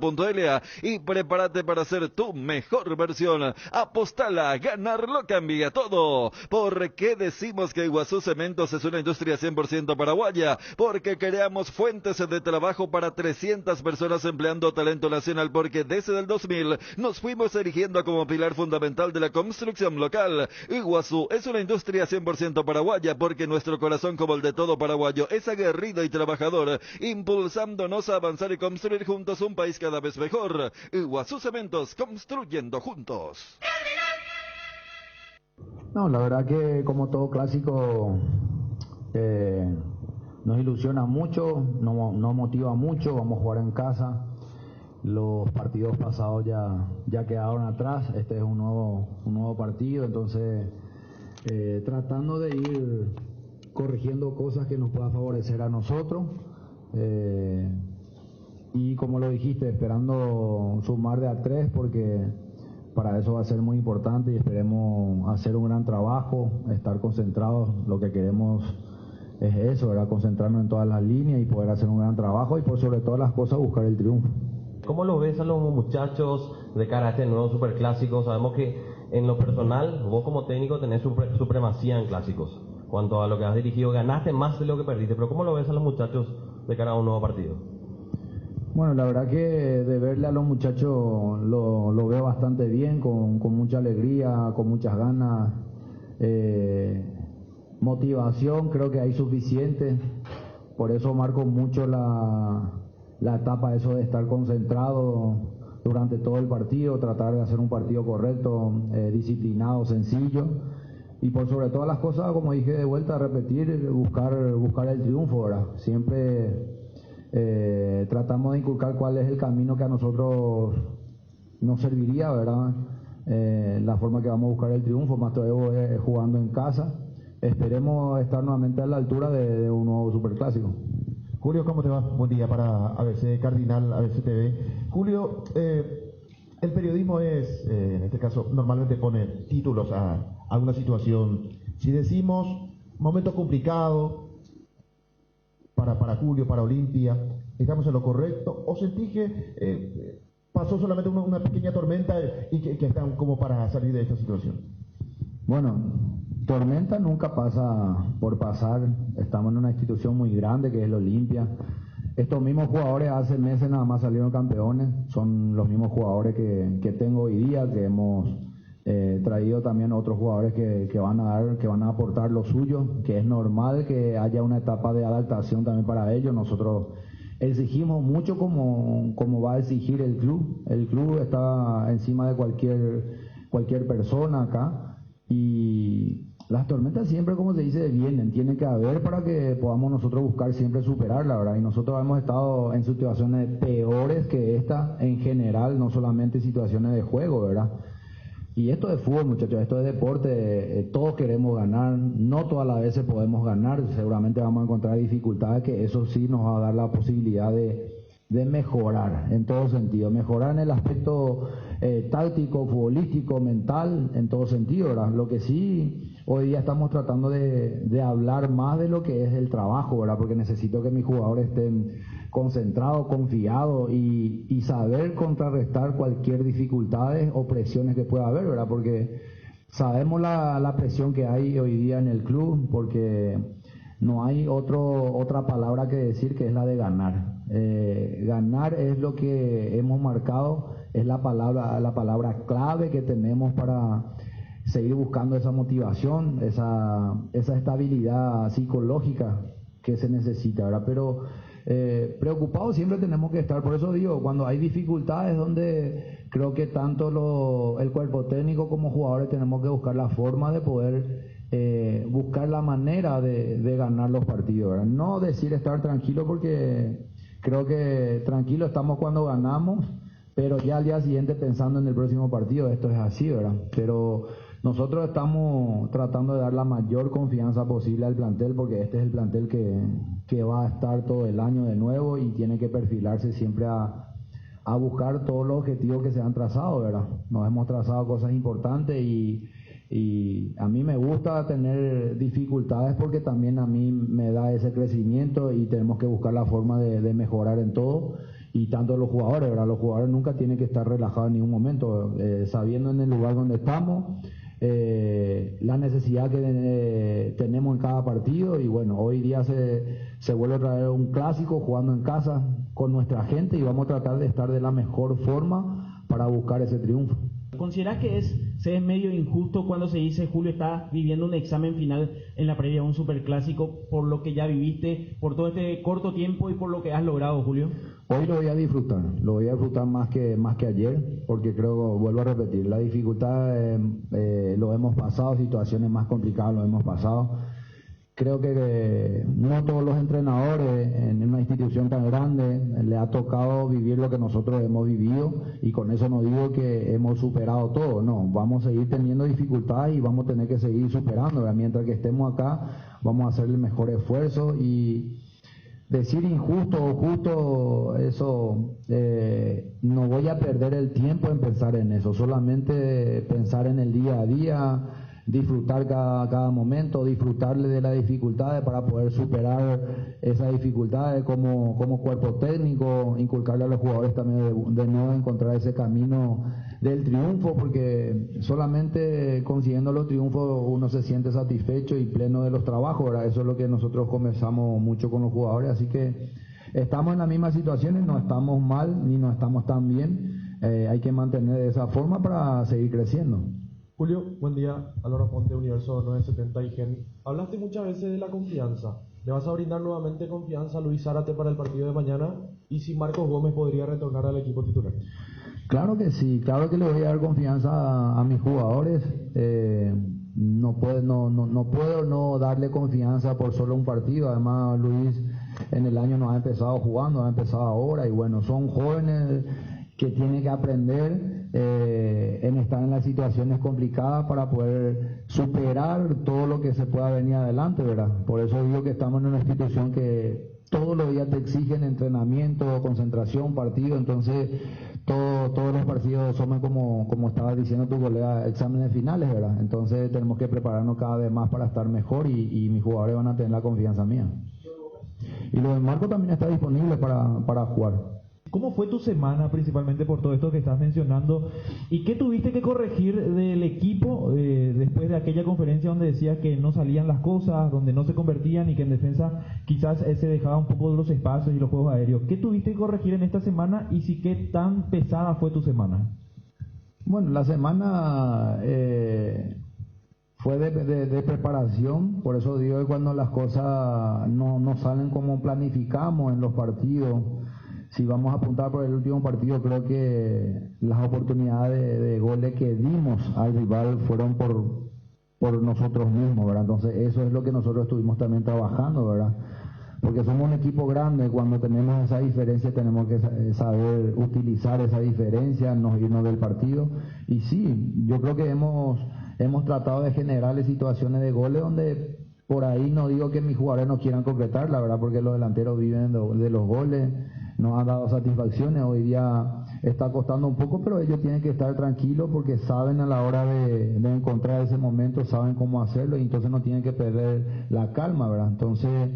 y prepárate para ser tu mejor versión. Apostala, ganarlo cambia todo. ¿Por qué decimos que Iguazú Cementos es una industria 100% paraguaya? Porque creamos fuentes de trabajo para 300 personas empleando talento nacional, porque desde el 2000 nos fuimos erigiendo como pilar fundamental de la construcción local. Iguazú es una industria 100% paraguaya porque nuestro corazón, como el de todo paraguayo, es aguerrido y trabajador, impulsándonos a avanzar y construir juntos un país cada vez mejor. Iguazú Cementos, construyendo juntos. No, la verdad que como todo clásico nos ilusiona mucho, nos motiva mucho, vamos a jugar en casa los partidos pasados ya quedaron atrás. Este es un nuevo partido, entonces tratando de ir corrigiendo cosas que nos puedan favorecer a nosotros. Y como lo dijiste, esperando sumar de a 3 porque para eso va a ser muy importante y esperemos hacer un gran trabajo, estar concentrados. Lo que queremos es eso, ¿verdad? Concentrarnos en todas las líneas y poder hacer un gran trabajo y por sobre todas las cosas buscar el triunfo. ¿Cómo lo ves a los muchachos de cara a este nuevo superclásico? Sabemos que en lo personal, vos como técnico tenés supremacía en clásicos. Cuanto a lo que has dirigido, ganaste más de lo que perdiste, pero ¿cómo lo ves a los muchachos de cara a un nuevo partido? Bueno, la verdad que de verle a los muchachos lo veo bastante bien, con mucha alegría, con muchas ganas, motivación, creo que hay suficiente, por eso marco mucho la etapa eso de estar concentrado durante todo el partido, tratar de hacer un partido correcto, disciplinado, sencillo, y por sobre todas las cosas, como dije de vuelta, repetir, buscar el triunfo, ¿verdad? Siempre tratamos de inculcar cuál es el camino que a nosotros nos serviría, ¿verdad? La forma que vamos a buscar el triunfo, más todavía jugando en casa. Esperemos estar nuevamente a la altura de un nuevo superclásico. Julio, ¿cómo te va? Buen día para ABC Cardinal, ABC TV. Julio, el periodismo es, en este caso, normalmente pone títulos a una situación. Si decimos momento complicado para Julio, para Olimpia, ¿estamos en lo correcto? ¿O sentís que pasó solamente una pequeña tormenta y que están como para salir de esta situación? Bueno, tormenta nunca pasa por pasar. Estamos en una institución muy grande que es el Olimpia. Estos mismos jugadores hace meses nada más salieron campeones. Son los mismos jugadores que tengo hoy día, que hemos traído también otros jugadores que van a aportar lo suyo, que es normal que haya una etapa de adaptación también para ellos. Nosotros exigimos mucho como va a exigir el club. El club está encima de cualquier persona acá. Y las tormentas siempre, como se dice, vienen, tienen que haber para que podamos nosotros buscar siempre superarla, ¿verdad? Y nosotros hemos estado en situaciones peores que esta en general, no solamente situaciones de juego, ¿verdad? Y esto es fútbol, muchachos, esto es deporte, todos queremos ganar, no todas las veces podemos ganar, seguramente vamos a encontrar dificultades, que eso sí nos va a dar la posibilidad de mejorar en todo sentido, mejorar en el aspecto táctico, futbolístico, mental, en todo sentido, ¿verdad? Lo que sí, hoy día estamos tratando de hablar más de lo que es el trabajo, ¿verdad? Porque necesito que mis jugadores estén concentrados, confiados y saber contrarrestar cualquier dificultades o presiones que pueda haber, ¿verdad? Porque sabemos la presión que hay hoy día en el club, porque no hay otra palabra que decir que es la de ganar. Ganar es lo que hemos marcado, es la palabra clave que tenemos para seguir buscando esa motivación, esa estabilidad psicológica que se necesita, ¿verdad? Pero preocupados siempre tenemos que estar, por eso digo, cuando hay dificultades donde creo que tanto el cuerpo técnico como jugadores tenemos que buscar la forma de poder buscar la manera de ganar los partidos, ¿verdad? No decir estar tranquilo, porque creo que tranquilo estamos cuando ganamos, pero ya al día siguiente pensando en el próximo partido. Esto es así, ¿verdad? Pero nosotros estamos tratando de dar la mayor confianza posible al plantel, porque este es el plantel que va a estar todo el año de nuevo y tiene que perfilarse siempre a buscar todos los objetivos que se han trazado, ¿verdad? Nos hemos trazado cosas importantes y a mí me gusta tener dificultades, porque también a mí me da ese crecimiento y tenemos que buscar la forma de mejorar en todo. Y tanto los jugadores, ¿verdad? Los jugadores nunca tienen que estar relajados en ningún momento, sabiendo en el lugar donde estamos, la necesidad que tenemos en cada partido. Y bueno, hoy día se vuelve a traer un clásico jugando en casa con nuestra gente, y vamos a tratar de estar de la mejor forma para buscar ese triunfo. ¿Considera que se es medio injusto cuando se dice Julio está viviendo un examen final en la previa de un superclásico, por lo que ya viviste, por todo este corto tiempo y por lo que has logrado, Julio? Hoy lo voy a disfrutar más que ayer, porque creo, vuelvo a repetir, la dificultad lo hemos pasado, situaciones más complicadas lo hemos pasado, creo que no todos los entrenadores en una institución tan grande le ha tocado vivir lo que nosotros hemos vivido, y con eso no digo que hemos superado todo, no, vamos a seguir teniendo dificultades y vamos a tener que seguir superando, ¿verdad? Mientras que estemos acá vamos a hacer el mejor esfuerzo. Y decir injusto o justo, eso, no voy a perder el tiempo en pensar en eso, solamente pensar en el día a día, disfrutar cada momento, disfrutarle de las dificultades para poder superar esas dificultades como cuerpo técnico, inculcarle a los jugadores también de nuevo encontrar ese camino del triunfo, porque solamente consiguiendo los triunfos uno se siente satisfecho y pleno de los trabajos, ¿verdad? Eso es lo que nosotros conversamos mucho con los jugadores, así que estamos en las mismas situaciones, no estamos mal ni no estamos tan bien, hay que mantener de esa forma para seguir creciendo. Julio, buen día. Álvaro Ponte, Universo 970 y Gen. Hablaste muchas veces de la confianza. ¿Le vas a brindar nuevamente confianza a Luis Zárate para el partido de mañana? ¿Y si Marcos Gómez podría retornar al equipo titular? Claro que sí, claro que le voy a dar confianza a mis jugadores. No puedo no darle confianza por solo un partido. Además, Luis en el año no ha empezado jugando, ha empezado ahora, y bueno, son jóvenes que tienen que aprender en estar en las situaciones complicadas para poder superar todo lo que se pueda venir adelante, ¿verdad? Por eso digo que estamos en una institución que todos los días te exigen entrenamiento, concentración, partido, entonces todos los partidos son como estaba diciendo tu colega, exámenes finales, ¿verdad? Entonces tenemos que prepararnos cada vez más para estar mejor, y mis jugadores van a tener la confianza mía. Y lo de Marco también está disponible para jugar. ¿Cómo fue tu semana, principalmente por todo esto que estás mencionando? ¿Y qué tuviste que corregir del equipo después de aquella conferencia donde decías que no salían las cosas, donde no se convertían y que en defensa quizás se dejaba un poco de los espacios y los juegos aéreos? ¿Qué tuviste que corregir en esta semana y si qué tan pesada fue tu semana? Bueno, la semana fue de preparación, por eso digo que cuando las cosas no salen como planificamos en los partidos, si vamos a apuntar por el último partido, creo que las oportunidades de goles que dimos al rival fueron por nosotros mismos, ¿verdad? Entonces eso es lo que nosotros estuvimos también trabajando, ¿verdad? Porque somos un equipo grande, cuando tenemos esa diferencia tenemos que saber utilizar esa diferencia, no irnos del partido. Y sí, yo creo que hemos tratado de generarle situaciones de goles donde por ahí no digo que mis jugadores no quieran concretar, la verdad, porque los delanteros viven de los goles, nos han dado satisfacciones, hoy día está costando un poco, pero ellos tienen que estar tranquilos porque saben a la hora de encontrar ese momento, saben cómo hacerlo, y entonces no tienen que perder la calma, ¿verdad? Entonces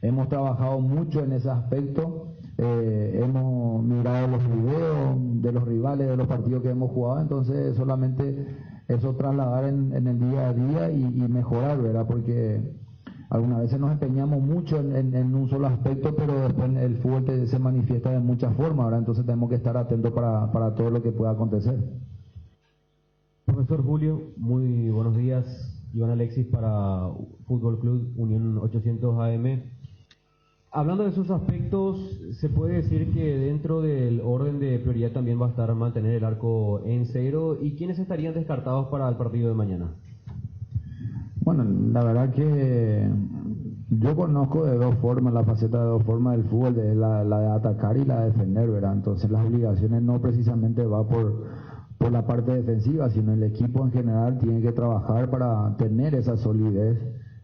hemos trabajado mucho en ese aspecto, hemos mirado los videos de los rivales, de los partidos que hemos jugado, entonces solamente eso trasladar en el día a día y mejorar, ¿verdad? Porque algunas veces nos empeñamos mucho en un solo aspecto, pero después el fútbol se manifiesta de muchas formas, ¿verdad? Entonces tenemos que estar atentos para todo lo que pueda acontecer. Profesor Julio, muy buenos días. Iván Alexis para Fútbol Club Unión 800 AM. Hablando de esos aspectos, se puede decir que dentro del orden de prioridad también va a estar mantener el arco en cero. ¿Y quiénes estarían descartados para el partido de mañana? Bueno, la verdad que yo conozco de dos formas, la faceta de dos formas del fútbol, la de atacar y la de defender, ¿verdad? Entonces las obligaciones no precisamente va por la parte defensiva, sino el equipo en general tiene que trabajar para tener esa solidez.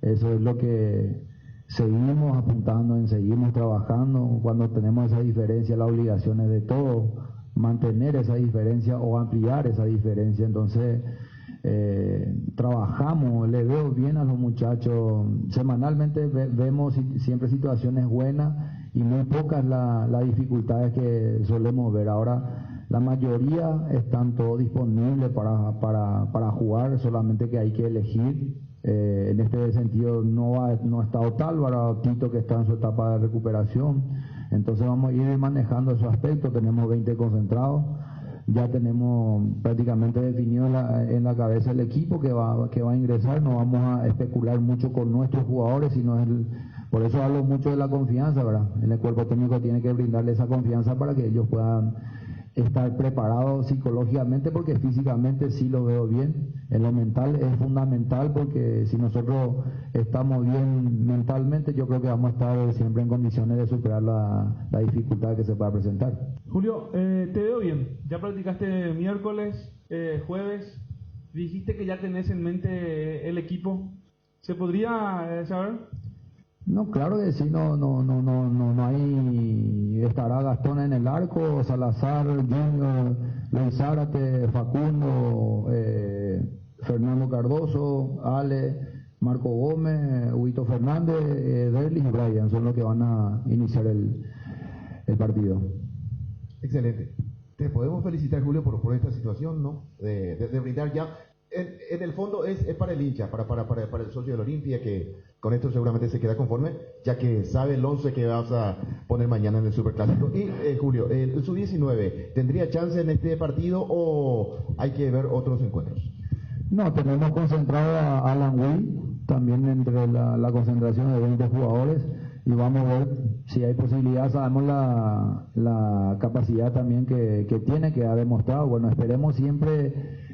Eso es lo que seguimos apuntando, seguimos trabajando. Cuando tenemos esa diferencia, la obligación es de todos mantener esa diferencia o ampliar esa diferencia. Entonces trabajamos, le veo bien a los muchachos, semanalmente vemos siempre situaciones buenas y muy pocas las dificultades que solemos ver. Ahora la mayoría están todos disponibles para jugar, solamente que hay que elegir. En este sentido no ha estado Tálvaro, Tito, que está en su etapa de recuperación, entonces vamos a ir manejando esos aspectos. Tenemos 20 concentrados, ya tenemos prácticamente definido en la cabeza el equipo que va a ingresar. No vamos a especular mucho con nuestros jugadores, sino por eso hablo mucho de la confianza, ¿verdad? El cuerpo técnico tiene que brindarle esa confianza para que ellos puedan estar preparado psicológicamente, porque físicamente sí lo veo bien. En lo mental es fundamental, porque si nosotros estamos bien mentalmente, yo creo que vamos a estar siempre en condiciones de superar la dificultad que se pueda presentar. Julio, te veo bien. Ya practicaste miércoles, jueves. Dijiste que ya tenés en mente el equipo. ¿Se podría saber? No, claro que sí, no hay, estará Gastón en el arco, Salazar, Junior, Luis Zárate, Facundo, Fernando Cardoso, Ale, Marco Gómez, Huito Fernández, Derlis y Brian, son los que van a iniciar el partido. Excelente. Te podemos felicitar, Julio, por esta situación, ¿no? De brindar ya. En el fondo es para el hincha, para el socio del Olimpia, que con esto seguramente se queda conforme, ya que sabe el 11 que vas a poner mañana en el Superclásico. Y Julio, el Sub-19, ¿tendría chance en este partido o hay que ver otros encuentros? No, tenemos concentrado a Alan Will, también entre la concentración de 20 jugadores, y vamos a ver si hay posibilidad. Sabemos la capacidad también que tiene, que ha demostrado. Bueno, esperemos siempre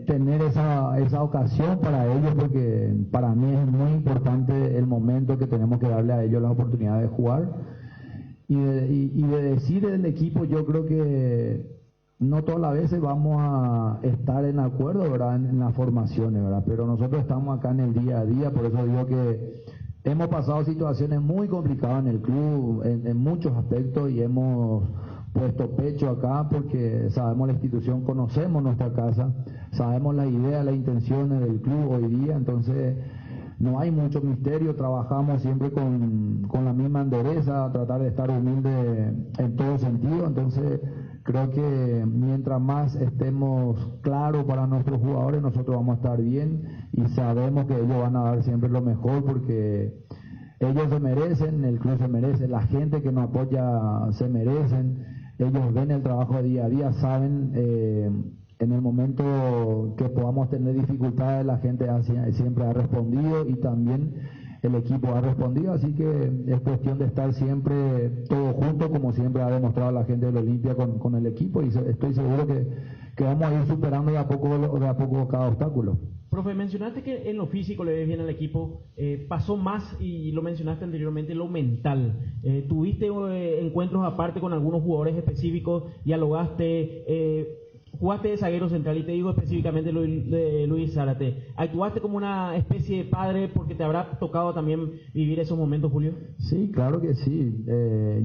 tener esa ocasión para ellos, porque para mí es muy importante el momento que tenemos que darle a ellos la oportunidad de jugar. Y de decir del equipo, yo creo que no todas las veces vamos a estar en acuerdo, ¿verdad?, en las formaciones, ¿verdad? Pero nosotros estamos acá en el día a día, por eso digo que hemos pasado situaciones muy complicadas en el club, en muchos aspectos, y hemos puesto pecho acá porque sabemos la institución, conocemos nuestra casa, sabemos las ideas, las intenciones del club hoy día, entonces no hay mucho misterio, trabajamos siempre con la misma endereza, tratar de estar humilde en todo sentido. Entonces creo que mientras más estemos claros para nuestros jugadores, nosotros vamos a estar bien, y sabemos que ellos van a dar siempre lo mejor, porque ellos se merecen, el club se merece, la gente que nos apoya se merecen. Ellos ven el trabajo de día a día, saben en el momento que podamos tener dificultades, la gente siempre ha respondido, y también el equipo ha respondido, así que es cuestión de estar siempre todos juntos, como siempre ha demostrado la gente del Olimpia con el equipo, y estoy seguro que vamos a ir superando de a poco cada obstáculo. Profe, mencionaste que en lo físico le ves bien al equipo, pasó más, y lo mencionaste anteriormente, lo mental. ¿Tuviste encuentros aparte con algunos jugadores específicos, dialogaste, jugaste de zaguero central, y te digo específicamente de Luis Zárate? ¿Actuaste como una especie de padre porque te habrá tocado también vivir esos momentos, Julio? Sí, claro que sí.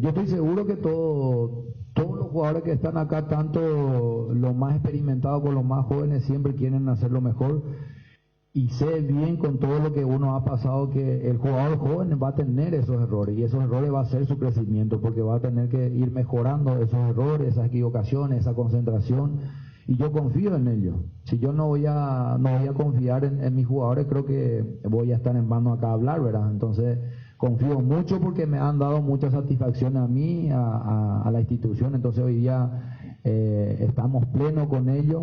Yo estoy seguro que todos los jugadores que están acá, tanto los más experimentados como los más jóvenes, siempre quieren hacer lo mejor. Y sé bien, con todo lo que uno ha pasado, que el jugador joven va a tener esos errores, y esos errores va a ser su crecimiento, porque va a tener que ir mejorando esos errores, esas equivocaciones, esa concentración, y yo confío en ellos. Si yo no voy a confiar en mis jugadores, creo que voy a estar en vano acá a hablar, ¿verdad? Entonces confío mucho, porque me han dado mucha satisfacción a mí, a la institución. Entonces hoy día estamos plenos con ellos.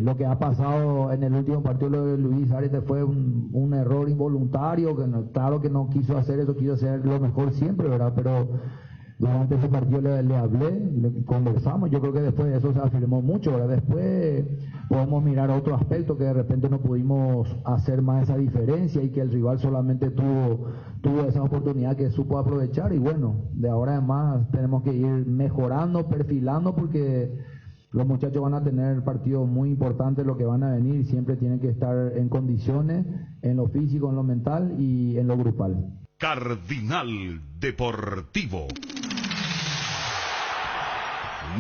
Lo que ha pasado en el último partido de Luis Zárate fue un error involuntario, que claro que no quiso hacer eso, quiso hacer lo mejor siempre, ¿verdad? Pero durante ese partido le hablé, conversamos, yo creo que después de eso se afirmó mucho, ¿verdad? Después podemos mirar otro aspecto, que de repente no pudimos hacer más esa diferencia, y que el rival solamente tuvo esa oportunidad que supo aprovechar, y bueno, de ahora en más tenemos que ir mejorando, perfilando, porque los muchachos van a tener partidos muy importantes, lo que van a venir, y siempre tienen que estar en condiciones, en lo físico, en lo mental y en lo grupal. Cardinal Deportivo.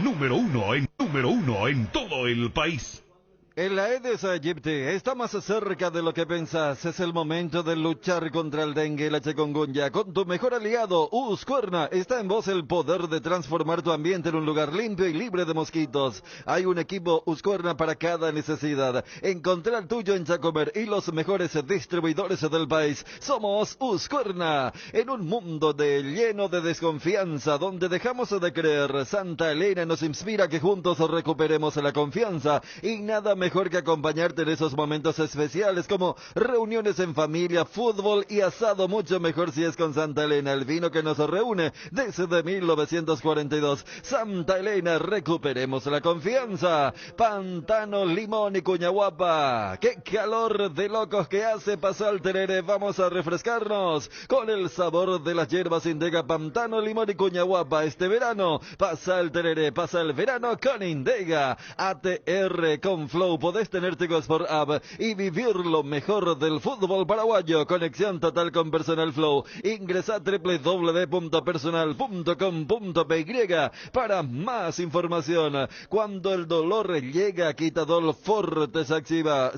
Número uno en todo el país. En la Aedes aegypti está más cerca de lo que pensás. Es el momento de luchar contra el dengue y la chikungunya. Con tu mejor aliado, Uscuerna, está en vos el poder de transformar tu ambiente en un lugar limpio y libre de mosquitos. Hay un equipo Uscuerna para cada necesidad. Encontrá el tuyo en Chacomer y los mejores distribuidores del país. Somos Uscuerna. En un mundo lleno de desconfianza, donde dejamos de creer, Santa Elena nos inspira que juntos recuperemos la confianza, y nada mejor mejor que acompañarte en esos momentos especiales como reuniones en familia, fútbol y asado, mucho mejor si es con Santa Elena, el vino que nos reúne desde 1942. Santa Elena, recuperemos la confianza. Pantano, limón y cuñaguapa. ¡Qué calor de locos que hace! Pasa el tereré, vamos a refrescarnos con el sabor de las hierbas Indega, Pantano, limón y cuñaguapa. Este verano pasa el tereré, pasa el verano con Indega. ATR con Flow, podés tener Tigo Sport App y vivir lo mejor del fútbol paraguayo. Conexión total con Personal Flow. Ingresa a www.personal.com.py para más información. Cuando el dolor llega, Quitadol Forte se activa.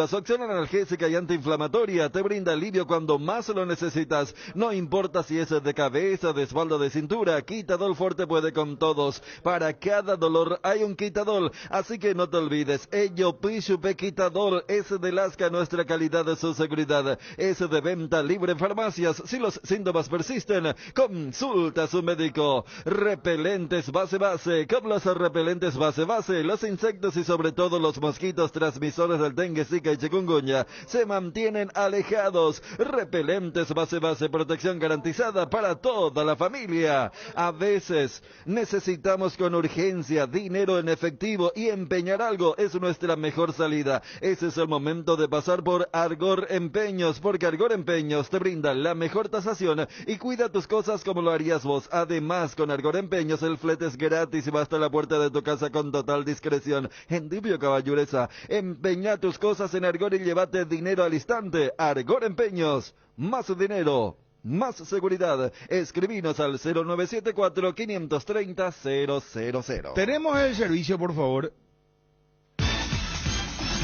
Su acción analgésica y antiinflamatoria te brinda alivio cuando más lo necesitas. No importa si es de cabeza, de espalda, de cintura, Quitadol Forte puede con todos. Para cada dolor hay un Quitadol, así que no te olvides. Ello Pishupe Quitadol es de Lasca, nuestra calidad de su seguridad. Es de venta libre en farmacias. Si los síntomas persisten, consulta a su médico. Repelentes base, con los repelentes base, los insectos y sobre todo los mosquitos transmisores del dengue, zika y chikungunya se mantienen alejados. Repelentes base, protección garantizada para toda la familia. A veces necesitamos con urgencia dinero en efectivo y empeñar algo es nuestra mejor salida. Ese es el momento de pasar por Argor Empeños, porque Argor Empeños te brinda la mejor tasación y cuida tus cosas como lo harías vos. Además, con Argor Empeños el flete es gratis y va hasta la puerta de tu casa con total discreción. Endivio Caballureza, empeña tus cosas en Argor y llévate dinero al instante. Argor Empeños, más dinero, más seguridad. Escribinos al 0974-530-000. Tenemos el servicio, por favor.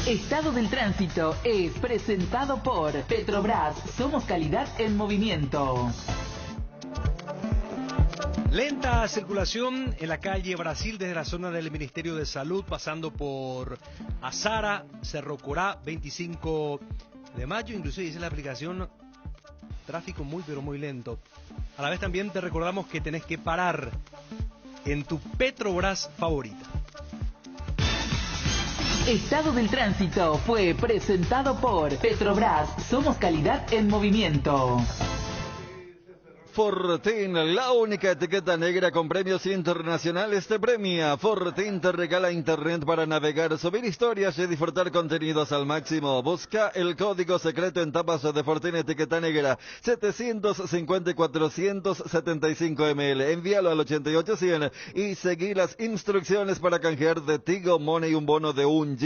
Estado del Tránsito es presentado por Petrobras. Somos calidad en movimiento. Lenta circulación en la calle Brasil desde la zona del Ministerio de Salud, pasando por Azara, Cerro Corá, 25 de mayo. Inclusive dice la aplicación tráfico muy pero muy lento. A la vez también te recordamos que tenés que parar en tu Petrobras favorita. Estado del Tránsito fue presentado por Petrobras. Somos calidad en movimiento. Fortin, la única etiqueta negra con premios internacionales te premia. Fortin te regala internet para navegar, subir historias y disfrutar contenidos al máximo. Busca el código secreto en tapas de Fortin etiqueta negra 750-475 ml. Envíalo al 8800 y seguí las instrucciones para canjear de Tigo Money un bono de 1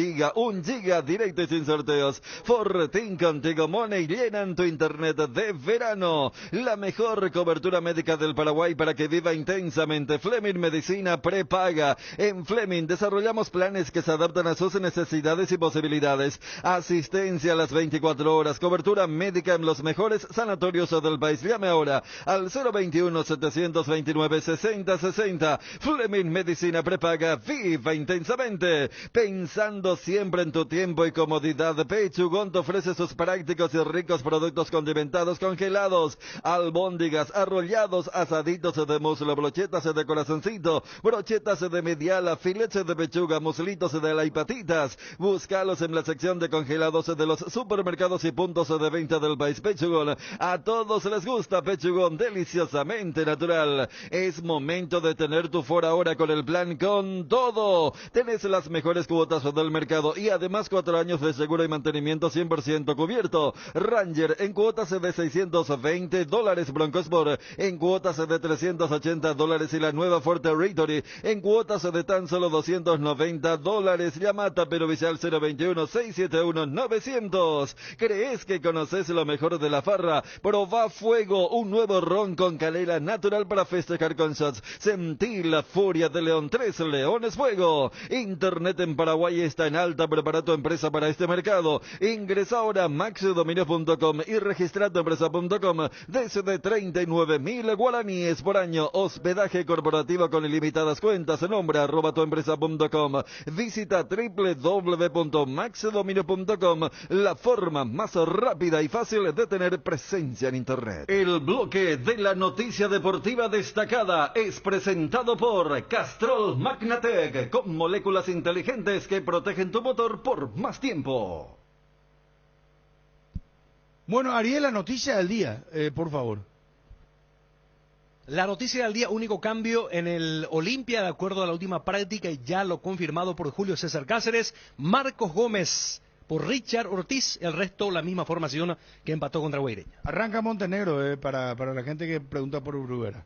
giga directo y sin sorteos. Fortin con Tigo Money llenan tu internet de verano. La mejor cobertura médica del Paraguay para que viva intensamente. Fleming Medicina prepaga. En Fleming desarrollamos planes que se adaptan a sus necesidades y posibilidades. Asistencia a las 24 horas. Cobertura médica en los mejores sanatorios del país. Llame ahora al 021-729-6060. Fleming Medicina prepaga. Viva intensamente. Pensando siempre en tu tiempo y comodidad, Pechugón te ofrece sus prácticos y ricos productos condimentados congelados. Albóndigas, arrollados, asaditos de muslo, brochetas de corazoncito, brochetas de mediala, filetes de pechuga, muslitos de la patitas. Búscalos en la sección de congelados de los supermercados y puntos de venta del país. Pechugón, a todos les gusta Pechugón, deliciosamente natural. Es momento de tener tu for ahora con el plan Con Todo. Tenés las mejores cuotas del mercado y además 4 años de seguro y mantenimiento 100% cubierto. Ranger en cuotas de $620, Bronco Sport en cuotas de $380 y la nueva Ford Territory en cuotas de tan solo $290. Llama a Perovicial 021-671-900. ¿Crees que conoces lo mejor de la farra? Proba Fuego, un nuevo ron con canela natural para festejar con shots. Sentí la furia de León, 3 Leones Fuego. Internet en Paraguay está en alta. Prepara tu empresa para este mercado. Ingresa ahora a maxdominio.com y registra tu empresa.com desde 30 49.000 guaraníes por año. Hospedaje corporativo con ilimitadas cuentas. Nombre @tuempresa.com. Visita www.maxdominio.com, la forma más rápida y fácil de tener presencia en Internet. El bloque de la noticia deportiva destacada es presentado por Castrol Magnatec, con moléculas inteligentes que protegen tu motor por más tiempo. Bueno, Ariel, la noticia del día, por favor. La noticia del día, único cambio en el Olimpia, de acuerdo a la última práctica, y ya lo confirmado por Julio César Cáceres, Marcos Gómez por Richard Ortiz, el resto la misma formación que empató contra Guaireña. Arranca Montenegro, para la gente que pregunta por Bruguera.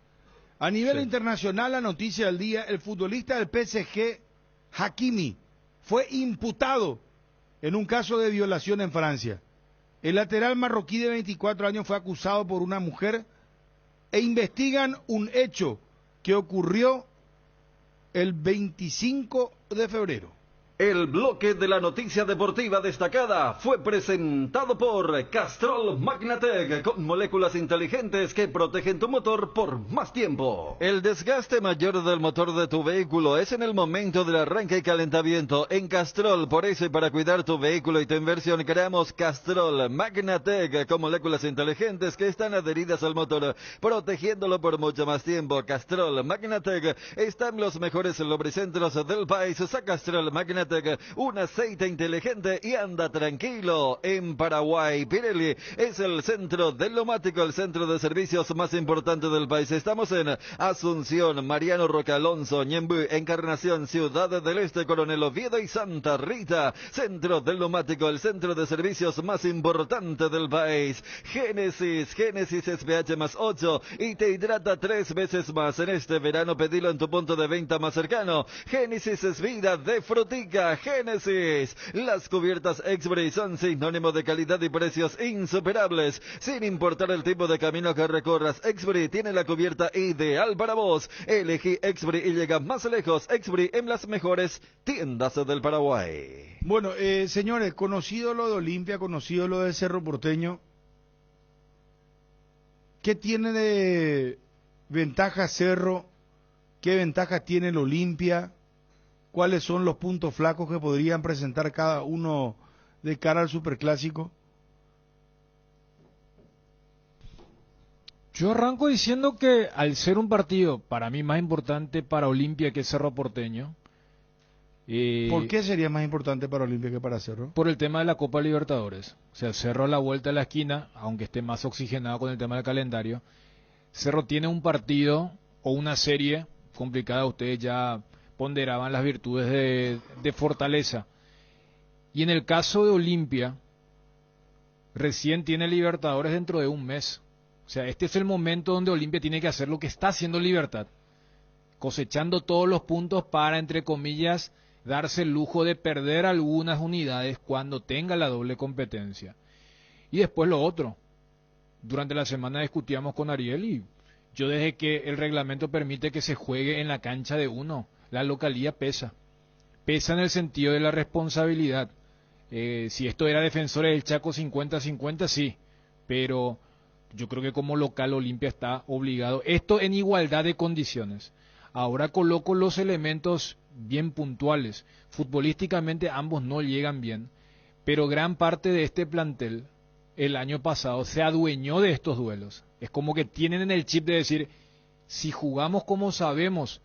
A nivel internacional, la noticia del día, el futbolista del PSG, Hakimi, fue imputado en un caso de violación en Francia. El lateral marroquí de 24 años fue acusado por una mujer e investigan un hecho que ocurrió el 25 de febrero. El bloque de la noticia deportiva destacada fue presentado por Castrol Magnatec, con moléculas inteligentes que protegen tu motor por más tiempo. El desgaste mayor del motor de tu vehículo es en el momento del arranque y calentamiento. En Castrol, por eso y para cuidar tu vehículo y tu inversión, creamos Castrol Magnatec, con moléculas inteligentes que están adheridas al motor, protegiéndolo por mucho más tiempo. Castrol Magnatec está en los mejores lubricentros del país. Usa Castrol Magnatec, un aceite inteligente y anda tranquilo. En Paraguay, Pirelli es el centro del neumático, el centro de servicios más importante del país. Estamos en Asunción, Mariano Roque Alonso, Ñemby, Encarnación, Ciudad del Este, Coronel Oviedo y Santa Rita. Centro del neumático, el centro de servicios más importante del país. Génesis es pH más 8 y te hidrata 3 veces más. En este verano pedilo en tu punto de venta más cercano. Génesis es vida de frutica. Génesis, las cubiertas Exbury son sinónimo de calidad y precios insuperables, sin importar el tipo de camino que recorras. Exbury tiene la cubierta ideal para vos. Elegí Exbury y llega más lejos. Exbury en las mejores tiendas del Paraguay. Bueno, señores, conocido lo de Olimpia, conocido lo de Cerro Porteño, ¿qué tiene de ventaja Cerro? ¿Qué ventaja tiene el Olimpia? ¿Cuáles son los puntos flacos que podrían presentar cada uno de cara al Superclásico? Yo arranco diciendo que al ser un partido para mí más importante para Olimpia que Cerro Porteño. ¿Por qué sería más importante para Olimpia que para Cerro? Por el tema de la Copa Libertadores. O sea, Cerro a la vuelta de la esquina, aunque esté más oxigenado con el tema del calendario. Cerro tiene un partido o una serie complicada, ustedes ya ponderaban las virtudes de Fortaleza. Y en el caso de Olimpia, recién tiene Libertadores dentro de un mes. O sea, este es el momento donde Olimpia tiene que hacer lo que está haciendo Libertad, cosechando todos los puntos para, entre comillas, darse el lujo de perder algunas unidades cuando tenga la doble competencia. Y después lo otro. Durante la semana discutíamos con Ariel y yo desde que el reglamento permite que se juegue en la cancha de uno, la localía pesa. Pesa en el sentido de la responsabilidad. Si esto era Defensores del Chaco 50-50, sí. Pero yo creo que como local Olimpia está obligado. Esto en igualdad de condiciones. Ahora coloco los elementos bien puntuales. Futbolísticamente ambos no llegan bien. Pero gran parte de este plantel el año pasado se adueñó de estos duelos. Es como que tienen en el chip de decir, si jugamos como sabemos,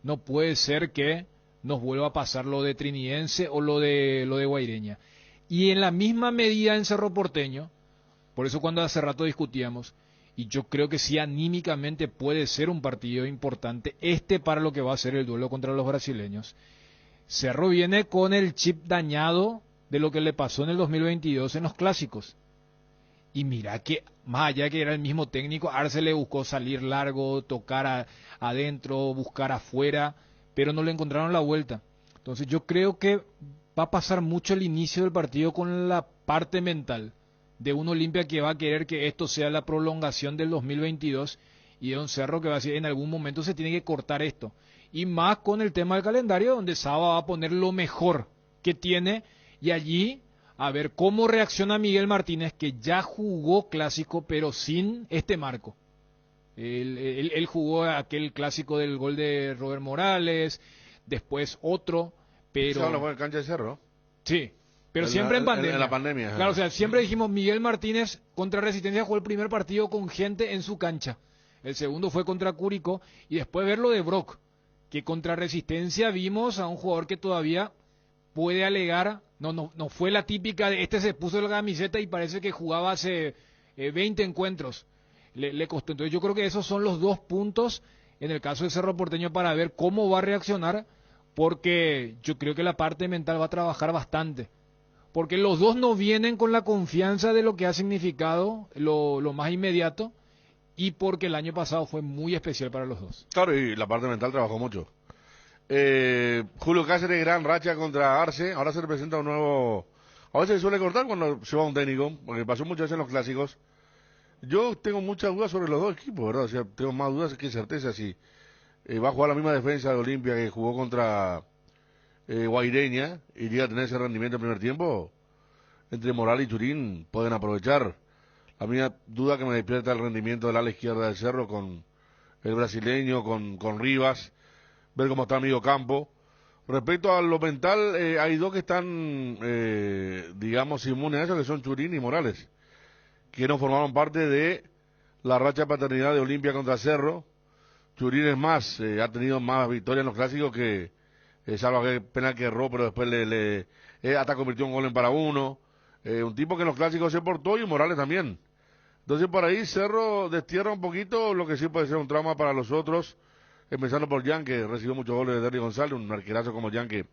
no puede ser que nos vuelva a pasar lo de Trinidense o lo de Guaireña. Y en la misma medida en Cerro Porteño, por eso cuando hace rato discutíamos, y yo creo que sí anímicamente puede ser un partido importante para lo que va a ser el duelo contra los brasileños. Cerro viene con el chip dañado de lo que le pasó en el 2022 en los clásicos. Y mira que, más allá que era el mismo técnico, Arce le buscó salir largo, tocar adentro, buscar afuera, pero no le encontraron la vuelta. Entonces yo creo que va a pasar mucho el inicio del partido con la parte mental de un Olimpia que va a querer que esto sea la prolongación del 2022 y de un Cerro que va a decir en algún momento se tiene que cortar esto. Y más con el tema del calendario donde Saba va a poner lo mejor que tiene y allí a ver cómo reacciona Miguel Martínez, que ya jugó clásico pero sin este marco. Él jugó aquel clásico del gol de Robert Morales, después otro, pero... ¿Eso lo fue en cancha de Cerro? Sí, pero siempre en pandemia. En la pandemia. Claro, o sea, siempre dijimos Miguel Martínez contra Resistencia jugó el primer partido con gente en su cancha. El segundo fue contra Curicó y después ver lo de Brock, que contra Resistencia vimos a un jugador que todavía puede alegar, no fue la típica de este se puso la camiseta y parece que jugaba hace 20 encuentros. Le costó. Entonces yo creo que esos son los 2 puntos en el caso del Cerro Porteño para ver cómo va a reaccionar, porque yo creo que la parte mental va a trabajar bastante. Porque los dos no vienen con la confianza de lo que ha significado lo más inmediato, y porque el año pasado fue muy especial para los dos. Claro, y la parte mental trabajó mucho. Julio Cáceres, gran racha contra Arce, ahora se representa un nuevo... A veces se suele cortar cuando se va un técnico, porque pasó muchas veces en los clásicos. Yo tengo muchas dudas sobre los dos equipos, ¿verdad? O sea, tengo más dudas que certeza si va a jugar la misma defensa de Olimpia que jugó contra Guaireña y llega a tener ese rendimiento en el primer tiempo. Entre Morales y Churín pueden aprovechar. La mía duda que me despierta el rendimiento del ala izquierda del Cerro con el brasileño, con Rivas, ver cómo está el medio campo. Respecto a lo mental, hay dos que están, digamos, inmunes a eso, que son Churín y Morales, que no formaron parte de la racha de paternidad de Olimpia contra Cerro. Churín es más, ha tenido más victorias en los clásicos que, salvo que penal que erró, pero después hasta convirtió un gol en para uno. Un tipo que en los clásicos se portó, y Morales también. Entonces por ahí Cerro destierra un poquito lo que sí puede ser un trauma para los otros, empezando por Jan, que recibió muchos goles de Derry González, un arquerazo como Jan, que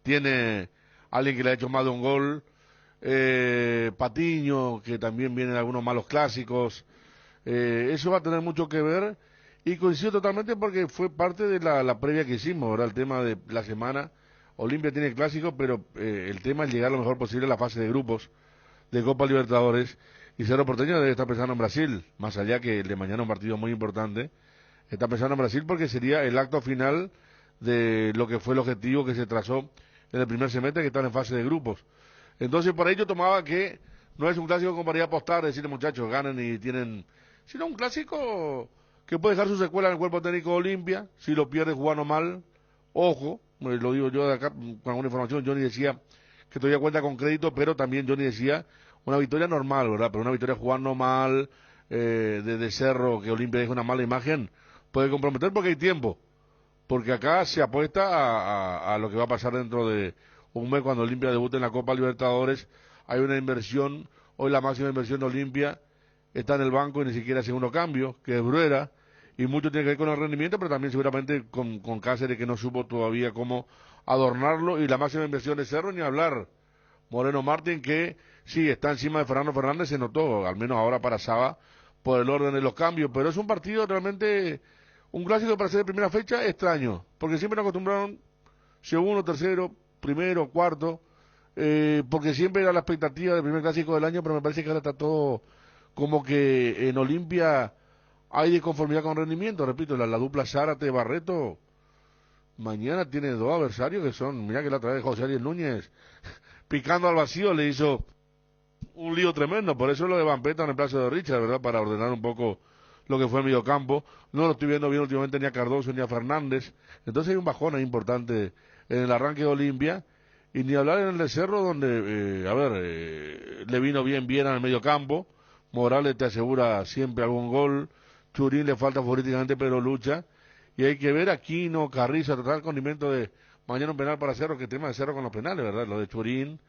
tiene alguien que le ha hecho más de un gol. Patiño, que también viene de algunos malos clásicos. Eso va a tener mucho que ver, y coincido totalmente porque fue parte de la previa que hicimos, ¿verdad? El tema de la semana. Olimpia tiene clásicos, pero el tema es llegar lo mejor posible a la fase de grupos de Copa Libertadores, y Cerro Porteño debe estar pensando en Brasil, más allá que el de mañana un partido muy importante. Está pensando en Brasil porque sería el acto final de lo que fue el objetivo que se trazó en el primer semestre, que están en fase de grupos. Entonces por ahí yo tomaba que no es un clásico como para ir a apostar, decirle muchachos, ganen y tienen, sino un clásico que puede dejar su secuela en el cuerpo técnico de Olimpia, si lo pierde jugando mal, ojo, lo digo yo de acá con alguna información. Johnny decía que todavía cuenta con crédito, pero también Johnny decía una victoria normal, ¿verdad? Pero una victoria jugando mal, de Cerro, que Olimpia deja una mala imagen, puede comprometer porque hay tiempo, porque acá se apuesta a lo que va a pasar dentro de un mes cuando Olimpia debute en la Copa Libertadores. Hay una inversión, hoy la máxima inversión de Olimpia está en el banco y ni siquiera segundo cambio, que es Bruera, y mucho tiene que ver con el rendimiento, pero también seguramente con Cáceres, que no supo todavía cómo adornarlo, y la máxima inversión de Cerro, ni hablar. Moreno Martín, que sí, está encima de Fernando Fernández, se notó, al menos ahora para Saba, por el orden de los cambios, pero es un partido realmente, un clásico para ser de primera fecha extraño, porque siempre nos acostumbraron segundo, tercero, primero, cuarto, porque siempre era la expectativa del primer clásico del año, pero me parece que ahora está todo como que en Olimpia hay disconformidad con rendimiento. Repito, la dupla Zárate-Barreto mañana tiene dos adversarios que son, mira que la otra vez José Ariel Núñez picando al vacío le hizo un lío tremendo. Por eso lo de Vampeta en el plazo de Richard, ¿verdad? Para ordenar un poco lo que fue el mediocampo. No lo estoy viendo bien últimamente ni a Cardoso ni a Fernández. Entonces hay un bajón ahí importante en el arranque de Olimpia, y ni hablar en el de Cerro, donde le vino bien al mediocampo. Morales te asegura siempre algún gol, Churín le falta futbolísticamente pero lucha, y hay que ver Aquino, Carrizo, tratar el condimento de mañana un penal para Cerro, que el tema de Cerro con los penales, ¿verdad? Lo de Churín,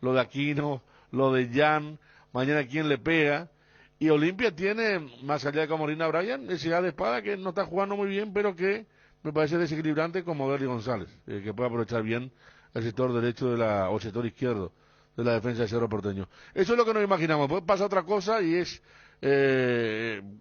lo de Aquino, lo de Jan, mañana quién le pega. Y Olimpia tiene, más allá de Camorina Bryan, necesidad de espada, que no está jugando muy bien, pero que me parece desequilibrante, como Derry González, que puede aprovechar bien el sector derecho o el sector izquierdo de la defensa de Cerro Porteño. Eso es lo que nos imaginamos. Puede pasar otra cosa y es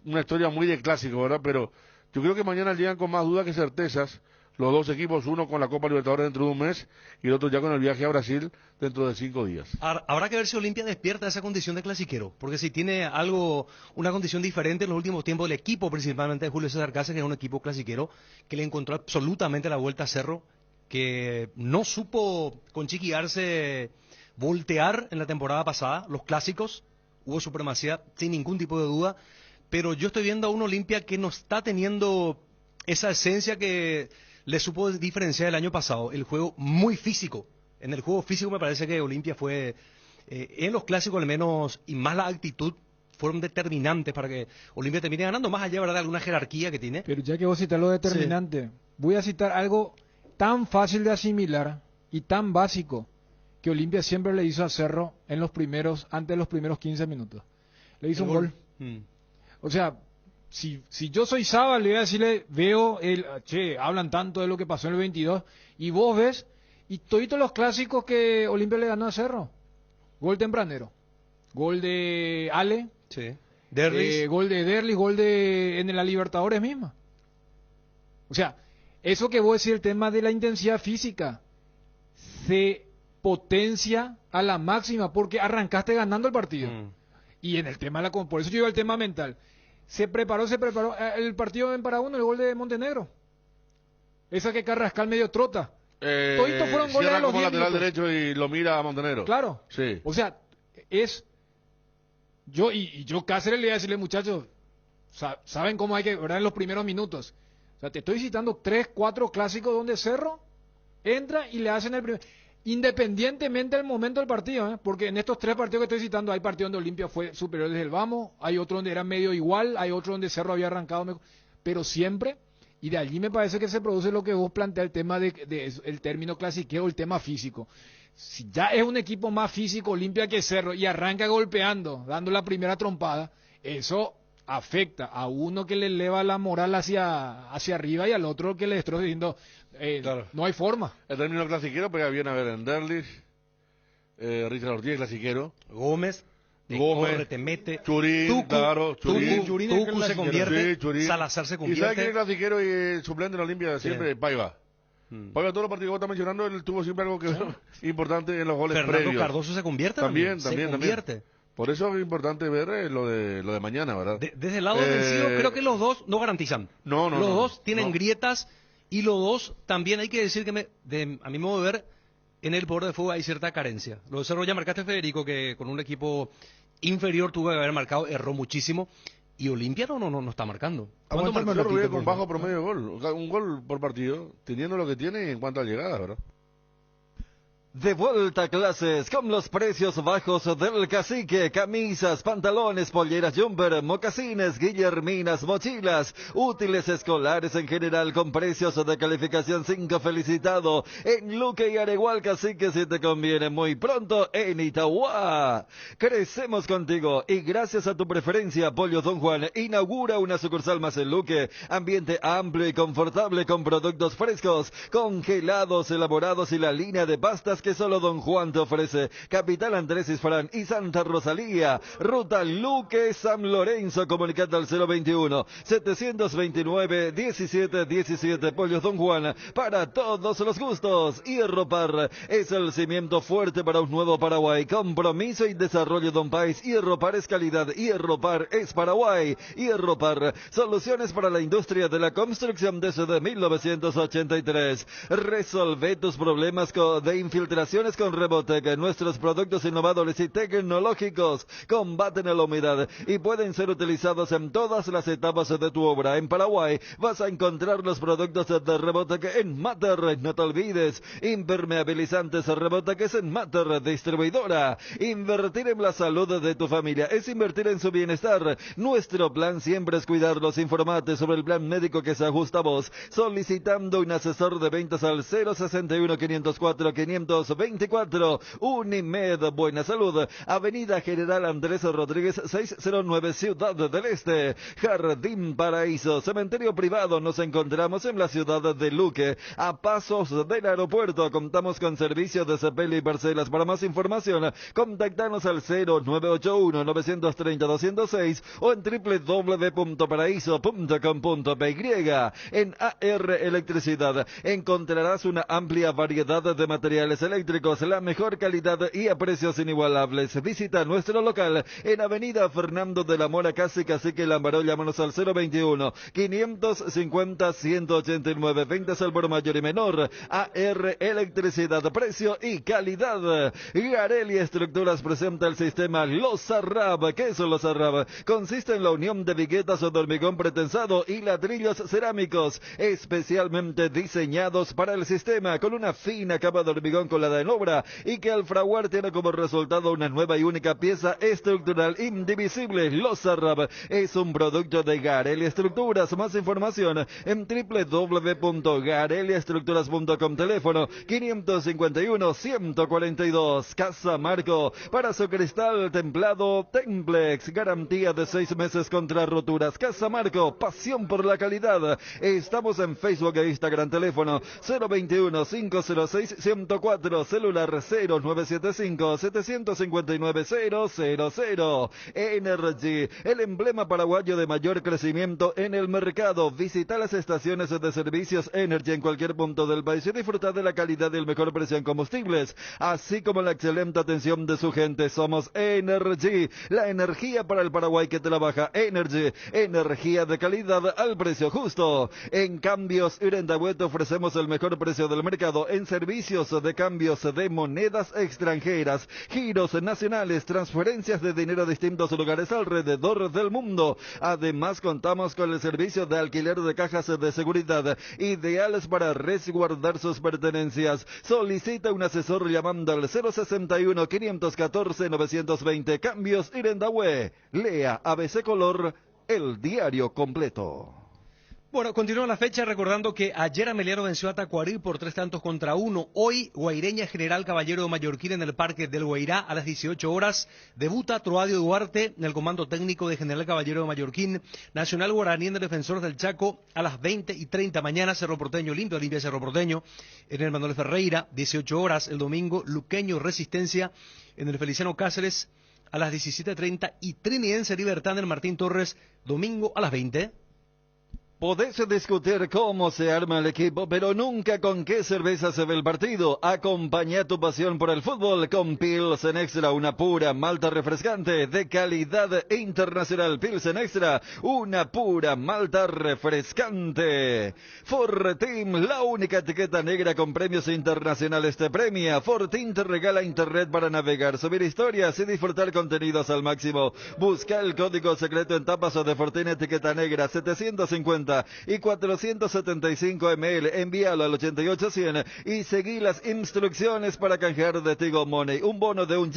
una historia muy de clásico, ¿verdad? Pero yo creo que mañana llegan con más dudas que certezas los dos equipos, uno con la Copa Libertadores dentro de un mes y el otro ya con el viaje a Brasil dentro de 5 días. Habrá que ver si Olimpia despierta esa condición de clasiquero, porque si tiene una condición diferente en los últimos tiempos del equipo, principalmente de Julio César Cáceres, que es un equipo clasiquero que le encontró absolutamente la vuelta a Cerro, que no supo con Chiqui Arce voltear en la temporada pasada. Los clásicos hubo supremacía sin ningún tipo de duda, pero yo estoy viendo a un Olimpia que no está teniendo esa esencia que le supo diferenciar el año pasado. El juego muy físico. En el juego físico me parece que Olimpia fue, en los clásicos al menos, y más la actitud, fueron determinantes para que Olimpia termine ganando, más allá, ¿verdad?, de alguna jerarquía que tiene. Pero ya que vos citas lo determinante, voy a citar algo tan fácil de asimilar y tan básico que Olimpia siempre le hizo a Cerro antes de los primeros 15 minutos. Le hizo un gol. O sea, si yo soy Saba, le voy a decirle, hablan tanto de lo que pasó en el 22, y vos ves, y toditos los clásicos que Olimpia le ganó a Cerro. Gol tempranero, gol de Ale, gol de Derlis, gol en la Libertadores misma. O sea, eso que vos decís, el tema de la intensidad física, se potencia a la máxima porque arrancaste ganando el partido. Y en el tema por eso yo digo el tema mental. Se preparó el partido en Paraguay, el gol de Montenegro. Esa que Carrascal medio trota. Toditos fueron goles de los como 10 lateral minutos. derecho y lo mira a Montenegro. Claro. Sí. O sea, yo Cáceres le voy a decirle, muchachos, saben cómo hay que, ¿verdad?, en los primeros minutos. O sea, te estoy citando 3, 4 clásicos donde Cerro entra y le hacen el primer, independientemente del momento del partido, porque en estos 3 partidos que estoy citando hay partidos donde Olimpia fue superior desde el vamos, hay otro donde era medio igual, hay otro donde Cerro había arrancado mejor, pero siempre, y de allí me parece que se produce lo que vos planteas, el tema de el término clasiqueo, el tema físico. Si ya es un equipo más físico Olimpia que Cerro y arranca golpeando, dando la primera trompada, eso afecta a uno que le eleva la moral hacia arriba y al otro que le destroza diciendo, claro, no hay forma. El término clasiquero pega bien a ver en Derlis, Richard Ortiz, clasiquero. Gómez, corre, te mete. Churín, Tucu, claro. Tucu se convierte, sí, Churín. Salazar se convierte. ¿Y sabes quién es clasiquero y suplente en la Olimpia siempre? Paiva. Paiva, todos los partidos que vos estás mencionando, él tuvo siempre algo que importante en los goles Fernando previos. Cardoso se convierte también. convierte. Por eso es importante ver lo de mañana, ¿verdad? Desde el lado defensivo, creo que los dos no garantizan. Los dos tienen grietas y los dos también hay que decir que a mi modo de ver, en el poder de fuego hay cierta carencia. Lo de Cerro ya marcaste, Federico, que con un equipo inferior tuvo que haber marcado, erró muchísimo. Y Olimpia no está marcando. ¿Cuánto marcó con bajo promedio de gol? Un gol por partido, teniendo lo que tiene en cuanto a llegadas, ¿verdad? De vuelta a clases con los precios bajos del Cacique: camisas, pantalones, polleras jumper, mocasines, guillerminas, mochilas, útiles escolares en general con precios de calificación 5 felicitado en Luque y Aregual. Cacique, si te conviene, muy pronto en Itauguá. Crecemos contigo y gracias a tu preferencia, Pollo Don Juan inaugura una sucursal más en Luque. Ambiente amplio y confortable con productos frescos, congelados, elaborados y la línea de pastas que solo Don Juan te ofrece. Capital Andrés Isfarán y Santa Rosalía. Ruta Luque San Lorenzo. Comunicate al 021-729-1717. Pollos Don Juan, para todos los gustos. Hierropar es el cimiento fuerte para un nuevo Paraguay. Compromiso y desarrollo de un país. Hierropar es calidad. Hierropar es Paraguay. Hierropar, soluciones para la industria de la construcción desde 1983. Resolve tus problemas de infiltraciones con Rebotec. Nuestros productos innovadores y tecnológicos combaten la humedad y pueden ser utilizados en todas las etapas de tu obra. En Paraguay vas a encontrar los productos de Rebotec en Mater. No te olvides, impermeabilizantes Rebotec es en Mater, distribuidora. Invertir en la salud de tu familia es invertir en su bienestar. Nuestro plan siempre es cuidarlos. Informate sobre el plan médico que se ajusta a vos, solicitando un asesor de ventas al 061-504-524. Unimed Buena Salud, Avenida General Andrés Rodríguez 609, Ciudad del Este. Jardín Paraíso, cementerio privado. Nos encontramos en la ciudad de Luque, a pasos del aeropuerto. Contamos con servicio de sepelio y parcelas. Para más información, contactanos al 0981-930-206 o en www.paraíso.com.py. En AR Electricidad encontrarás una amplia variedad de materiales eléctricos, la mejor calidad y a precios inigualables. Visita nuestro local en Avenida Fernando de la Mora, casi Cacique Lambaró. Llámanos al 021-550-189. Ventas al por mayor y menor. AR Electricidad, precio y calidad. Gareli Estructuras presenta el sistema Losarrab. ¿Qué es Losarrab? Consiste en la unión de viguetas o de hormigón pretensado y ladrillos cerámicos, especialmente diseñados para el sistema, con una fina capa de hormigón colada en obra y que al fraguar tiene como resultado una nueva y única pieza estructural indivisible. Losarrab es un producto de Gareli Estructuras. Más información en www.gareliestructuras.com. Teléfono 551-142. Casa Marco, para su cristal templado Templex, garantía de 6 meses contra roturas. Casa Marco, pasión por la calidad. Estamos en Facebook e Instagram. Teléfono 021-506-104, celular 0975-759-000. Energy, el emblema paraguayo de mayor crecimiento en el mercado. Visita las estaciones de servicios Energy en cualquier punto del país y disfruta de la calidad y el mejor precio en combustibles, así como la excelente atención de su gente. Somos Energy, la energía para el Paraguay que trabaja. Energy, energía de calidad al precio justo. En Cambios Irendahue te ofrecemos el mejor precio del mercado en servicios de cambios de monedas extranjeras, giros nacionales, transferencias de dinero a distintos lugares alrededor del mundo. Además, contamos con el servicio de alquiler de cajas de seguridad, ideales para resguardar sus pertenencias. Solicita un asesor llamando al 061-514-920. Cambios Irendahue. Lea ABC Color, el diario completo. Bueno, continúa la fecha recordando que ayer Ameliano venció a Tacuarí por 3-1. Hoy, Guaireña General Caballero de Mallorquín en el Parque del Guairá a las 18 horas. Debuta Troadio Duarte en el comando técnico de General Caballero de Mallorquín. Nacional Guaraní en el Defensor del Chaco a las 20:30. Mañana Cerro Porteño Olimpia Cerro Porteño en el Manuel Ferreira, 18 horas. El domingo, Luqueño Resistencia en el Feliciano Cáceres a las 17:30. Y Trinidense Libertad en el Martín Torres, domingo a las 20. Podés discutir cómo se arma el equipo, pero nunca con qué cerveza se ve el partido. Acompaña tu pasión por el fútbol con Pilsen Extra, una pura malta refrescante de calidad internacional. Pilsen Extra, una pura malta refrescante. Fortin, la única etiqueta negra con premios internacionales te premia. Fortin te regala internet para navegar, subir historias y disfrutar contenidos al máximo. Busca el código secreto en tapas de Fortin etiqueta negra 750 y 475 ml, envíalo al 8800 y seguí las instrucciones para canjear de Tigo Money. Un bono de 1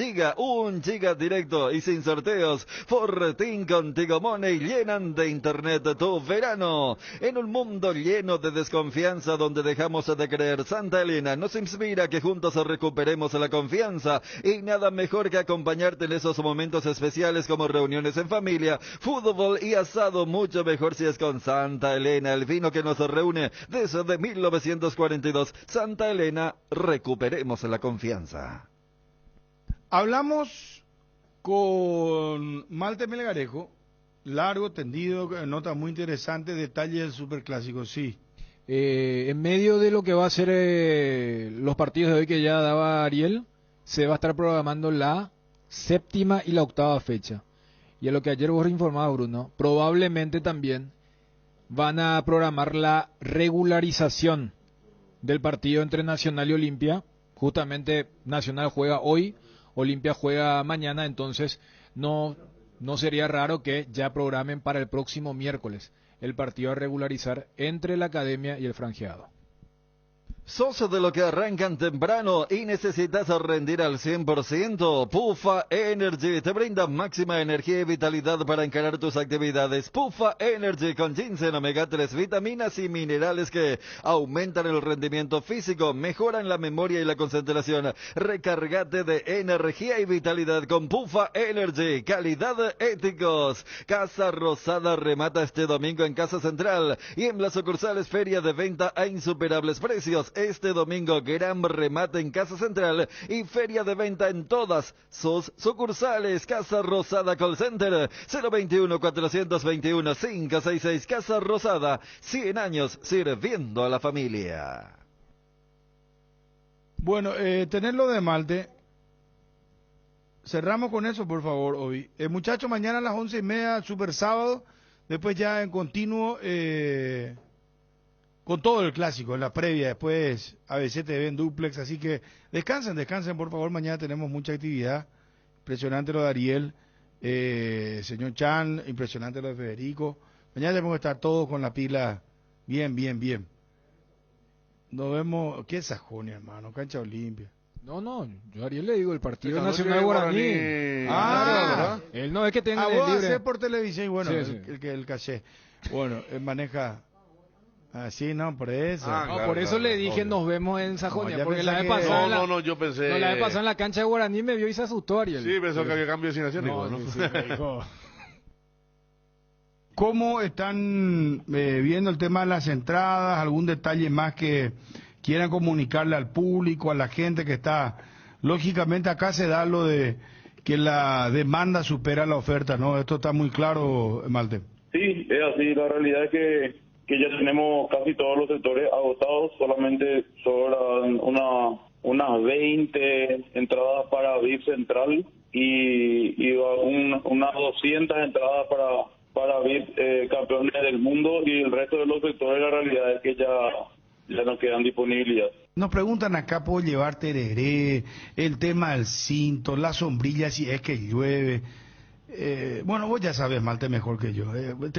giga directo y sin sorteos. Fortin con Tigo Money llenan de internet tu verano. En un mundo lleno de desconfianza donde dejamos de creer, Santa Elena nos inspira que juntos recuperemos la confianza, y nada mejor que acompañarte en esos momentos especiales como reuniones en familia, fútbol y asado. Mucho mejor si es con Santa Elena, el vino que nos reúne desde 1942. Santa Elena, recuperemos la confianza. Hablamos con Malte Melgarejo, largo, tendido, nota muy interesante, detalles del Superclásico, sí. En medio de lo que va a ser los partidos de hoy que ya daba Ariel, se va a estar programando la 7ª y la 8ª fecha. Y a lo que ayer vos informabas, Bruno, probablemente también van a programar la regularización del partido entre Nacional y Olimpia. Justamente Nacional juega hoy, Olimpia juega mañana, entonces no sería raro que ya programen para el próximo miércoles el partido a regularizar entre la Academia y el Franjeado. ¿Sos de lo que arrancan temprano y necesitas rendir al 100%? Pufa Energy te brinda máxima energía y vitalidad para encarar tus actividades. Pufa Energy con ginseng, omega 3, vitaminas y minerales que aumentan el rendimiento físico, mejoran la memoria y la concentración. Recárgate de energía y vitalidad con Pufa Energy. Calidad éticos. Casa Rosada remata este domingo en Casa Central y en las sucursales Feria de Venta a insuperables precios. Este domingo, gran remate en Casa Central y feria de venta en todas sus sucursales. Casa Rosada Call Center, 021-421-566. Casa Rosada, 100 años sirviendo a la familia. Bueno, tenerlo de Malte. Cerramos con eso, por favor, Obi. Muchachos, mañana a las 11:30, Super Sábado. Después ya en continuo, con todo el clásico, en la previa. Después ABC TV en duplex. Así que descansen, por favor. Mañana tenemos mucha actividad. Impresionante lo de Ariel, señor Chan. Impresionante lo de Federico. Mañana tenemos que estar todos con la pila bien. Nos vemos. ¿Qué es Sajonia, hermano? Cancha Olimpia. No, yo a Ariel le digo el Partido Esta noche Nacional Guaraní. ¿verdad? Él no es que tenga Ah, el vos libre. hacés por televisión y bueno, Sí. el caché. Bueno, él maneja. Sí, no, por eso. No, por eso le dije nos vemos en Sajonia, No, ya porque pensé la vez que- pasada en la- No, yo pensé... no, la vez pasada en la cancha de Guaraní me vio y se asustó Ariel. Sí, pensó que había cambio de designación. No, igual, ¿no? sí, me dijo. ¿Cómo están viendo el tema de las entradas? ¿Algún detalle más que quieran comunicarle al público, a la gente que está? Lógicamente acá se da lo de que la demanda supera la oferta, ¿no? Esto está muy claro, Malte. Sí, es así. La realidad es que ya tenemos casi todos los sectores agotados. Solamente sobran unas 20 entradas para VIP Central y unas 200 entradas para VIP campeones del mundo, y el resto de los sectores la realidad es que ya no quedan disponibilidad. Nos preguntan acá, ¿puedo llevar tereré? El tema del cinto, la sombrilla si es que llueve. Bueno, vos ya sabes, Malte, mejor que yo.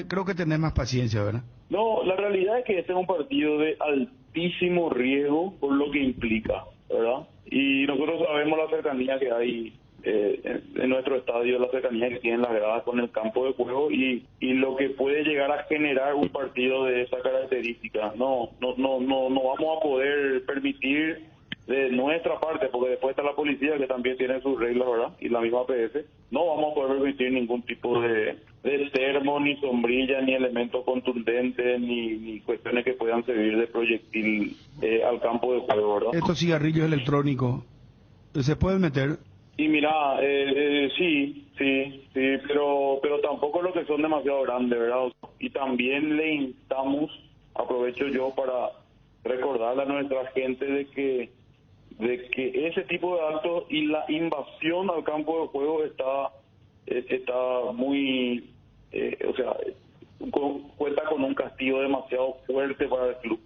Creo que tenés más paciencia, ¿verdad? No, la realidad es que este es un partido de altísimo riesgo por lo que implica, ¿verdad? Y nosotros sabemos la cercanía que hay en nuestro estadio, la cercanía que tienen las gradas con el campo de juego y lo que puede llegar a generar un partido de esa característica. No vamos a poder permitir de nuestra parte, porque después está la policía que también tiene sus reglas, ¿verdad? Y la misma APS. No vamos a poder permitir ningún tipo de termo, ni sombrilla, ni elementos contundentes, ni cuestiones que puedan servir de proyectil al campo de juego, ¿verdad? Estos cigarrillos electrónicos, ¿se pueden meter? Y mira, sí, pero tampoco lo que son demasiado grandes, ¿verdad? Y también le instamos, aprovecho yo para recordarle a nuestra gente de que ese tipo de actos y la invasión al campo de juego está muy, cuenta con un castigo demasiado fuerte para el club.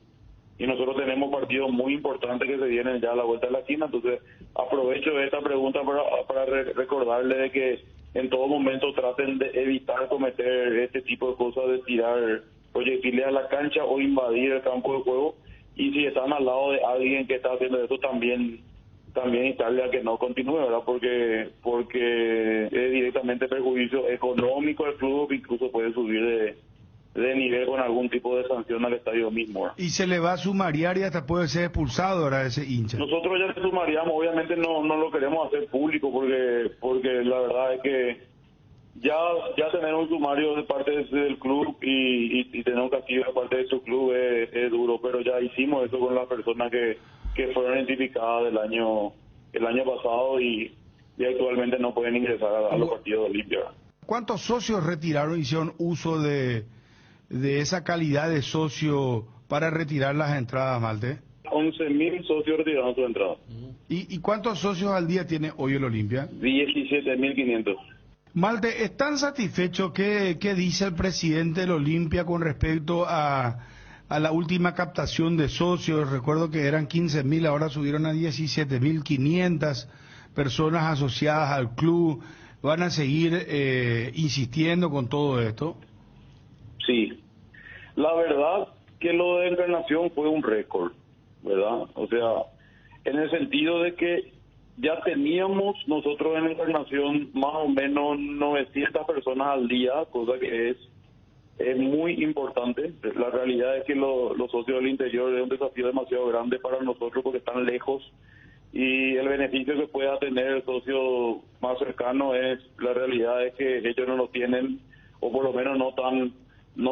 Y nosotros tenemos partidos muy importantes que se vienen ya a la vuelta de la esquina, entonces aprovecho esta pregunta para recordarle de que en todo momento traten de evitar cometer este tipo de cosas, de tirar proyectiles a la cancha o invadir el campo de juego, y si están al lado de alguien que está haciendo eso también instarle a que no continúe, ¿verdad? Porque es directamente perjuicio económico al club, incluso puede subir de nivel con algún tipo de sanción al estadio mismo, ¿verdad? Y se le va a sumariar y hasta puede ser expulsado ahora ese hincha. Nosotros ya le sumaríamos, obviamente no lo queremos hacer público porque la verdad es que ya tener un sumario de parte del club y tener un castigo de parte de su club es duro, pero ya hicimos eso con las personas que fueron identificadas el año pasado y actualmente no pueden ingresar a los partidos de Olimpia. ¿Cuántos socios retiraron, hicieron uso de esa calidad de socio para retirar las entradas, Malte? 11.000 socios retiraron sus entradas. ¿Y cuántos socios al día tiene hoy el Olimpia? 17.500. Malte, ¿están satisfechos? ¿Qué dice el presidente del Olimpia con respecto a la última captación de socios? Recuerdo que eran 15.000, ahora subieron a 17.500 personas asociadas al club. ¿Van a seguir insistiendo con todo esto? Sí, la verdad que lo de Encarnación fue un récord, ¿verdad? O sea, en el sentido de que ya teníamos nosotros en Encarnación más o menos 900 personas al día, cosa que es muy importante. La realidad es que los socios del interior es un desafío demasiado grande para nosotros porque están lejos, y el beneficio que pueda tener el socio más cercano es, la realidad es que ellos no lo tienen, o por lo menos no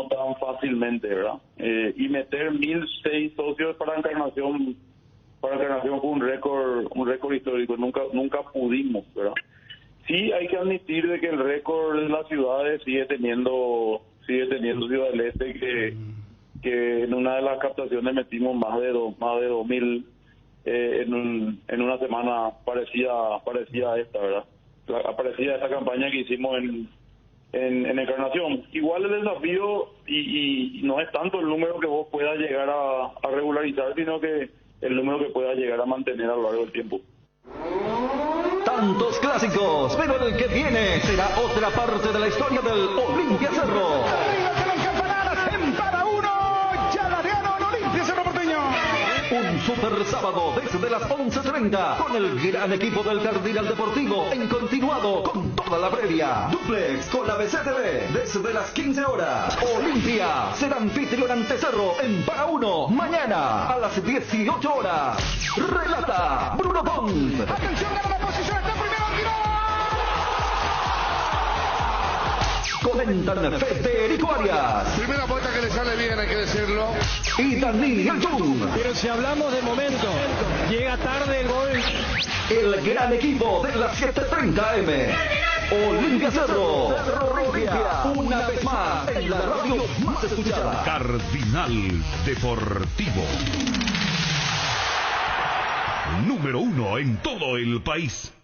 tan fácilmente, ¿verdad? Y meter 1.006 socios para Encarnación fue un récord histórico, nunca pudimos, ¿verdad? Sí hay que admitir de que el récord de las ciudades sigue teniendo Ciudad del Este, que en una de las captaciones metimos más de 2.000 en una semana parecida a esta, ¿verdad? Parecida a esta campaña que hicimos en Encarnación. Igual el desafío y no es tanto el número que vos puedas llegar a regularizar, sino que el número que puedas llegar a mantener a lo largo del tiempo. Tantos clásicos, pero el que viene será otra parte de la historia del Olimpia Cerro. Un super sábado desde las 11:30 con el gran equipo del Cardinal Deportivo en continuado con toda la previa. Duplex con la BCTV desde las 15 horas. Olimpia será anfitrión ante Cerro en Para Uno mañana a las 18 horas. Relata Bruno Pons. Atención, gana la posición, está primero al tiro. Comentan Federico Arias. Primera vuelta que le sale bien, hay que decirlo. Y Daniel Jung. Pero si hablamos de momento, llega tarde el gol. El gran equipo de las 7:30 AM. Olimpia Cerro. Olimpia. Una vez más en la radio más escuchada. Cardinal Deportivo. Número 1 en todo el país.